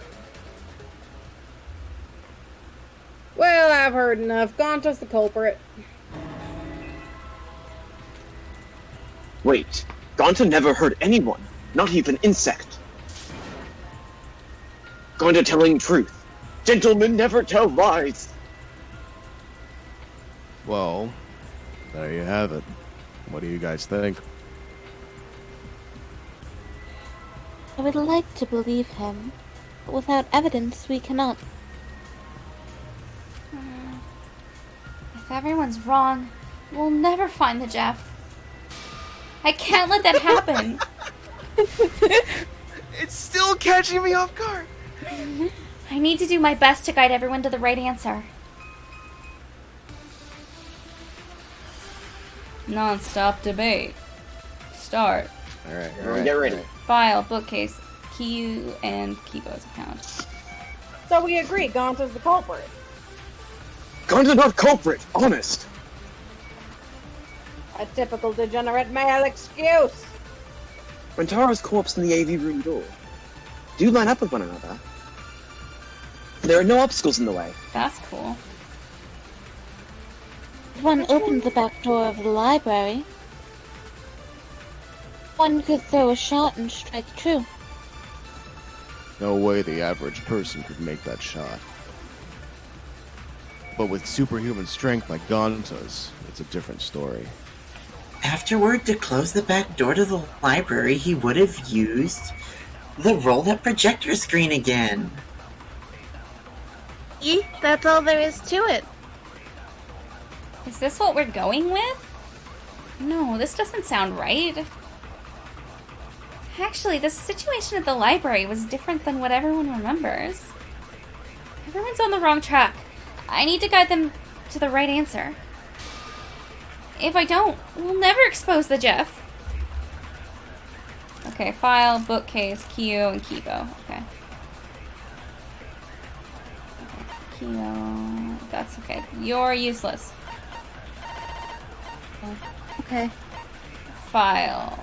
Well, I've heard enough. Gonta's the culprit. Wait, Gonta never hurt anyone, not even insect. Gonta telling truth. Gentlemen never tell lies. Well, there you have it. What do you guys think? I would like to believe him, but without evidence we cannot. If everyone's wrong, we'll never find the Jeff. I can't let that happen. It's still catching me off guard. I need to do my best to guide everyone to the right answer. Non-stop debate. Start. Alright, Get ready. File, bookcase, Kiyu, and Kibo's account. So we agree, Gonta's the culprit. Gonta not culprit, honest. A typical degenerate male excuse. Rentara's corpse in the AV room door. Do line up with one another. There are no obstacles in the way. That's cool. If one opened the back door of the library, one could throw a shot and strike true. No way the average person could make that shot. But with superhuman strength like Gonta's, it's a different story. Afterward, to close the back door to the library, he would have used the roll-up projector screen again. That's all there is to it. Is this what we're going with? No, this doesn't sound right. Actually, the situation at the library was different than what everyone remembers. Everyone's on the wrong track. I need to guide them to the right answer. If I don't, we'll never expose the Jeff. Okay, file, bookcase, Kiyo, and Kibo. Okay. Kiyo. That's okay. You're useless. Okay. File.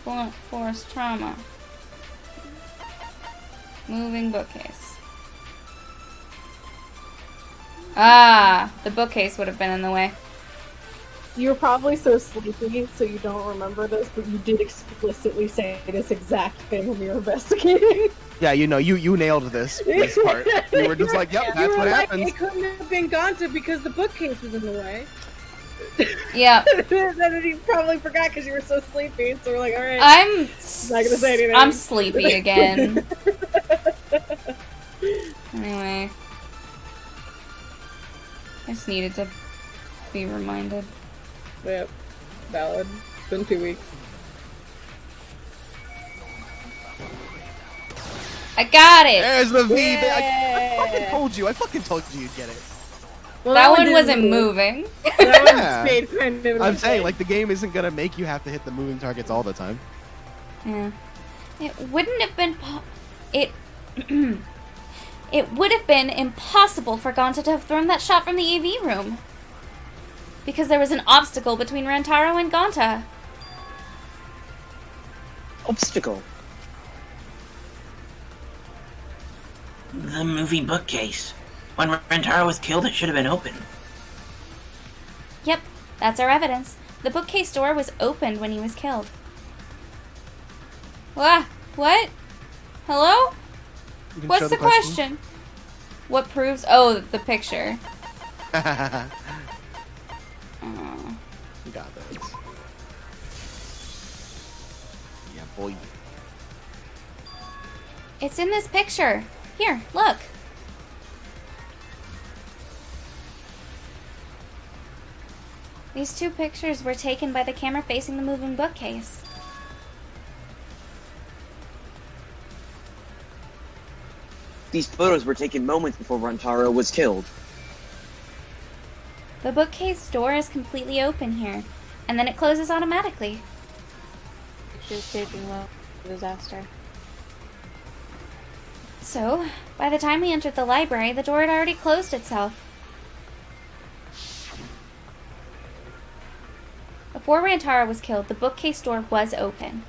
Blunt force trauma. Moving bookcase. Ah, the bookcase would have been in the way. You're probably so sleepy, so you don't remember this, but you did explicitly say this exact thing when you were investigating. Yeah, you know, you nailed this part. You were just like, yep, that's what happens. It couldn't have been Gonta because the bookcase was in the way. Yeah. Then you probably forgot because you were so sleepy, so we're like, alright. I'm not gonna say anything. I'm sleepy again. Anyway. I just needed to be reminded. Yep. Valid. It's been 2 weeks. I got it! There's the V. I fucking told you you'd get it. Well, that one wasn't moving. That Yeah. one stayed kind of I'm saying, like, the game isn't gonna make you have to hit the moving targets all the time. Yeah. It wouldn't have been it would have been impossible for Gonta to have thrown that shot from the AV room. Because there was an obstacle between Rantaro and Gonta. Obstacle? The moving bookcase. When Rentaro was killed, it should have been open. Yep, that's our evidence. The bookcase door was opened when he was killed. What? Hello? You can What's show the question? What proves? Oh, the picture. You got this. Yeah, boy. It's in this picture. Here, look. These two pictures were taken by the camera facing the moving bookcase. These photos were taken moments before Rantaro was killed. The bookcase door is completely open here, and then it closes automatically. Pictures taken while disaster. So, by the time we entered the library, the door had already closed itself. Before Rantaro was killed, the bookcase door was open.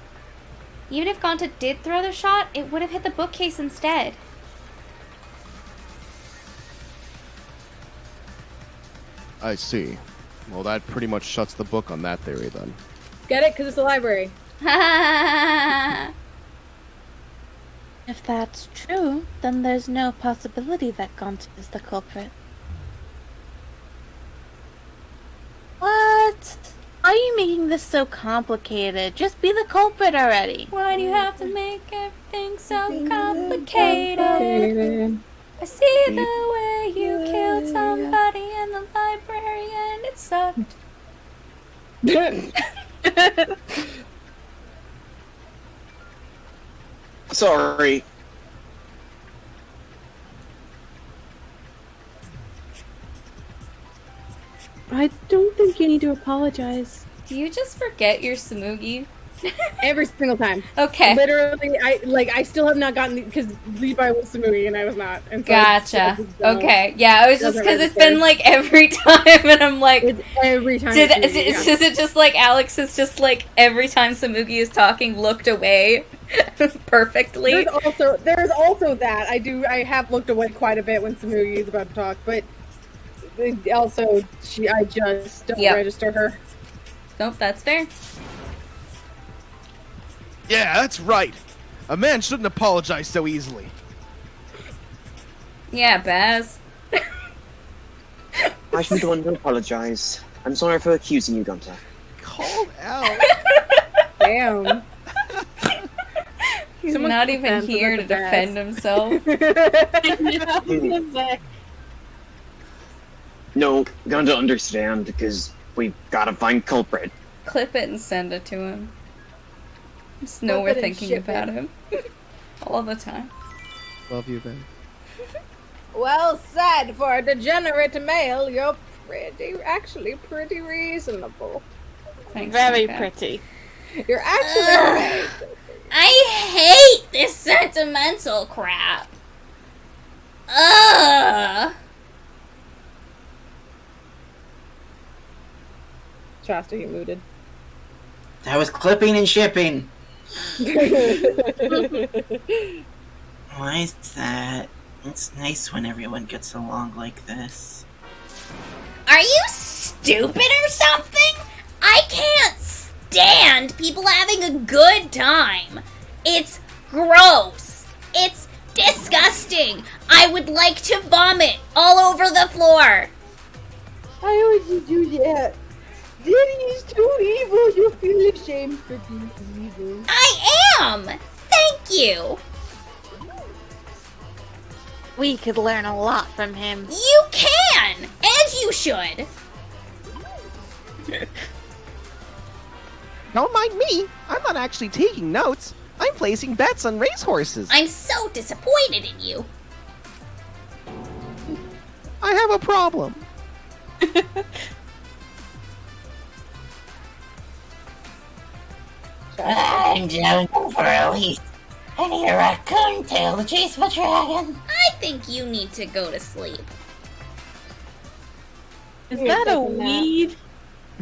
Even if Gonta did throw the shot, it would have hit the bookcase instead. I see. Well, that pretty much shuts the book on that theory then. Get it? Because it's a library. If that's true, then there's no possibility that Gonta is the culprit. What? Why are you making this so complicated? Just be the culprit already. Why do you have to make everything so complicated? I see the way you killed somebody in the library and it sucked. Sorry. I don't think you need to apologize. Do you just forget your Samugi? Every single time. Okay. Literally, I still have not gotten, because Levi was Samui and I was not. And so Gotcha. I just don't- Okay. Yeah, it was just Doesn't because it's register. been like every time, and I'm like, It's every time. Did it's Samui, is it just like Alex is just like every time Samugi is talking, looked away perfectly? There's also that. I have looked away quite a bit when Samui is about to talk, but also I just don't register her. Nope, that's fair. Yeah, that's right. A man shouldn't apologize so easily. Yeah, Baz. I shouldn't want to apologize. I'm sorry for accusing you, Gunter. Called out. Damn. He's Someone not call even Baz here to about the Baz. defend himself. No, Gunter understand, because we gotta find culprit. Clip it and send it to him. Just know Clip we're it and thinking ship about it. him. All the time. Love you, Ben. Well said, for a degenerate male, you're actually pretty reasonable. Thanks, Very Micah. pretty. You're actually I hate this sentimental crap. Ugh. Shasta, you muted. That was clipping and shipping. Why is that? It's nice when everyone gets along like this. Are you stupid or something? I can't stand people having a good time. It's gross. It's disgusting. I would like to vomit all over the floor. Why would you do that? Daddy is too evil. You feel ashamed for being evil. I am. Thank you. We could learn a lot from him. You can, and you should. Don't mind me. I'm not actually taking notes. I'm placing bets on racehorses. I'm so disappointed in you. I have a problem. I'm down for a least. I need a raccoon tail to chase the dragon. I think you need to go to sleep. Is that a weed?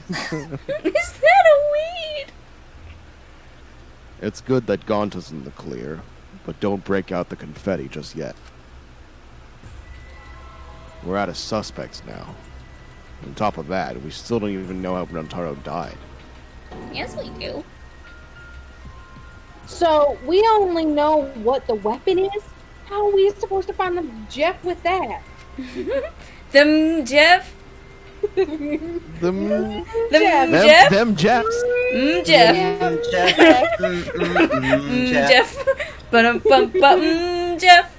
Is that a weed? It's good that Gaunt is in the clear, but don't break out the confetti just yet. We're out of suspects now. On top of that, we still don't even know how Rantaro died. Yes, we do. So, we only know what the weapon is? How are we supposed to find the Jeff with that? Them Jeff? Them Them Jeff? Jeffs. Jeff. Jeff. Jeff. Jeff. Ba-dum-bum-bum, Jeff.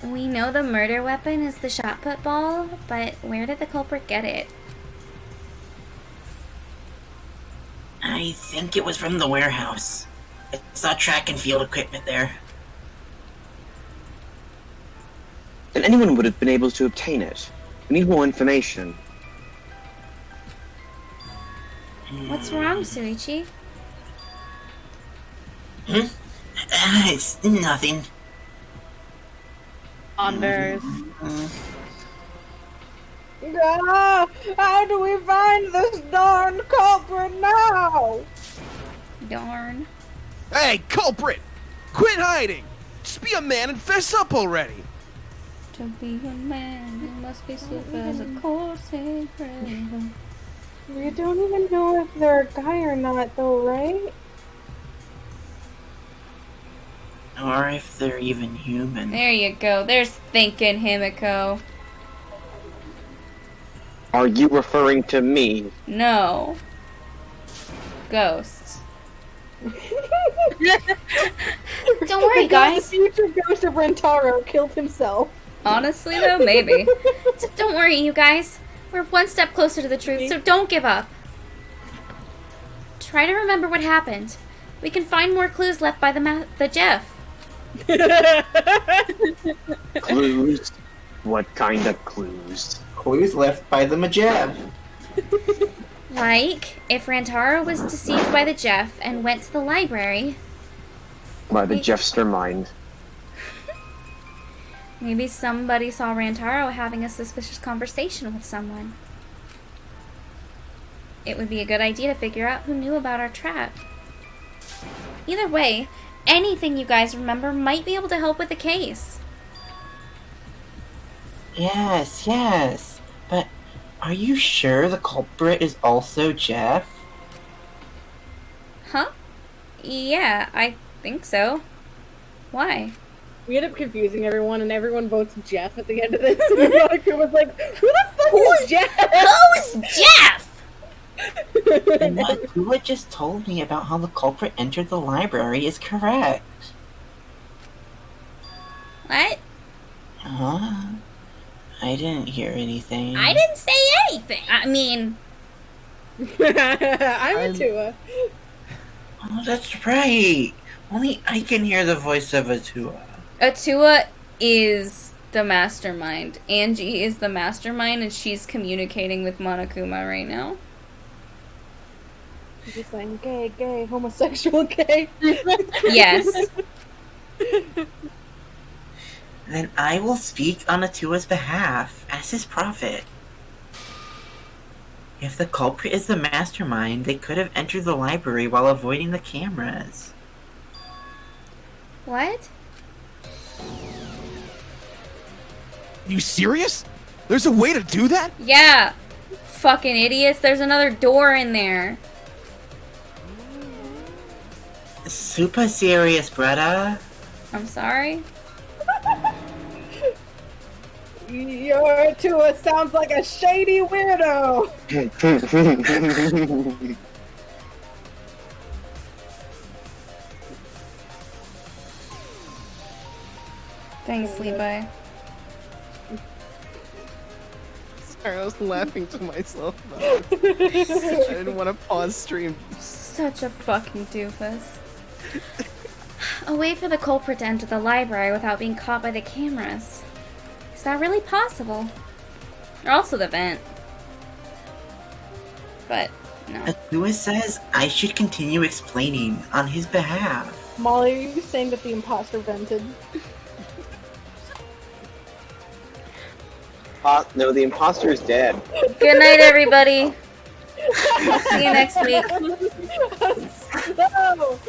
We know the murder weapon is the shot put ball, but where did the culprit get it? I think it was from the warehouse. I saw track and field equipment there. And anyone would have been able to obtain it. We need more information. What's wrong, Suichi? It's nothing. Anders. Ah, how do we find this darn culprit now? Darn. Hey, culprit! Quit hiding! Just be a man and fess up already! To be a man, you must be swift as a coursing river. We don't even know if they're a guy or not, though, right? Or if they're even human. There you go. There's thinking, Himiko. Are you referring to me? No. Ghosts. Don't worry, guys. The future ghost of Rentaro killed himself. Honestly, though, maybe. Don't worry, you guys. We're one step closer to the truth, so don't give up. Try to remember what happened. We can find more clues left by the Jeff. Clues? What kind of clues? Clues left by the Majev. Like, if Rantaro was deceived by the Jeff and went to the library... By the Jeffster mind. Maybe somebody saw Rantaro having a suspicious conversation with someone. It would be a good idea to figure out who knew about our trap. Either way, anything you guys remember might be able to help with the case. Yes. But are you sure the culprit is also Jeff? Huh? Yeah, I think so. Why? We end up confusing everyone, and everyone votes Jeff at the end of this. And Monica was like, "Who the fuck is Jeff? Who's Jeff? And what Tua just told me about how the culprit entered the library is correct. What? Huh? I didn't hear anything. I didn't say anything. I mean, I'm Atua. Oh, that's right. Only I can hear the voice of Atua. Atua is the mastermind. Angie is the mastermind, and she's communicating with Monokuma right now. She's just saying, gay, homosexual, gay. Yes. Then I will speak on Atua's behalf as his prophet. If the culprit is the mastermind, they could have entered the library while avoiding the cameras. What? You serious? There's a way to do that? Yeah. Fucking idiots. There's another door in there. Super serious, brother. I'm sorry. Your Atua sounds like a shady weirdo. Thanks, Levi. Sorry, I was laughing to myself. I didn't want to pause stream. Such a fucking doofus. A way for the culprit to enter the library without being caught by the cameras. Is that really possible? Or also the vent. But, no. Atua says I should continue explaining on his behalf. Molly, are you saying that the imposter vented? No, the imposter is dead. Good night, everybody. See you next week. No.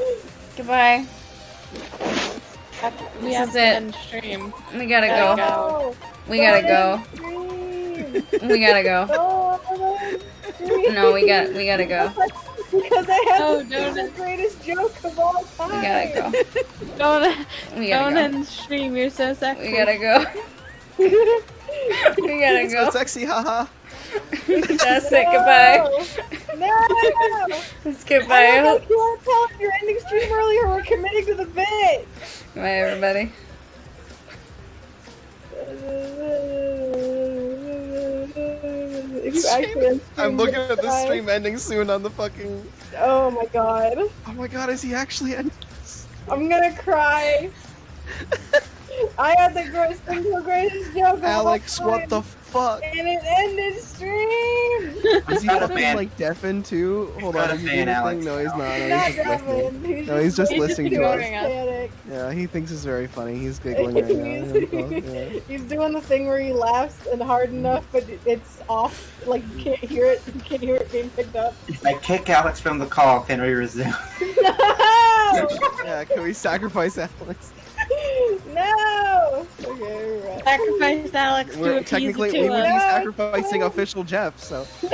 Goodbye. We This have is to it. end stream. We gotta go. No. We gotta go. We gotta go. No, we gotta go. Because I have Oh, the greatest joke of all time. We gotta go. Don't We don't gotta go. end stream. You're so sexy. We gotta go. We gotta So go. sexy, haha. That's it. Goodbye. No! Let's I goodbye. don't know, you weren't telling your ending stream earlier. We're committing to the bit. Bye, everybody. If you actually I'm looking at the cry. stream ending soon on the fucking. Oh my god. Oh my god, is he actually ending? I'm gonna cry. I had the single greatest joke of all Alex, what time, the fuck? and it ended stream. Is he Not a fucking fan. like deafened too? Hold Not on, a is he fan, doing Alex. anything? No, he's not. No, Not he's just listening. Devin. No, he's just listening to us. ignoring us. Panic. Yeah, he thinks it's very funny. He's giggling right now. Yeah. He's doing the thing where he laughs and hard enough, but it's off. Like you can't hear it. You can't hear it being picked up. If I kick Alex from the call, can we resume? No! Yeah, can we sacrifice Alex? No! Okay, we're right. Sacrifice Alex to We're appease technically the we two would be of us. sacrificing official Jeff, so The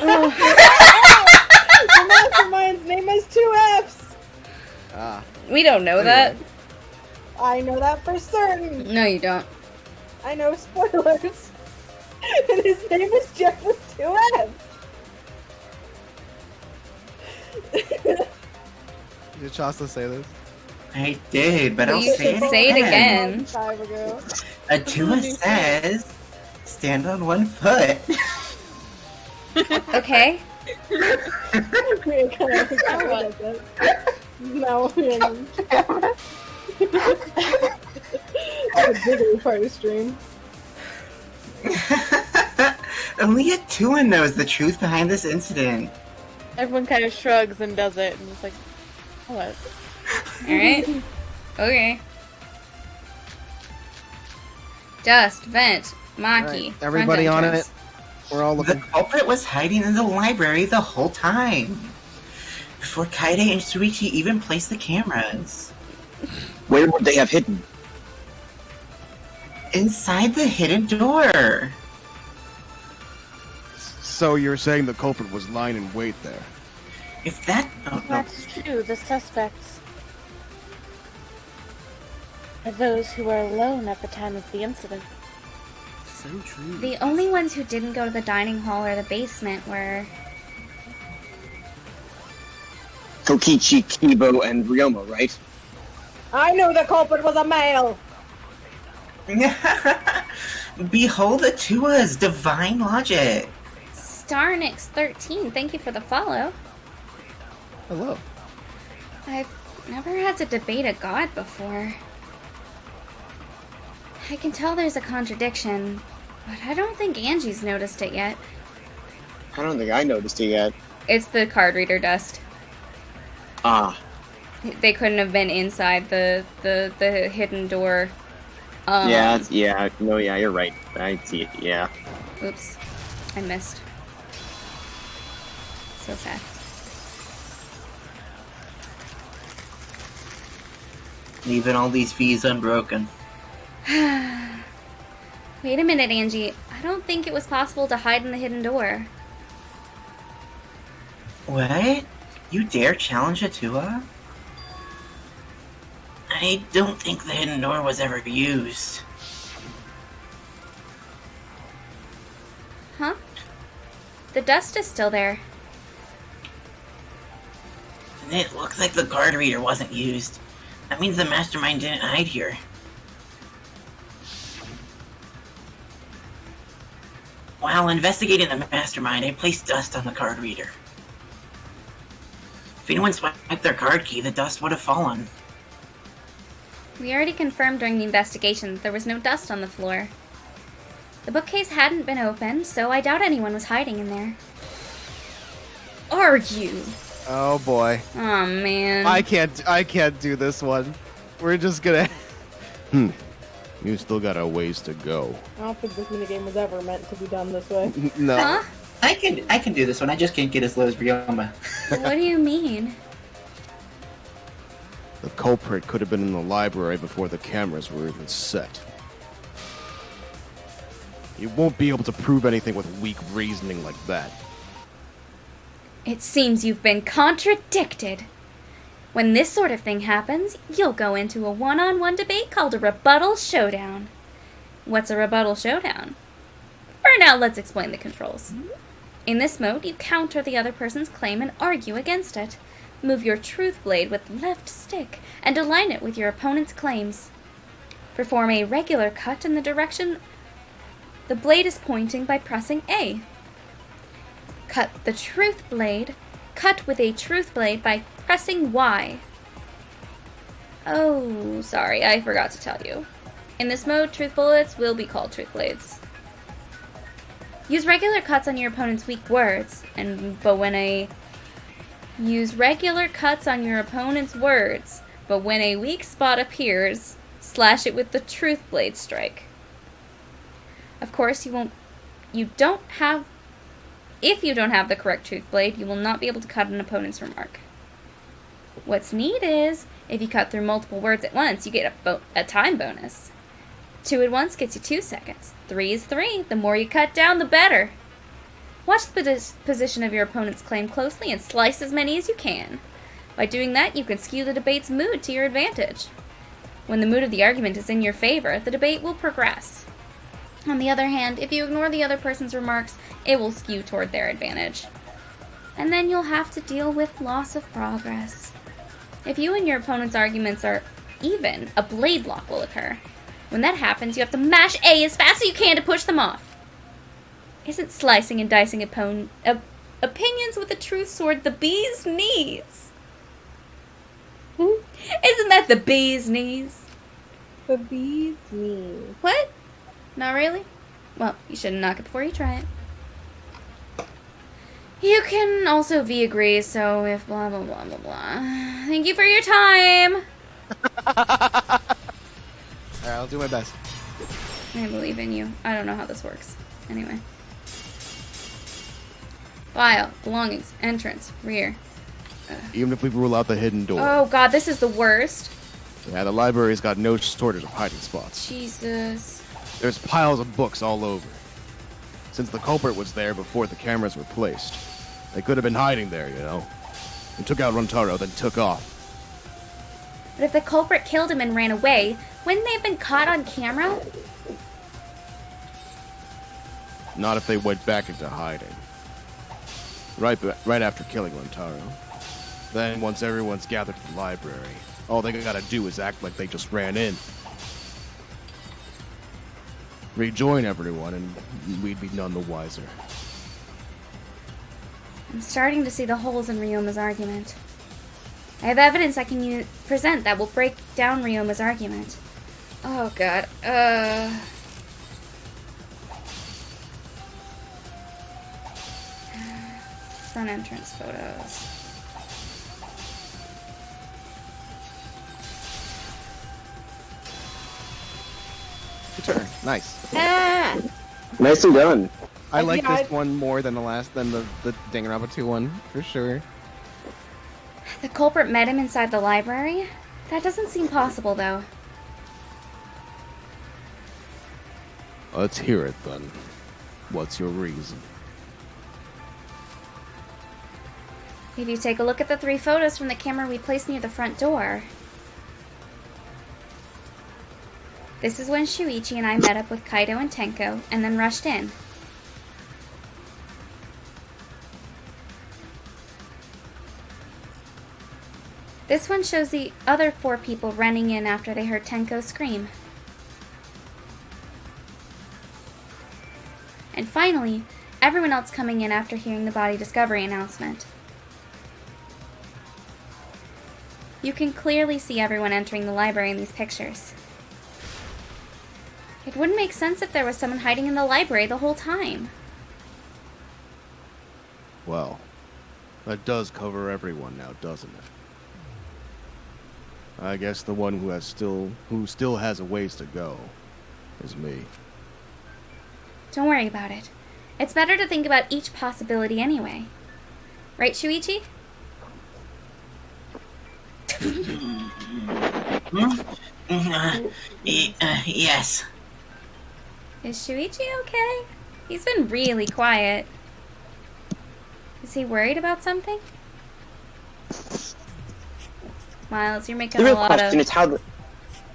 mastermind's name has 2 F's. We don't know that. I know that for certain. No, you don't. I know spoilers. And his name is Jeff with 2 F's. Did Shasta say this? I did, but Well, I'll you say should it say it again. again. Time ago. Atua says, stand on one foot. Okay. We kind of forgot that. No, That's a bigger part of stream. Only Atua knows the truth behind this incident. Everyone kind of shrugs and does it, and it's like, what? Alright. Okay. Dust, Vent, Maki. Alright, everybody front on entrance. it. We're all The looking. culprit was hiding in the library the whole time. Before Kaide and Suichi even placed the cameras. Where would they have hidden? Inside the hidden door. So you're saying the culprit was lying in wait there? If that... Oh, no. That's true. The suspects are those who were alone at the time of the incident. So true. The only ones who didn't go to the dining hall or the basement were... Kokichi, Kibo, and Ryomo, right? I knew the culprit was a male. Behold Atua's divine logic. Starnix13, thank you for the follow. Hello. I've never had to debate a god before. I can tell there's a contradiction, but I don't think Angie's noticed it yet. I don't think I noticed it yet. It's the card reader dust. Ah, They couldn't have been inside the hidden door. yeah, no, yeah, you're right. I see it, yeah. Oops. I missed. So sad. Leaving all these fees unbroken. Wait a minute, Angie. I don't think it was possible to hide in the hidden door. What? You dare challenge Atua? I don't think the hidden door was ever used. Huh? The dust is still there. It looks like the card reader wasn't used. That means the mastermind didn't hide here. While investigating the mastermind, I placed dust on the card reader. If anyone swiped their card key, the dust would have fallen. We already confirmed during the investigation that there was no dust on the floor. The bookcase hadn't been opened, so I doubt anyone was hiding in there. Are you? Oh boy. Oh man. I can't do this one. We're just gonna. You still got a ways to go. I don't think this minigame was ever meant to be done this way. No. Huh? I can do this one. I just can't get as low as Ryoma. What do you mean? The culprit could have been in the library before the cameras were even set. You won't be able to prove anything with weak reasoning like that. It seems you've been contradicted. When this sort of thing happens, you'll go into a one-on-one debate called a rebuttal showdown. What's a rebuttal showdown? For now, let's explain the controls. In this mode, you counter the other person's claim and argue against it. Move your truth blade with left stick and align it with your opponent's claims. Perform a regular cut in the direction the blade is pointing by pressing A. Cut with a truth blade by pressing Y. Oh, sorry, I forgot to tell you. In this mode, truth bullets will be called truth blades. Use regular cuts on your opponent's weak words, but when a weak spot appears, slash it with the truth blade strike. Of course, if you don't have the correct truth blade, you will not be able to cut an opponent's remark. What's neat is, if you cut through multiple words at once, you get a time bonus. 2 at once gets you 2 seconds. 3 is 3. The more you cut down, the better. Watch the position of your opponent's claim closely and slice as many as you can. By doing that, you can skew the debate's mood to your advantage. When the mood of the argument is in your favor, the debate will progress. On the other hand, if you ignore the other person's remarks, it will skew toward their advantage. And then you'll have to deal with loss of progress. If you and your opponent's arguments are even, a blade lock will occur. When that happens, you have to mash A as fast as you can to push them off. Isn't slicing and dicing opinions with a truth sword the bee's knees? Isn't that the bee's knees? The bee's knees. What? Not really? Well, you shouldn't knock it before you try it. You can also agree, so if blah blah blah blah blah. Thank you for your time! Alright, I'll do my best. I believe in you. I don't know how this works. Anyway. File, belongings, entrance, rear. Even if we rule out the hidden door. Oh god, this is the worst. Yeah, the library's got no shortage of hiding spots. Jesus. There's piles of books all over. Since the culprit was there before the cameras were placed, they could have been hiding there, you know. They took out Runtaro, then took off. But if the culprit killed him and ran away, wouldn't they have been caught on camera? Not if they went back into hiding. Right after killing Runtaro. Then, once everyone's gathered at the library, all they gotta do is act like they just ran in. Rejoin everyone, and we'd be none the wiser. I'm starting to see the holes in Ryoma's argument. I have evidence I can present that will break down Ryoma's argument. Oh god, front entrance photos. Good turn. Nice. Ah! Nicely done. I like Yeah, this one more than the Danganronpa 2 one, for sure. The culprit met him inside the library? That doesn't seem possible, though. Let's hear it, then. What's your reason? If you take a look at the 3 photos from the camera we placed near the front door. This is when Shuichi and I met up with Kaido and Tenko, and then rushed in. This one shows the other 4 people running in after they heard Tenko scream. And finally, everyone else coming in after hearing the body discovery announcement. You can clearly see everyone entering the library in these pictures. It wouldn't make sense if there was someone hiding in the library the whole time. Well, that does cover everyone now, doesn't it? I guess the one who still has a ways to go is me. Don't worry about it. It's better to think about each possibility anyway. Right, Shuichi? Yes. Is Shuichi okay? He's been really quiet. Is he worried about something? Miles, you're making The a real lot question of... is how the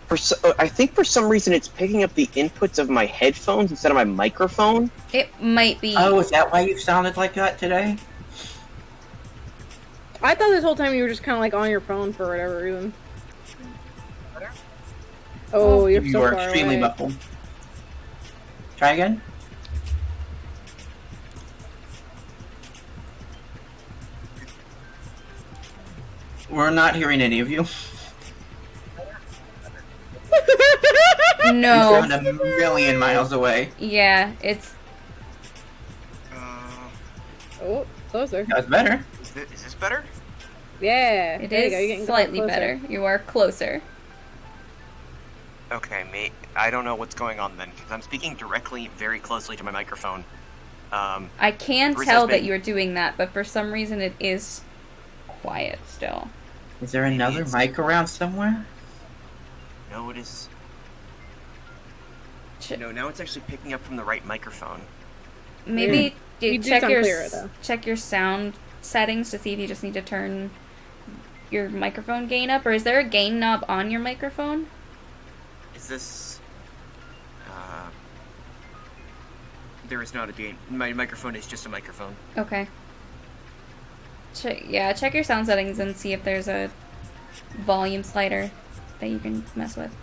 I think for some reason it's picking up the inputs of my headphones instead of my microphone. It might be. Oh, is that why you sounded like that today? I thought this whole time you were just kind of like on your phone for whatever reason. Oh, you're You so are far extremely away. muffled. Try again. We're not hearing any of you. You No. sound a million miles away. Yeah, it's. Oh, closer. That's better. Is this better? Yeah. It there you go. You're is getting slightly closer. better. You are closer. Okay, mate. I don't know what's going on then, because I'm speaking directly, very closely to my microphone. I can Bruce tell has that been- you're doing that, but for some reason it is quiet still. Is there another mic around somewhere? No, it is. Ch- No, now it's actually picking up from the right microphone. Maybe You do check sound your clearer, though. check your sound settings to see if you just need to turn your microphone gain up, or is there a gain knob on your microphone? Is this... There is not a gain. My microphone is just a microphone. Okay. Check your sound settings and see if there's a volume slider that you can mess with.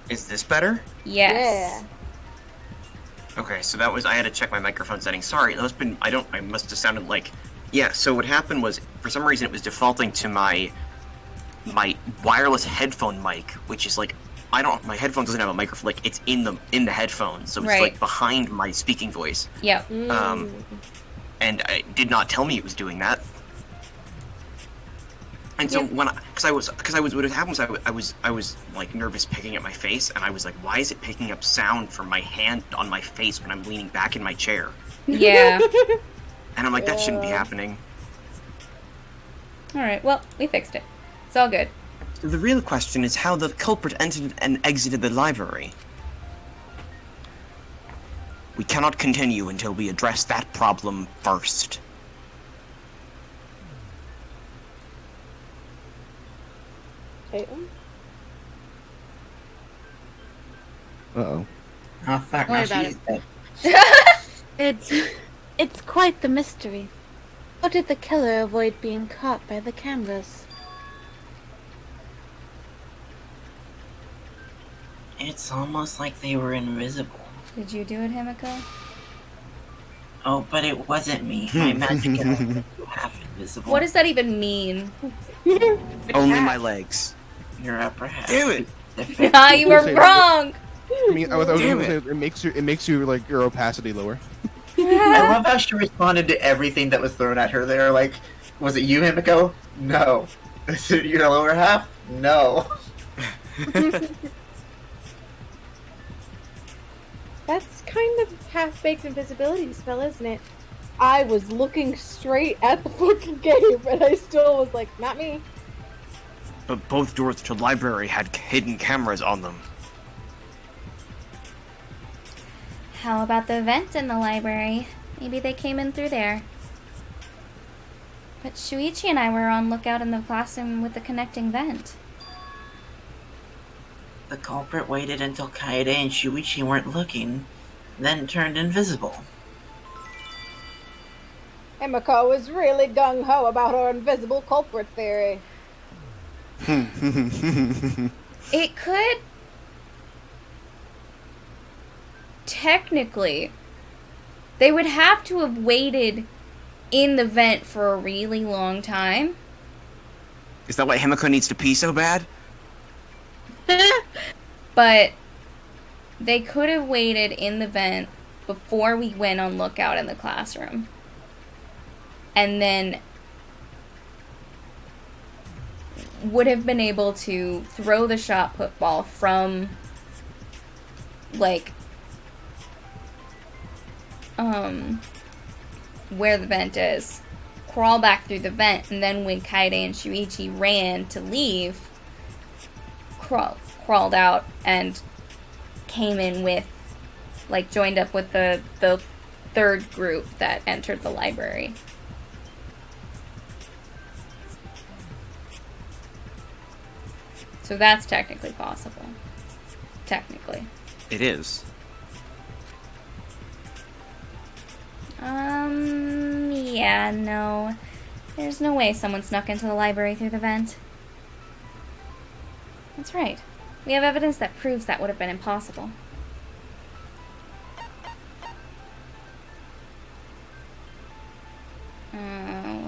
Is this better? Yes. Okay, so that was... I had to check my microphone settings. Sorry, that's been... I must have sounded like... Yeah, so what happened was, for some reason, it was defaulting to my wireless headphone mic, which is like... my headphone doesn't have a microphone, like, it's in the headphones, so it's, Right. like, behind my speaking voice. Yep. And it did not tell me it was doing that. And so what would happen was I was like nervous picking at my face, and I was like, why is it picking up sound from my hand on my face when I'm leaning back in my chair? Yeah. And I'm like, that shouldn't be happening. Alright, well, we fixed it. It's all good. The real question is how the culprit entered and exited the library. We cannot continue until we address that problem first. Caitlin? Uh-oh. Oh, fuck. Don't worry Now about she's dead. It's quite the mystery. How did the killer avoid being caught by the cameras? It's almost like they were invisible. Did you do it, Himiko? Oh, but it wasn't me. My magic is half invisible. What does that even mean? Only my legs. Your upper half. Damn it! Ah, you were wrong! I mean, I was Damn gonna say, it makes you like your opacity lower. I love how she responded to everything that was thrown at her there. Like, was it you, Himiko? No. Is it your lower half? No. That's kind of half-baked invisibility spell, isn't it? I was looking straight at the fucking game, and I still was like, not me. But both doors to the library had hidden cameras on them. How about the vent in the library? Maybe they came in through there. But Shuichi and I were on lookout in the classroom with the connecting vent. The culprit waited until Kaede and Shuichi weren't looking, then turned invisible. Himiko was really gung-ho about her invisible culprit theory. It could... Technically, they would have to have waited in the vent for a really long time. Is that why Himiko needs to pee so bad? But they could have waited in the vent before we went on lookout in the classroom. And then would have been able to throw the shot put ball from, like, where the vent is, crawl back through the vent, and then when Kaede and Shuichi ran to leave, crawled out and came in with, like, joined up with the third group that entered the library. So that's technically possible. technically. It is. Yeah, no. There's no way someone snuck into the library through the vent. That's right. We have evidence that proves that would have been impossible.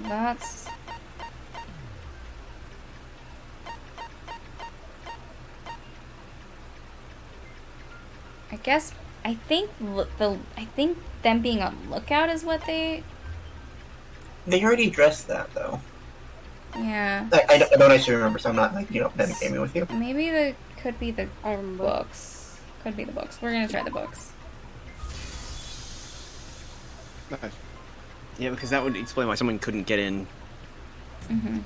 That's... I think them being on lookout is what they... They already addressed that, though. Yeah. I don't actually remember, so I'm not, like, metagaming with you. Maybe could be the books. Could be the books. We're gonna try the books. Nice. Yeah, because that would explain why someone couldn't get in. Mm-hmm.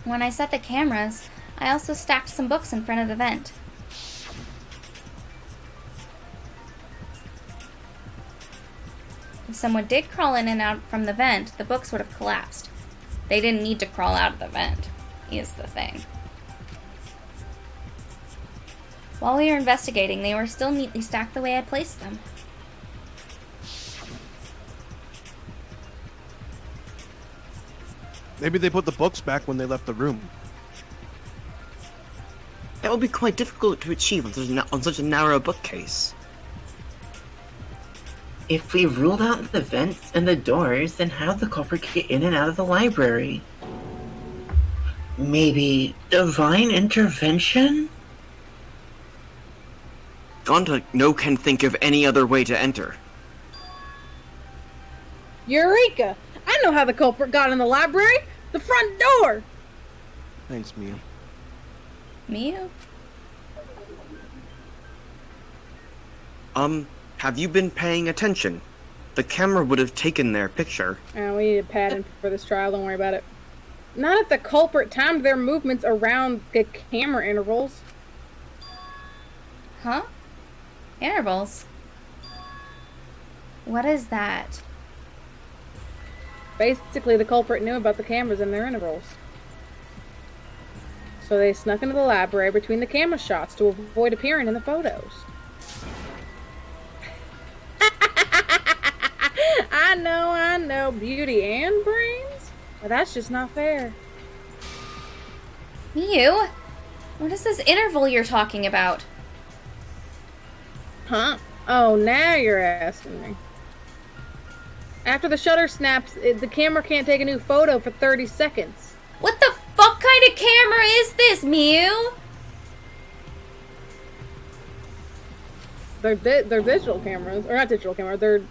When I set the cameras, I also stacked some books in front of the vent. If someone did crawl in and out from the vent, the books would have collapsed. They didn't need to crawl out of the vent, is the thing. While we were investigating, they were still neatly stacked the way I placed them. Maybe they put the books back when they left the room. That would be quite difficult to achieve on such a narrow bookcase. If we ruled out the vents and the doors, then how did the culprit get in and out of the library? Maybe divine intervention? Gonta no can think of any other way to enter. Eureka! I know how the culprit got in the library! The front door! Thanks, Mia. Mia? Have you been paying attention? The camera would have taken their picture. We need a pattern for this trial, don't worry about it. Not if the culprit timed their movements around the camera intervals. Huh? Intervals? What is that? Basically, the culprit knew about the cameras and their intervals. So they snuck into the library between the camera shots to avoid appearing in the photos. I know. Beauty and brains? Well, that's just not fair. Mew? What is this interval you're talking about? Huh? Oh, now you're asking me. After the shutter snaps, the camera can't take a new photo for 30 seconds. What the fuck kind of camera is this, Mew? They're digital cameras, or not digital cameras. They're.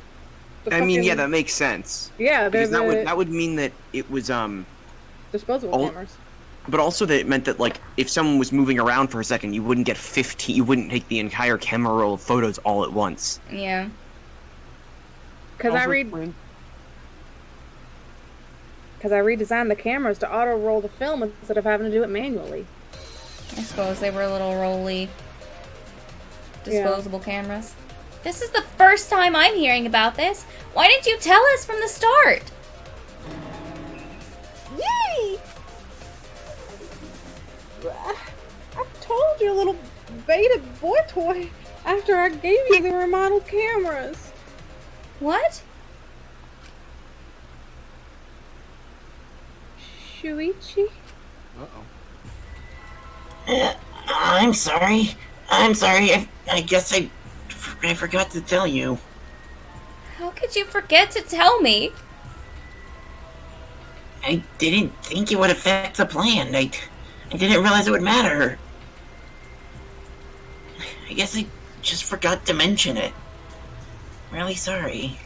I mean, yeah, that makes sense. Yeah, because that would mean that it was disposable cameras. But also that it meant that, like, if someone was moving around for a second, you wouldn't get 15. You wouldn't take the entire camera roll of photos all at once. Yeah. Because I redesigned the cameras to auto roll the film instead of having to do it manually. I suppose they were a little rolly. Disposable cameras. This is the first time I'm hearing about this. Why didn't you tell us from the start? Yay! I told you, little beta boy toy, after I gave you the remodeled cameras. What? Shuichi? Uh-oh. I'm sorry. I guess I forgot to tell you. How could you forget to tell me? I didn't think it would affect the plan. I didn't realize it would matter. I guess I just forgot to mention it. Really sorry.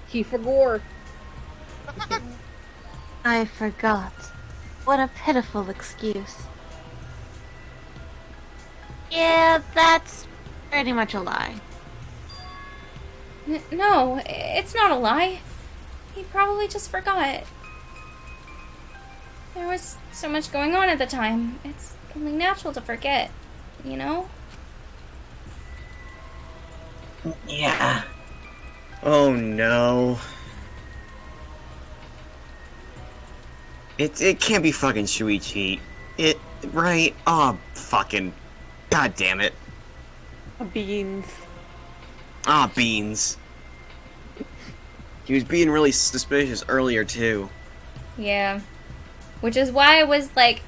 He forgot. I forgot. What a pitiful excuse. Yeah, that's pretty much a lie. No, it's not a lie. He probably just forgot. There was so much going on at the time. It's only natural to forget, you know? Yeah. Oh no. It can't be fucking Shuichi. Right? Oh, fucking. God damn it. Beans. Ah, beans. He was being really suspicious earlier, too. Yeah. Which is why I was like,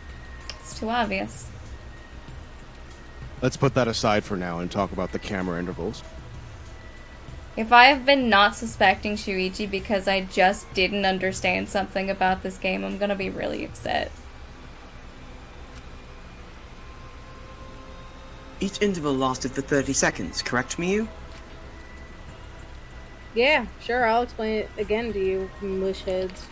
it's too obvious. Let's put that aside for now and talk about the camera intervals. If I have been not suspecting Shuichi because I just didn't understand something about this game, I'm gonna be really upset. Each interval lasted for 30 seconds, correct, Miyu? Yeah, sure, I'll explain it again to you, mush heads.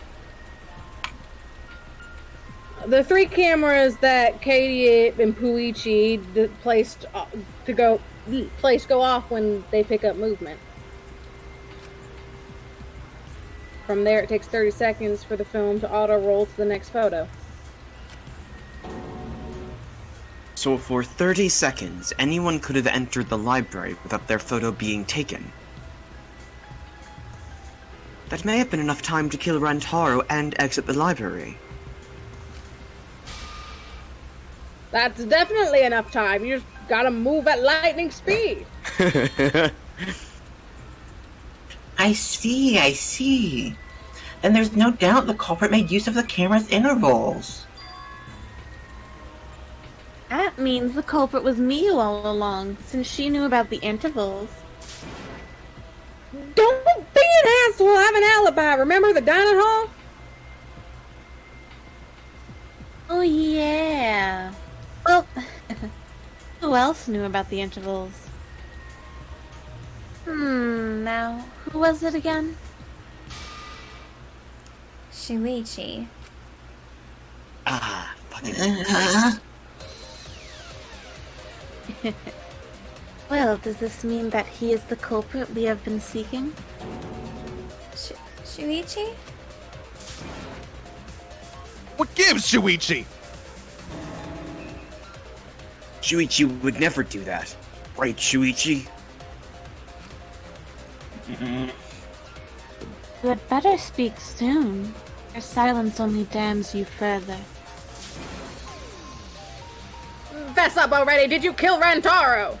The 3 cameras that Katie and Puichi placed go off when they pick up movement. From there, it takes 30 seconds for the film to auto-roll to the next photo. So for 30 seconds, anyone could have entered the library without their photo being taken. That may have been enough time to kill Rantaro and exit the library. That's definitely enough time. You just gotta move at lightning speed. I see. And there's no doubt the culprit made use of the camera's intervals. That means the culprit was Miyu all along, since she knew about the intervals. Don't be an asshole, I have an alibi. Remember the dining hall? Oh yeah. Well, who else knew about the intervals? Now, who was it again? Shuichi. Ah, fucking Well, does this mean that he is the culprit we have been seeking? Shuichi? What gives, Shuichi? Shuichi would never do that. Right, Shuichi? You had better speak soon. Your silence only damns you further. Fess up already! Did you kill Rantaro?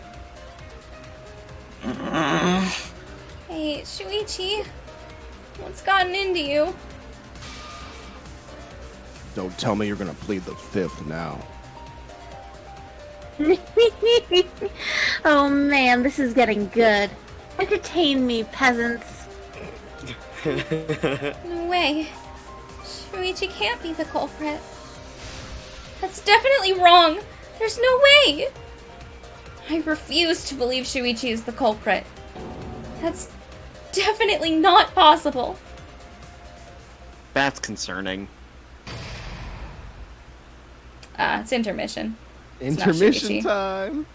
Hey, Shuichi. What's gotten into you? Don't tell me you're gonna plead the 5th now. Oh man, this is getting good. Entertain me, peasants. No way. Shuichi can't be the culprit. That's definitely wrong. There's no way. I refuse to believe Shuichi is the culprit. That's definitely not possible. That's concerning. It's intermission. It's not Intermission Shuichi. time.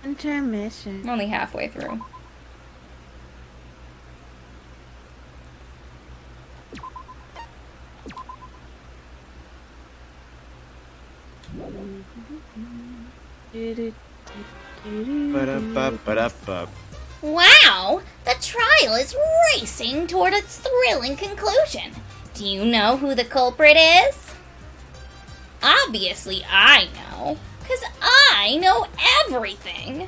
Intermission. I'm only halfway through. Wow! The trial is racing toward its thrilling conclusion. Do you know who the culprit is? Obviously I know, because I know everything.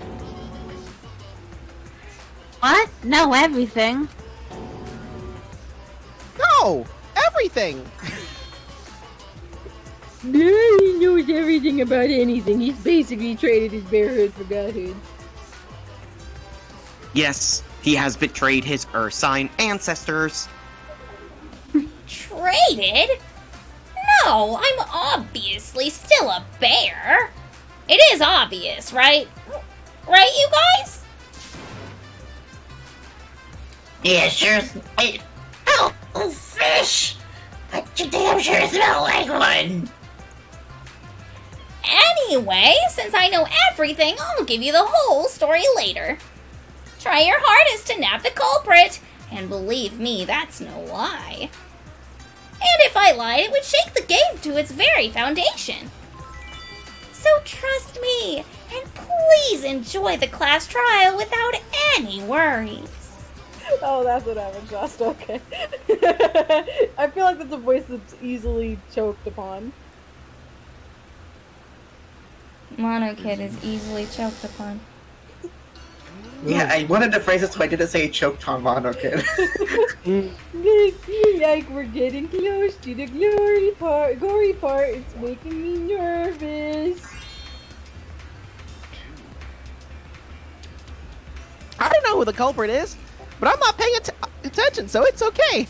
What? Know everything? No! Everything! He knows everything about anything. He's basically traded his barehood for godhood. Yes, he has betrayed his Ursine ancestors. Traded? No, I'm obviously still a bear. It is obvious, right? Right, you guys? Yeah, sure. Oh, fish! But you damn sure smell like one. Anyway, since I know everything, I'll give you the whole story later. Try your hardest to nab the culprit, and believe me, that's no lie. And if I lied, it would shake the game to its very foundation. So trust me, and please enjoy the class trial without any worries. Oh, that's what happened, Just okay. I feel like that's a voice that's easily choked upon. Mono Kid is easily choked upon. Yeah, I wanted to phrase it so I didn't say choked on Mono Kid. Like we're getting close to the gory part. It's making me nervous. I don't know who the culprit is, but I'm not paying attention, so it's okay.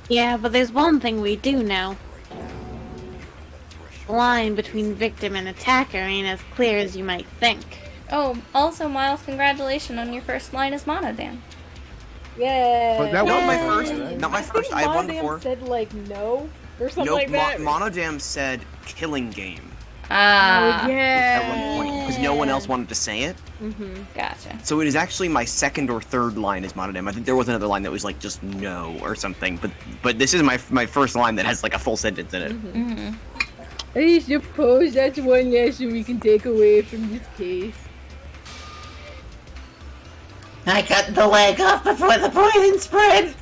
Yeah, but there's one thing we do know. The line between victim and attacker ain't as clear as you might think. Oh, also, Miles, congratulations on your first line as Monodam. Yeah. But that Not was my first. Not my first. I had one before. Said like no or something Nope. like that. Monodam said "killing game" Ah, at one point because no one else wanted to say it. gotcha. So it is actually my second or third line as Monodam. I think there was another line that was like just no or something, but this is my first line that has like a full sentence in it. I suppose that's one lesson we can take away from this case. I cut the leg off before the poison spread.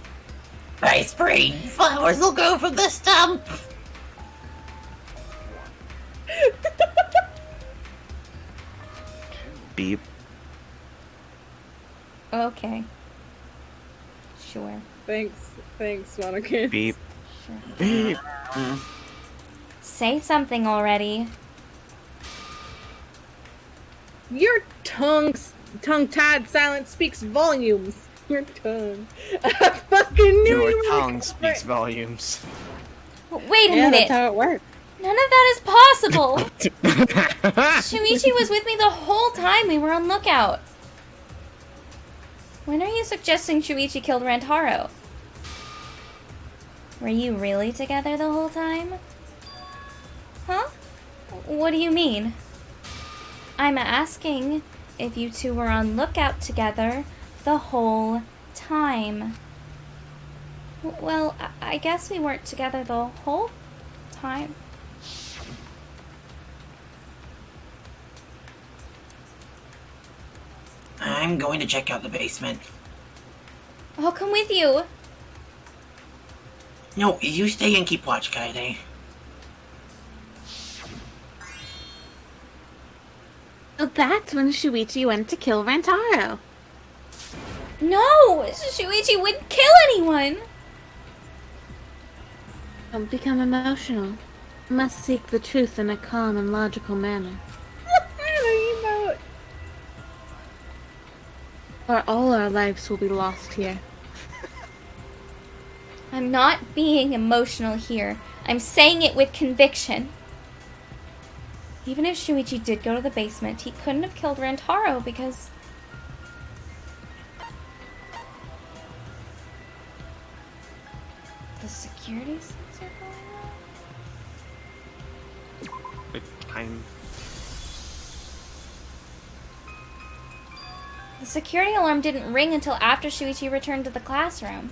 By spring, flowers will grow from the stump. Beep. Okay. Sure. Thanks, Monokin. Beep. Sure. Beep. Say something already. Your tongue-tied silence speaks volumes. Your tongue. I fucking knew you Your were tongue speaks volumes. Wait a Yeah, minute. that's how it works. None of that is possible. Shuichi was with me the whole time we were on lookout. When are you suggesting Shuichi killed Rantaro? Were you really together the whole time? Huh? What do you mean? I'm asking if you two were on lookout together the whole time. Well, I guess we weren't together the whole time. I'm going to check out the basement. I'll come with you. No, you stay and keep watch, Kaede. So that's when Shuichi went to kill Rantaro. No! Shuichi wouldn't kill anyone! Don't become emotional. You must seek the truth in a calm and logical manner. Or all our lives will be lost here. I'm not being emotional here. I'm saying it with conviction. Even if Shuichi did go to the basement, he couldn't have killed Rantaro because... the security sensor going on? The security alarm didn't ring until after Shuichi returned to the classroom.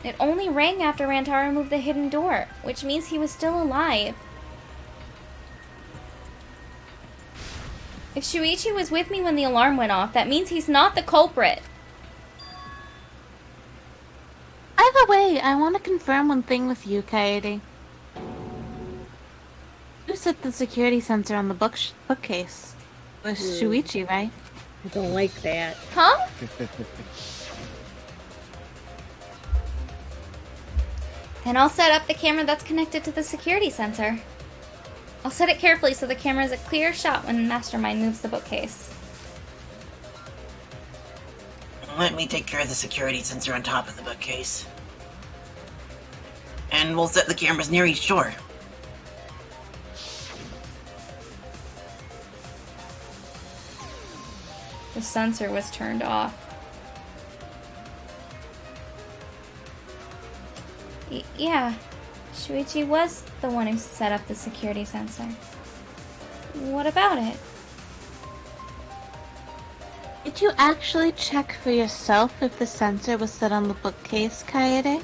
It only rang after Rantaro moved the hidden door, which means he was still alive. If Shuichi was with me when the alarm went off, that means he's not the culprit. By the way, I want to confirm one thing with you, Kaede. You set the security sensor on the bookcase. It was Shuichi, right? I don't like that. Huh? Then I'll set up the camera that's connected to the security sensor. I'll set it carefully so the camera is a clear shot when Mastermind moves the bookcase. Let me take care of the security sensor on top of the bookcase. And we'll set the cameras near each door. The sensor was turned off. Yeah, Shuichi was the one who set up the security sensor. What about it? Did you actually check for yourself if the sensor was set on the bookcase, Kaede?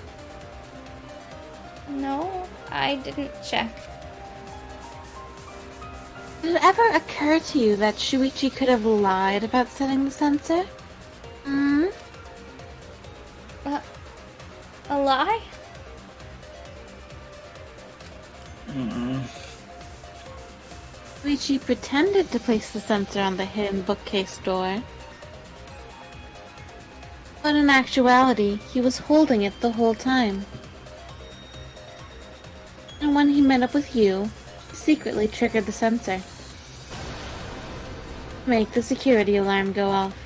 No, I didn't check. Did it ever occur to you that Shuichi could have lied about setting the sensor? A lie? Shuichi pretended to place the sensor on the hidden bookcase door. But in actuality, he was holding it the whole time. And when he met up with you, he secretly triggered the sensor. Make the security alarm go off.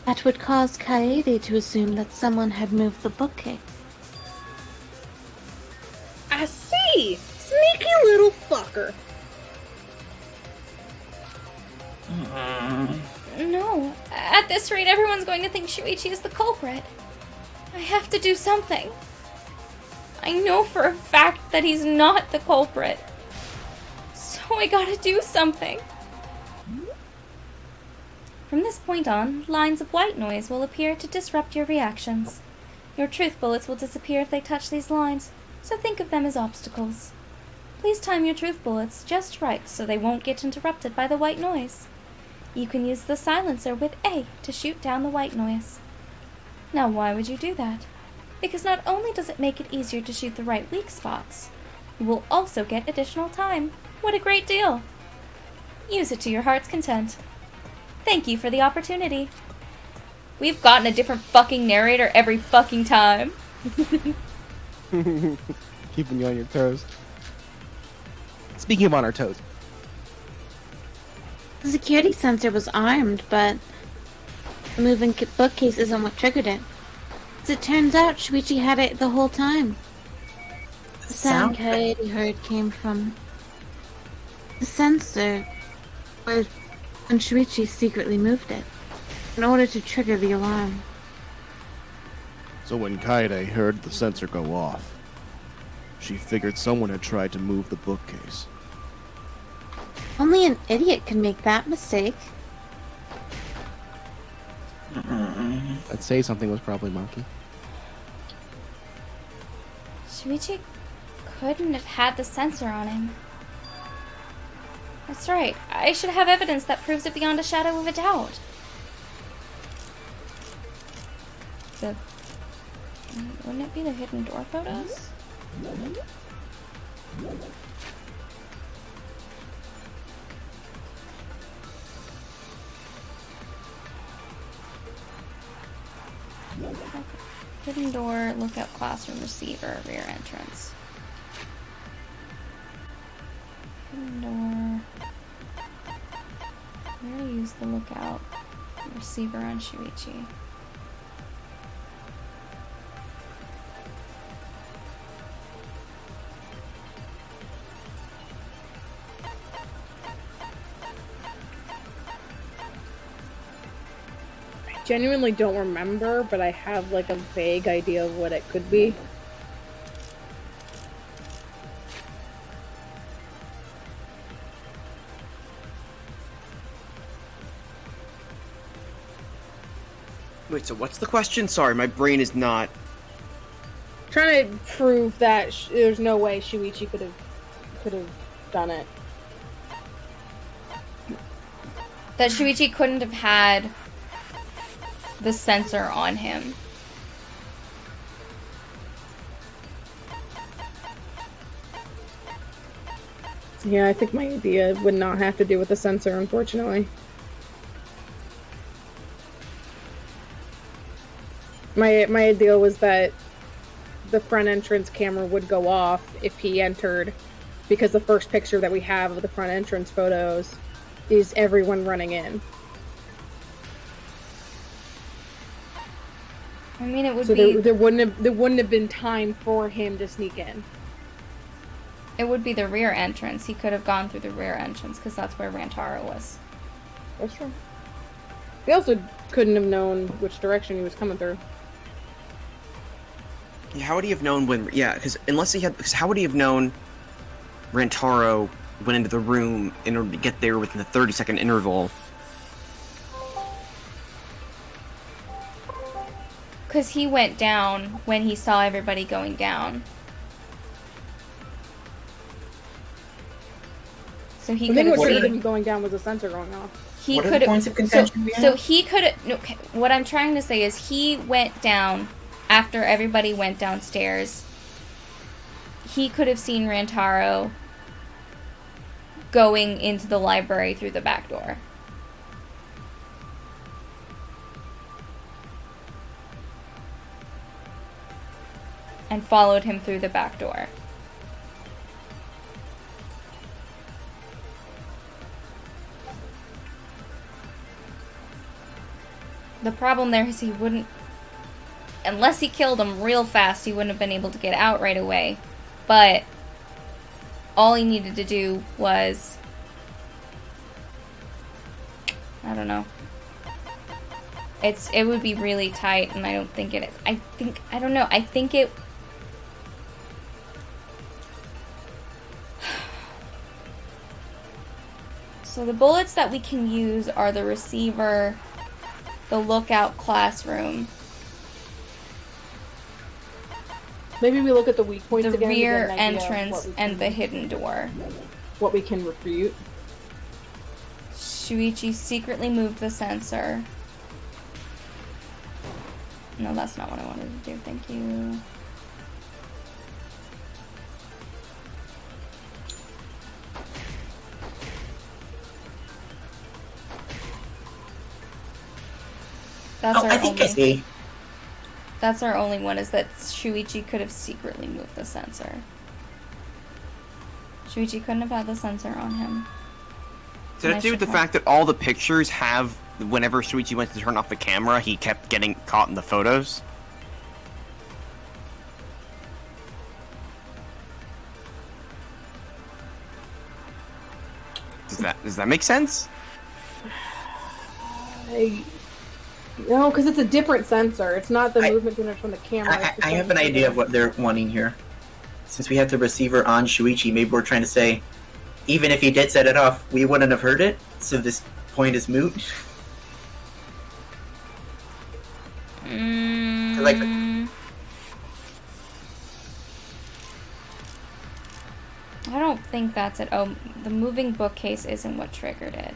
That would cause Kaede to assume that someone had moved the bookcase. I see! Sneaky little fucker. No. At this rate, everyone's going to think Shuichi is the culprit. I have to do something. I know for a fact that he's not the culprit. So I gotta do something. From this point on, lines of white noise will appear to disrupt your reactions. Your truth bullets will disappear if they touch these lines, so think of them as obstacles. Please time your truth bullets just right so they won't get interrupted by the white noise. You can use the silencer with A to shoot down the white noise. Now why would you do that? Because not only does it make it easier to shoot the right weak spots, you will also get additional time. What a great deal! Use it to your heart's content. Thank you for the opportunity. We've gotten a different fucking narrator every fucking time. Keeping you on your toes. Speaking of on our toes. The security sensor was armed, but the moving bookcase isn't what triggered it. As it turns out, Shuichi had it the whole time. The sound Kaede heard came from the sensor where when Shuichi secretly moved it in order to trigger the alarm. So when Kaede heard the sensor go off, she figured someone had tried to move the bookcase. Only an idiot could make that mistake. I'd say something was probably Maki. Shuichi couldn't have had the sensor on him. That's right. I should have evidence that proves it beyond a shadow of a doubt. Wouldn't it be the hidden door photos? Hidden door, lookout classroom, receiver, rear entrance. Hidden door. Where do you use the lookout receiver on Shuichi? Genuinely don't remember, but I have like a vague idea of what it could be. Wait, so what's the question? Sorry, my brain is not... Trying to prove that there's no way Shuichi could have done it. That Shuichi couldn't have had the sensor on him. Yeah, I think my idea would not have to do with the sensor, unfortunately. My idea was that the front entrance camera would go off if he entered, because the first picture that we have of the front entrance photos is everyone running in. I mean, it would so be... there wouldn't have been time for him to sneak in. It would be the rear entrance. He could have gone through the rear entrance, because that's where Rantaro was. That's true. He also couldn't have known which direction he was coming through. How would he have known when... Yeah, because unless he had... Because how would he have known Rantaro went into the room in order to get there within the 30-second interval? Because he went down when he saw everybody going down. So he could have seen him going down with the sensor going off. What are the points of contention? So he could have... No, what I'm trying to say is he went down after everybody went downstairs. he could have seen Rantaro going into the library through the back door. And followed him through the back door. The problem there is he wouldn't... Unless he killed him real fast, he wouldn't have been able to get out right away. But all he needed to do was... I don't know. It would be really tight, and I don't think it is. I don't know. I think it... So the bullets that we can use are the receiver, the lookout classroom, Maybe we look at the weak points the again. rear to get an idea of entrance, what we and can- the hidden door. What we can refute. Shuichi secretly moved the sensor. No, that's not what I wanted to do. Thank you. That's our I think only, I see. That's our only one, is that Shuichi could have secretly moved the sensor. Shuichi couldn't have had the sensor on him. Did it do with the fact that all the pictures have, whenever Shuichi went to turn off the camera, he kept getting caught in the photos? Does that make sense? No, because it's a different sensor. It's not the movement sensor from the camera. I have an idea of what they're wanting here. Since we have the receiver on Shuichi, maybe we're trying to say, even if he did set it off, we wouldn't have heard it, so this point is moot. Like, I don't think that's it. Oh, the moving bookcase isn't what triggered it.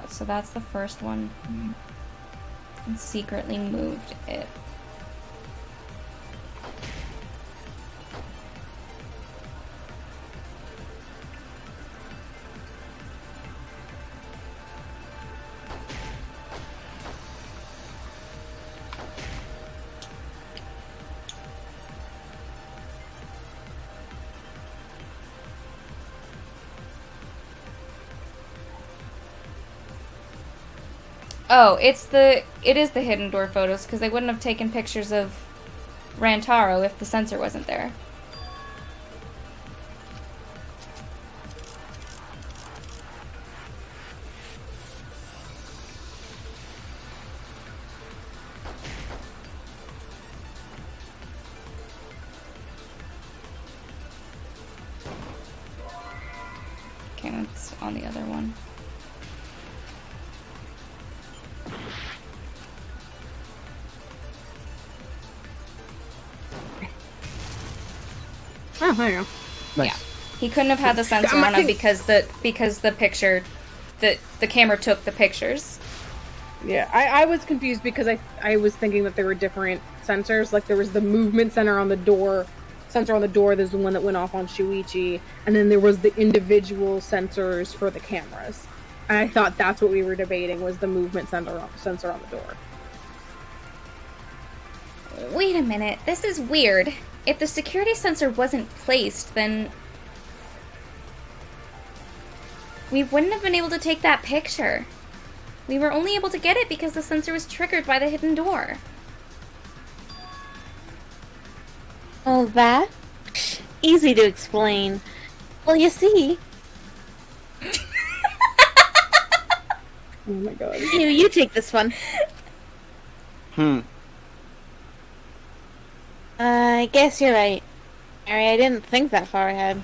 So that's the first one. And secretly moved it. Oh, it is the hidden door photos, because they wouldn't have taken pictures of Rantaro if the sensor wasn't there. Okay, that's on the other one. Oh, there you go. Nice. Yeah. He couldn't have had the sensor on him because the picture, the camera took the pictures. Yeah, I was confused because I was thinking that there were different sensors. Like there was the movement sensor on the door. There's the one that went off on Shuichi, and then there was the individual sensors for the cameras. And I thought that's what we were debating, was the movement sensor on the door. Wait a minute, this is weird. If the security sensor wasn't placed, then we wouldn't have been able to take that picture. We were only able to get it because the sensor was triggered by the hidden door. Oh, that? Easy to explain. Well, you see. Oh my god. You take this one. I guess you're right. Mary, I didn't think that far ahead.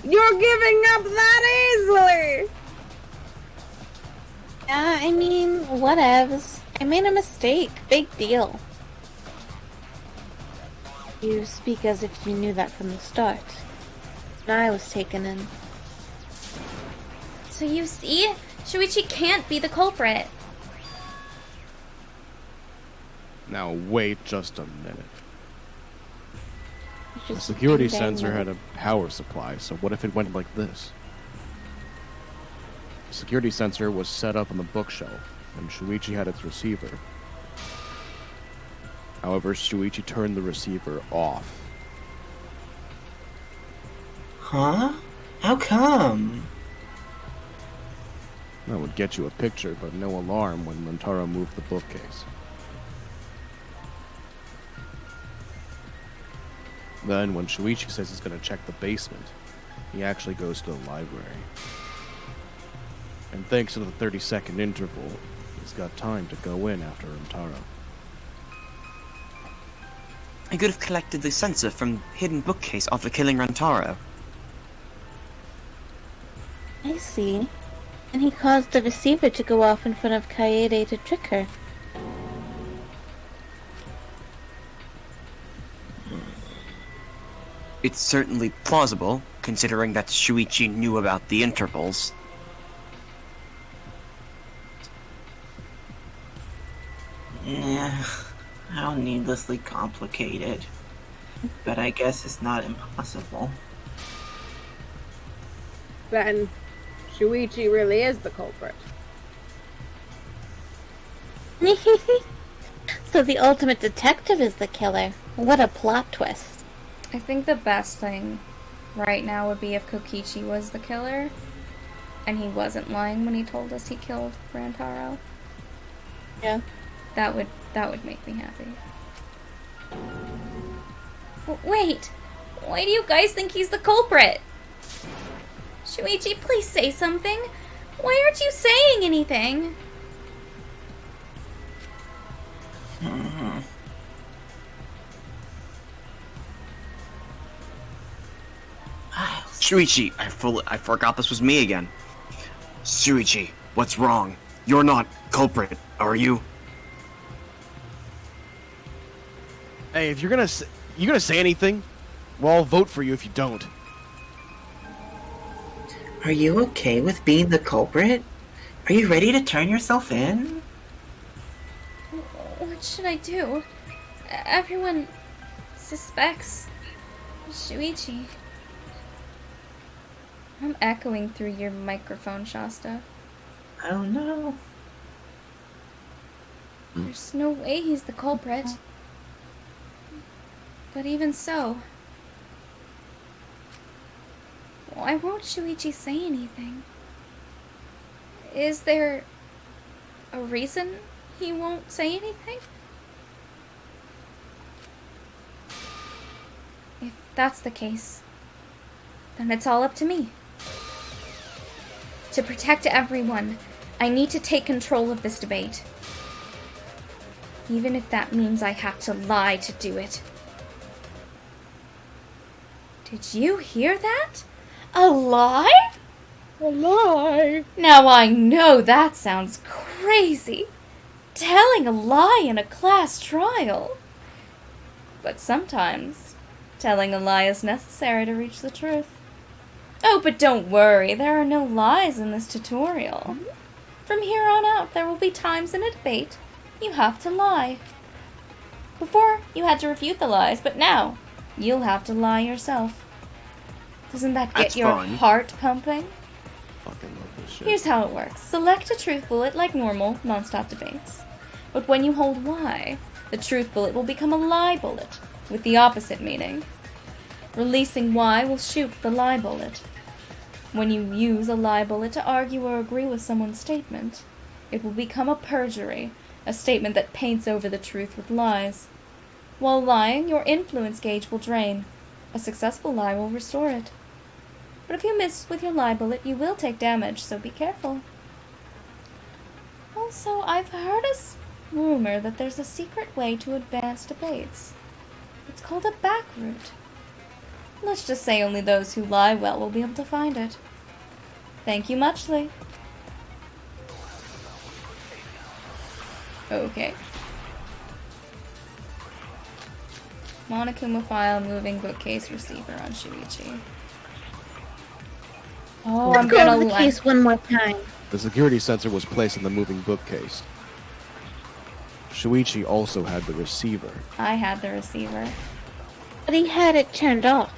You're giving up that easily! Yeah, I mean, whatevs. I made a mistake. Big deal. You speak as if you knew that from the start. And I was taken in. So you see, Shuichi can't be the culprit. Now wait just a minute. It's The just security ding, dang, sensor had minute. a power supply, so what if it went like this? The security sensor was set up on the bookshelf, and Shuichi had its receiver. However, Shuichi turned the receiver off. Huh? How come? That would get you a picture, but no alarm when Rantaro moved the bookcase. Then, when Shuichi says he's going to check the basement, he actually goes to the library. And thanks to the 30-second interval, he's got time to go in after Rantaro. I could have collected the sensor from the hidden bookcase after killing Rantaro. I see. And he caused the receiver to go off in front of Kaede to trick her. It's certainly plausible, considering that Shuichi knew about the intervals. Nah, how needlessly complicated. But I guess it's not impossible. Then Shuichi really is the culprit. So the ultimate detective is the killer. What a plot twist. I think the best thing right now would be if Kokichi was the killer, and he wasn't lying when he told us he killed Rantaro. Yeah. That would make me happy. Wait! Why do you guys think he's the culprit? Shuichi, please say something. Why aren't you saying anything? Shuichi, I forgot this was me again. Shuichi, what's wrong? You're not culprit, are you? Hey, if you're gonna say anything, well, I'll vote for you if you don't. Are you okay with being the culprit? Are you ready to turn yourself in? What should I do? Everyone suspects Shuichi. I'm echoing through your microphone, Shasta. Oh no. There's no way he's the culprit. But even so, why won't Shuichi say anything? Is there a reason he won't say anything? If that's the case, then it's all up to me. To protect everyone, I need to take control of this debate. Even if that means I have to lie to do it. Did you hear that? A lie? A lie? Now I know that sounds crazy. Telling a lie in a class trial. But sometimes, telling a lie is necessary to reach the truth. Oh, but don't worry, there are no lies in this tutorial. From here on out, there will be times in a debate you have to lie. Before, you had to refute the lies, but now, you'll have to lie yourself. Doesn't that get That's your fun. heart pumping? Fucking love this shit. Here's how it works. Select a truth bullet like normal, non-stop debates. But when you hold Y, the truth bullet will become a lie bullet, with the opposite meaning. Releasing Y will shoot the lie bullet. When you use a lie bullet to argue or agree with someone's statement, it will become a perjury, a statement that paints over the truth with lies. While lying, your influence gauge will drain. A successful lie will restore it. But if you miss with your lie bullet, you will take damage, so be careful. Also, I've heard a rumor that there's a secret way to advance debates. It's called a back route. Let's just say only those who lie well will be able to find it. Thank you muchly. Okay. Monokuma file moving bookcase receiver on Shuichi. Oh, Let's I'm go gonna over the case one more time. The security sensor was placed in the moving bookcase. Shuichi also had the receiver. I had the receiver. But he had it turned off.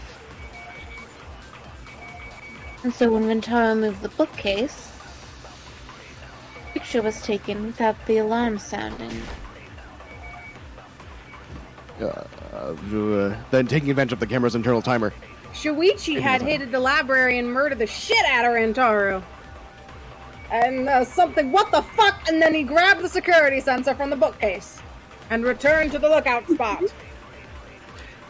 And so when Rentaro moved the bookcase, the picture was taken without the alarm sounding. Then taking advantage of the camera's internal timer. Shuichi had hit the library and murdered the shit out of Rentaro. And something, what the fuck? And then he grabbed the security sensor from the bookcase and returned to the lookout spot.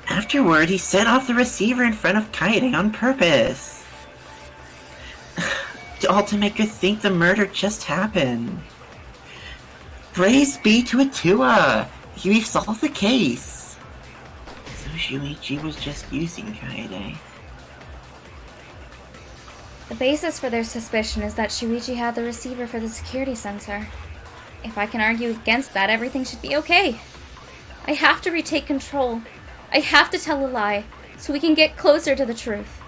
Afterward, he set off the receiver in front of Kaede on purpose. All to make her think the murder just happened. Praise be to Atua! We've solved the case. So Shuichi was just using Kaede. The basis for their suspicion is that Shuichi had the receiver for the security sensor. If I can argue against that, everything should be okay. I have to retake control. I have to tell a lie, so we can get closer to the truth.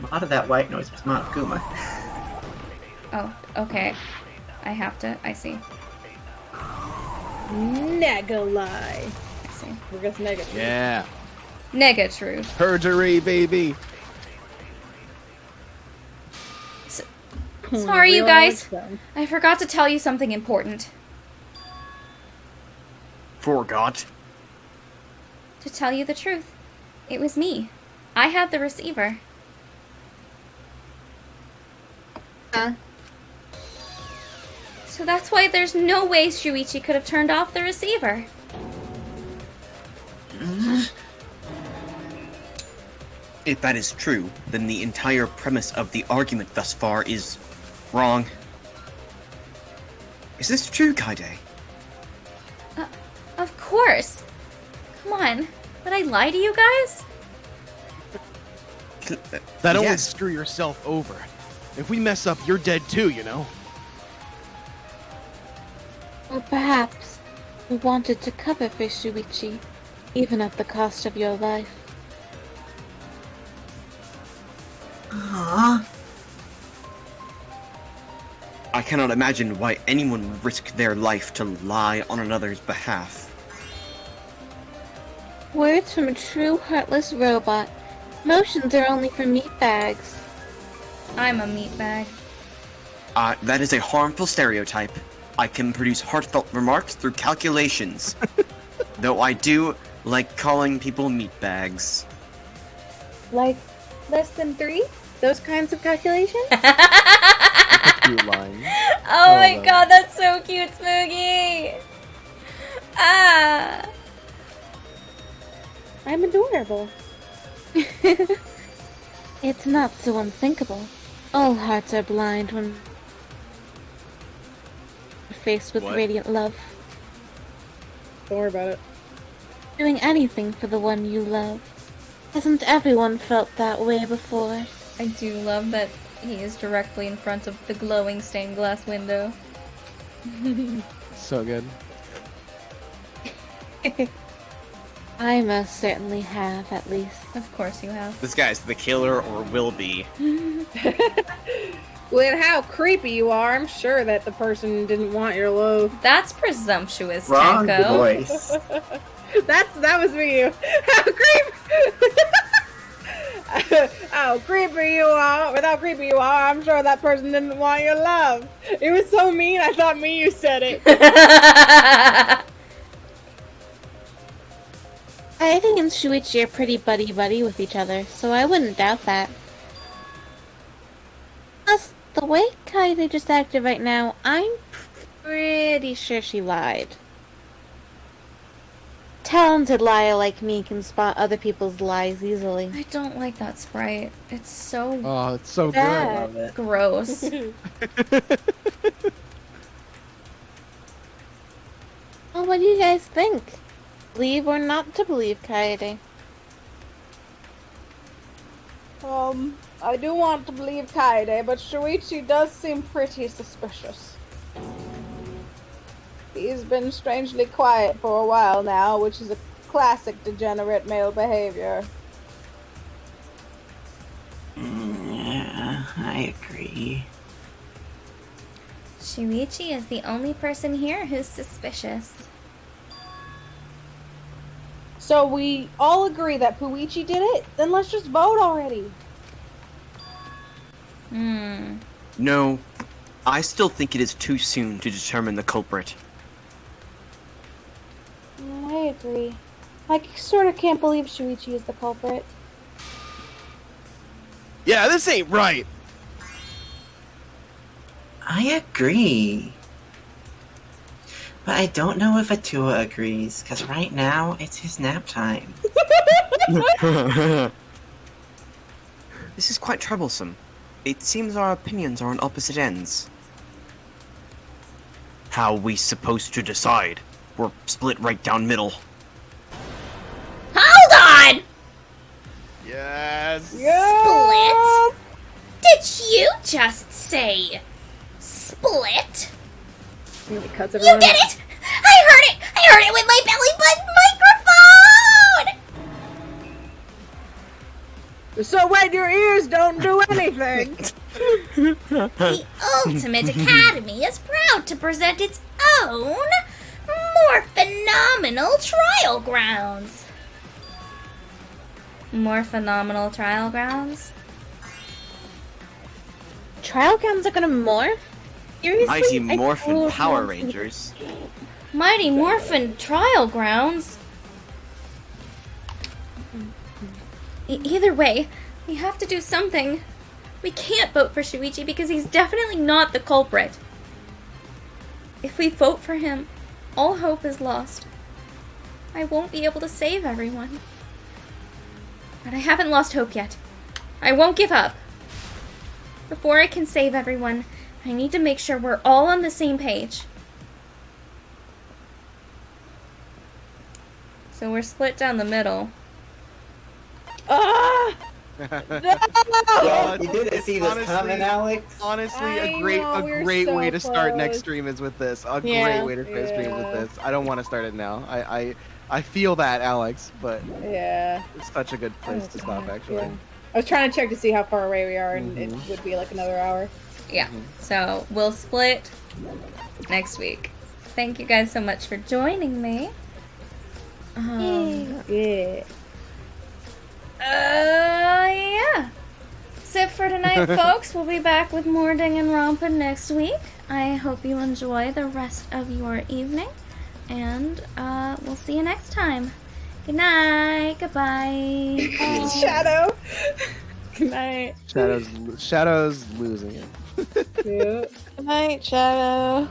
A lot of that white noise was Monokuma. Oh, okay. I have to, I see. Nega lie. I see. We're just negative. Yeah. Nega truth. Perjury, baby. Sorry, you guys. I forgot to tell you something important. Forgot. To tell you the truth, it was me. I had the receiver. So that's why there's no way Shuichi could have turned off the receiver. If that is true, then the entire premise of the argument thus far is wrong. Is this true, Kaede? Of course. Come on. Would I lie to you guys? That only Yes. screw yourself over. If we mess up, you're dead too, you know? Or perhaps you wanted to cover for Shuichi, even at the cost of your life. Aww. I cannot imagine why anyone would risk their life to lie on another's behalf. Words from a true heartless robot. Emotions are only for meatbags. I'm a meatbag. That is a harmful stereotype. I can produce heartfelt remarks through calculations. Though I do like calling people meatbags. Like, less than 3? Those kinds of calculations? Cute line. Oh my no. god, that's so cute, Smoogie! Ah! I'm adorable. It's not so unthinkable. All hearts are blind when faced with What? radiant love. Don't worry about it. Doing anything for the one you love. Hasn't everyone felt that way before? I do love that he is directly in front of the glowing stained glass window. So good. I most certainly have, at least. Of course you have. This guy's the killer or will be. With how creepy you are, I'm sure that the person didn't want your love. That's presumptuous, Wrong Tenko. voice. That was me. How creepy! How creepy you are! With how creepy you are, I'm sure that person didn't want your love. It was so mean. I thought you said it. Kaede and Shuichi are pretty buddy-buddy with each other, so I wouldn't doubt that. Plus, the way Kaede just acted right now, I'm pretty sure she lied. Talented liar like me can spot other people's lies easily. I don't like that sprite. It's so Oh, it's so Bad. good. Love it. gross. Well, what do you guys think? Believe or not to believe Kaede? I do want to believe Kaede, but Shuichi does seem pretty suspicious. He's been strangely quiet for a while now, which is a classic degenerate male behavior. Yeah, I agree. Shuichi is the only person here who's suspicious. So we all agree that Puichi did it? Then let's just vote already. No, I still think it is too soon to determine the culprit. I agree. I sort of can't believe Shuichi is the culprit. Yeah, this ain't right. I agree. But I don't know if Atua agrees, because right now it's his nap time. This is quite troublesome. It seems our opinions are on opposite ends. How are we supposed to decide? We're split right down middle. Hold on! Yes. Split? Did you just say split? You get it? I heard it with my belly button microphone! So when your ears don't do anything. The Ultimate Academy is proud to present its own more phenomenal trial grounds. More phenomenal trial grounds? Trial grounds are gonna morph? Seriously? Mighty I Morphin told Power you. Rangers. Mighty Morphin trial grounds? Either way, we have to do something. We can't vote for Shuichi because he's definitely not the culprit. If we vote for him, all hope is lost. I won't be able to save everyone. But I haven't lost hope yet. I won't give up. Before I can save everyone, I need to make sure we're all on the same page. So we're split down the middle. Ah! Well, you didn't see this coming, Alex. Honestly, I a great know, we're great so way to start next close. stream is with this. A Yeah. great way to start stream with this. I don't want to start it now. I feel that, Alex, but Yeah. it's such a good place to stop, actually. Yeah. I was trying to check to see how far away we are, and it would be like another hour. Yeah, so we'll split next week. Thank you guys so much for joining me. Yeah. Yeah. That's it for tonight, folks. We'll be back with more Danganronpa next week. I hope you enjoy the rest of your evening, and we'll see you next time. Good night. Goodbye. Shadow. Good night. Shadow's losing it. Yeah. Good night, Shadow.